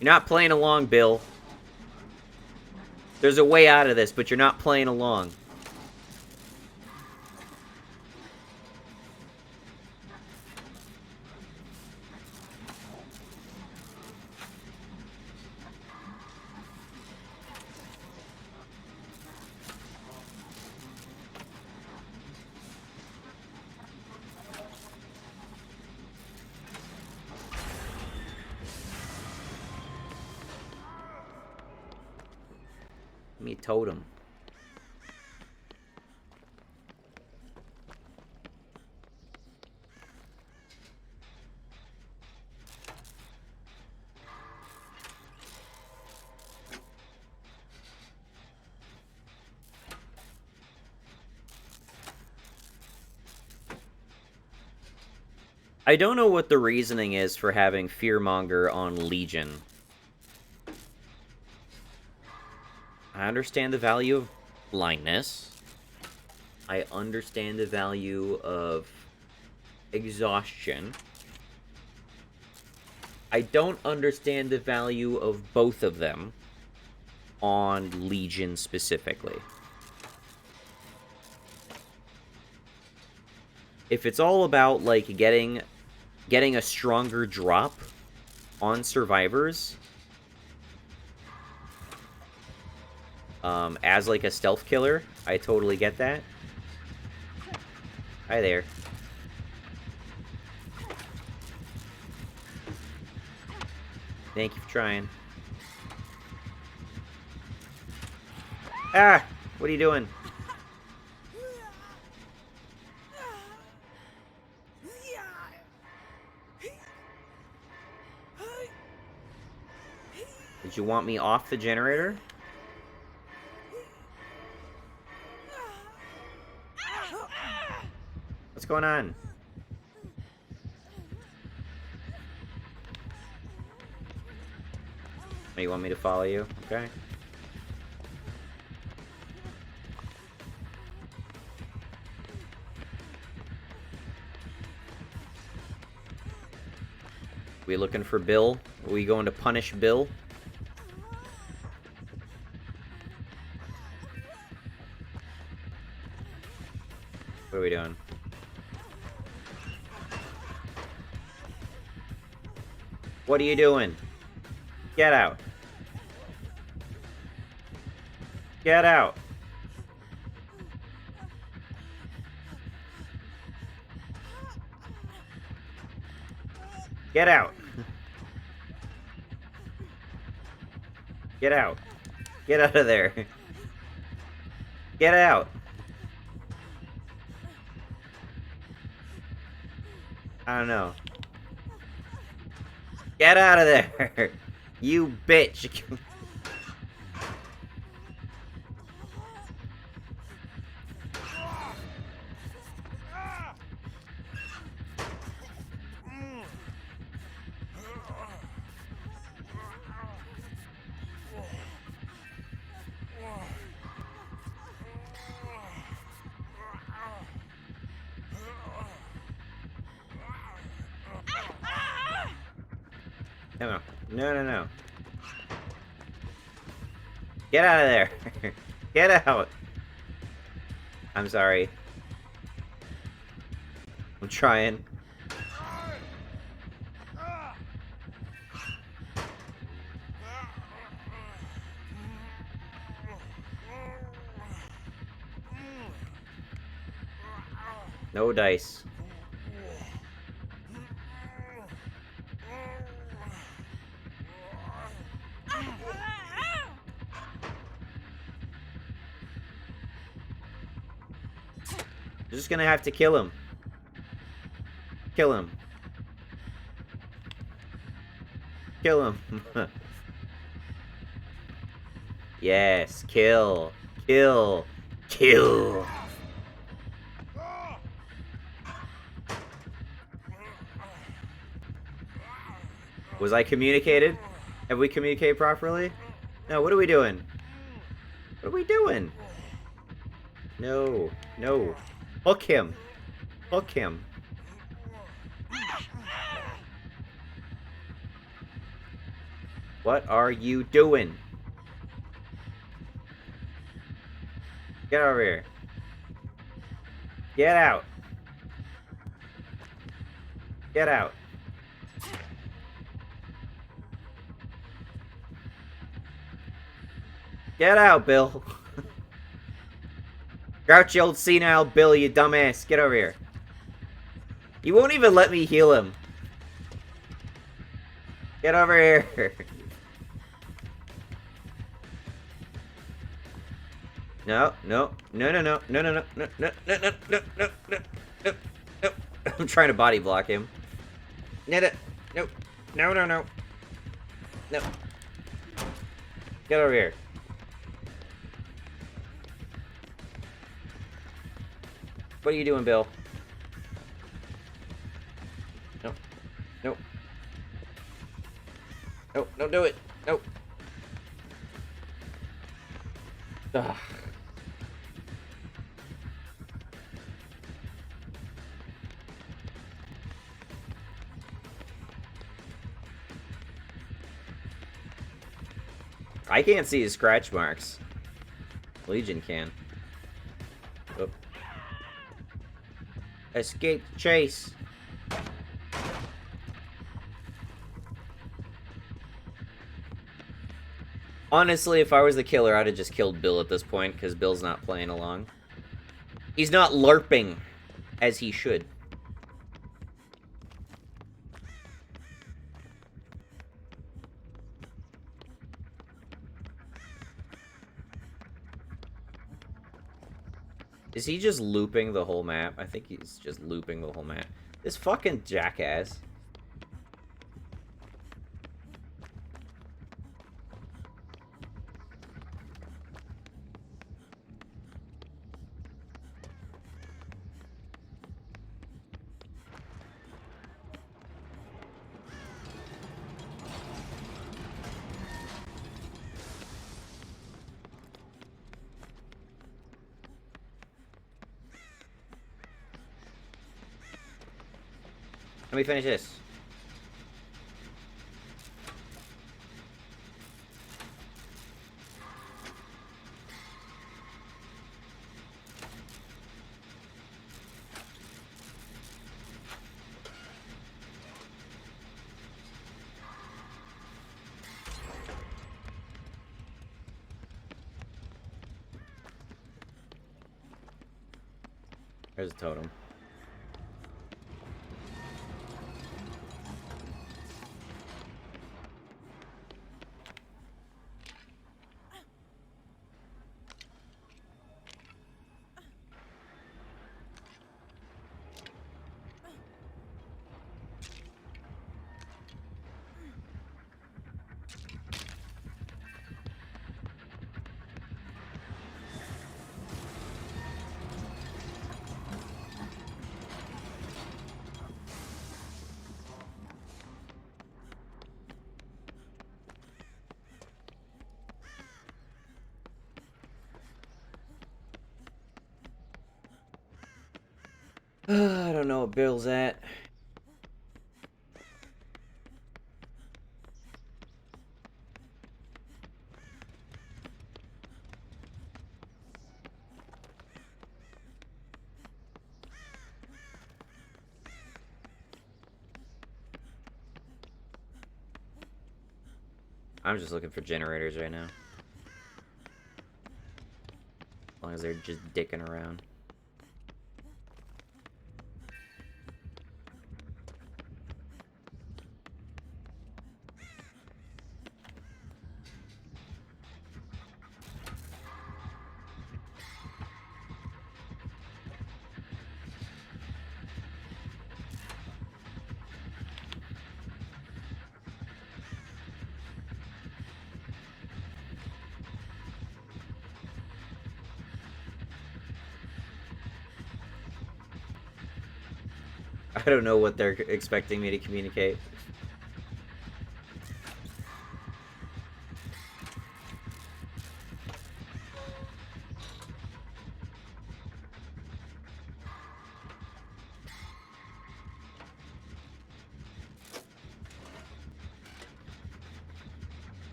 You're not playing along, Bill. There's a way out of this, but you're not playing along. Give me a totem. I don't know what the reasoning is for having Fearmonger on Legion. I understand the value of blindness. I understand the value of exhaustion. I don't understand the value of both of them on Legion specifically. If it's all about, like, getting a stronger drop on survivors, as, like, a stealth killer, I totally get that. Hi there. Thank you for trying. Ah! What are you doing? Did you want me off the generator? What's going on? Oh, you want me to follow you? Okay. We looking for Bill? Are we going to punish Bill? What are we doing? What are you doing? Get out. Get out. Get out. Get out. Get out of there. Get out. I don't know. Get out of there. You bitch. No, no, no, no. Get out of there. Get out. I'm sorry. I'm trying. No dice. I'm just gonna have to kill him. Kill him. Kill him. Yes, kill. Kill. Kill. Was I communicated? Have we communicated properly? No, what are we doing? What are we doing? No. No. Hook him. Hook him. What are you doing? Get over here. Get out. Get out. Get out, Bill. Grouchy old senile Bill, you dumbass. Get over here. You won't even let me heal him. Get over here. No, no, no, no, no, no, no, no, no, no, no, no, no, no, no, no, no. I'm trying to body block him. No, no, no, no, no, no. No. Get over here. What are you doing, Bill? No. No. No, don't do it. No. Ugh. I can't see his scratch marks. Legion can. Oh. Escape chase. Honestly, if I was the killer, I'd have just killed Bill at this point, because Bill's not playing along. He's not LARPing, as he should. Is he just looping the whole map? I think he's just looping the whole map. This fucking jackass. Let me finish this. There's a totem. I don't know what Bill's at. I'm just looking for generators right now. As long as they're just dicking around. I don't know what they're expecting me to communicate.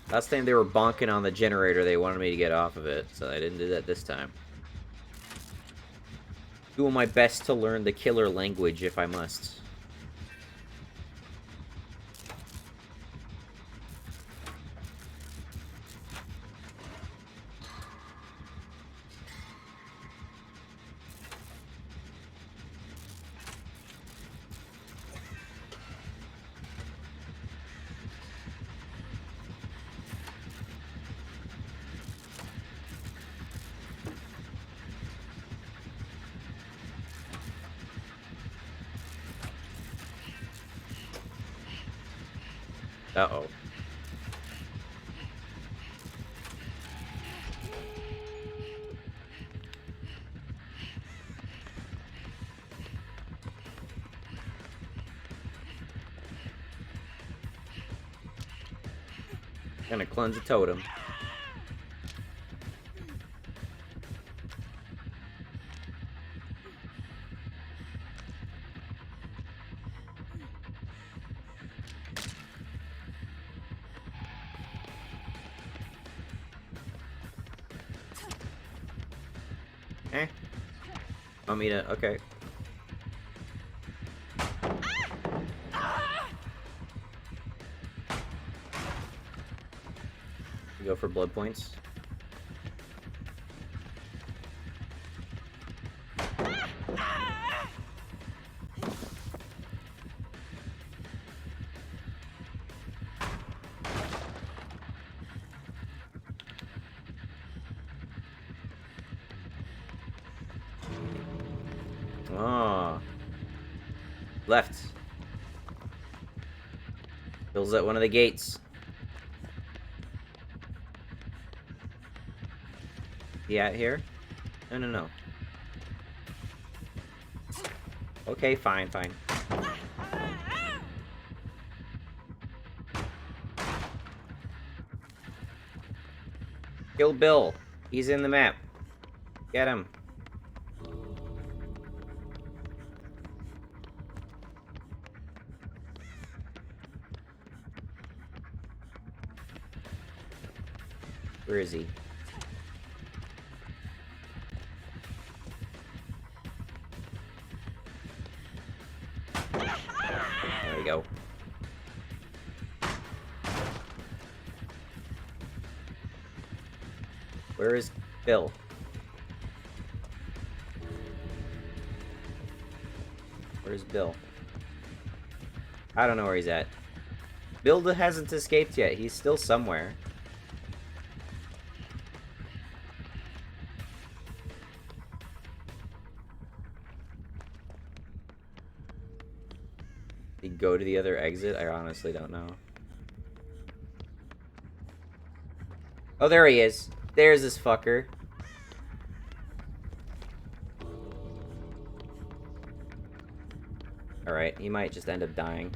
Last time they were bonking on the generator, they wanted me to get off of it, so I didn't do that this time. Doing my best to learn the killer language if I must. Uh-oh. Gonna cleanse a totem. Eh. Want me to... Okay. Go for blood points. Oh. Left. Bill's at one of the gates. He out here? No, no, no. Okay, fine, fine. Kill Bill. He's in the map. Get him. Where is he? There we go. Where is Bill? Where's Bill? I don't know where he's at. Bill hasn't escaped yet. He's still somewhere. Did he go to the other exit? I honestly don't know. Oh, there he is. There's this fucker. Alright, he might just end up dying.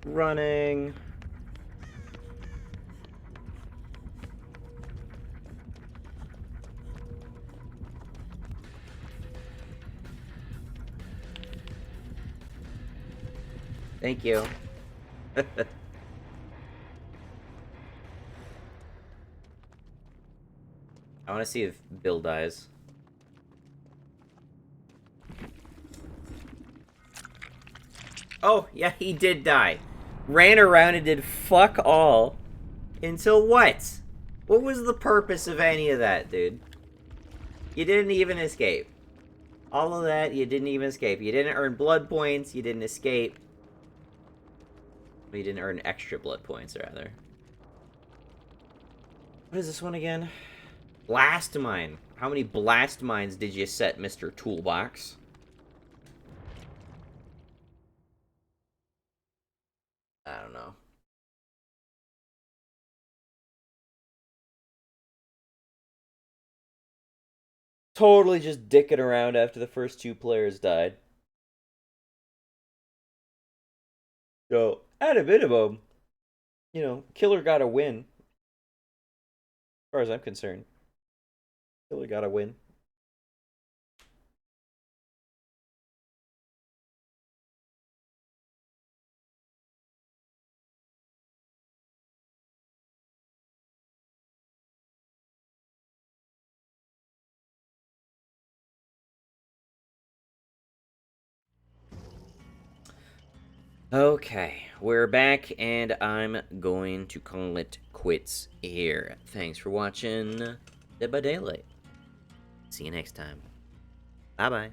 Running. Thank you. I want to see if Bill dies. Oh, yeah, he did die. Ran around and did fuck all. Until what? What was the purpose of any of that, dude? You didn't even escape. All of that, you didn't even escape. You didn't earn blood points, you didn't escape. You didn't earn extra blood points, rather. What is this one again? Blast mine. How many blast mines did you set, Mr. Toolbox? I don't know. Totally just dicking around after the first two players died. So, at a minimum, killer got to win. As far as I'm concerned, killer got to win. Okay, we're back, and I'm going to call it quits here. Thanks for watching Dead by Daylight. See you next time. Bye bye.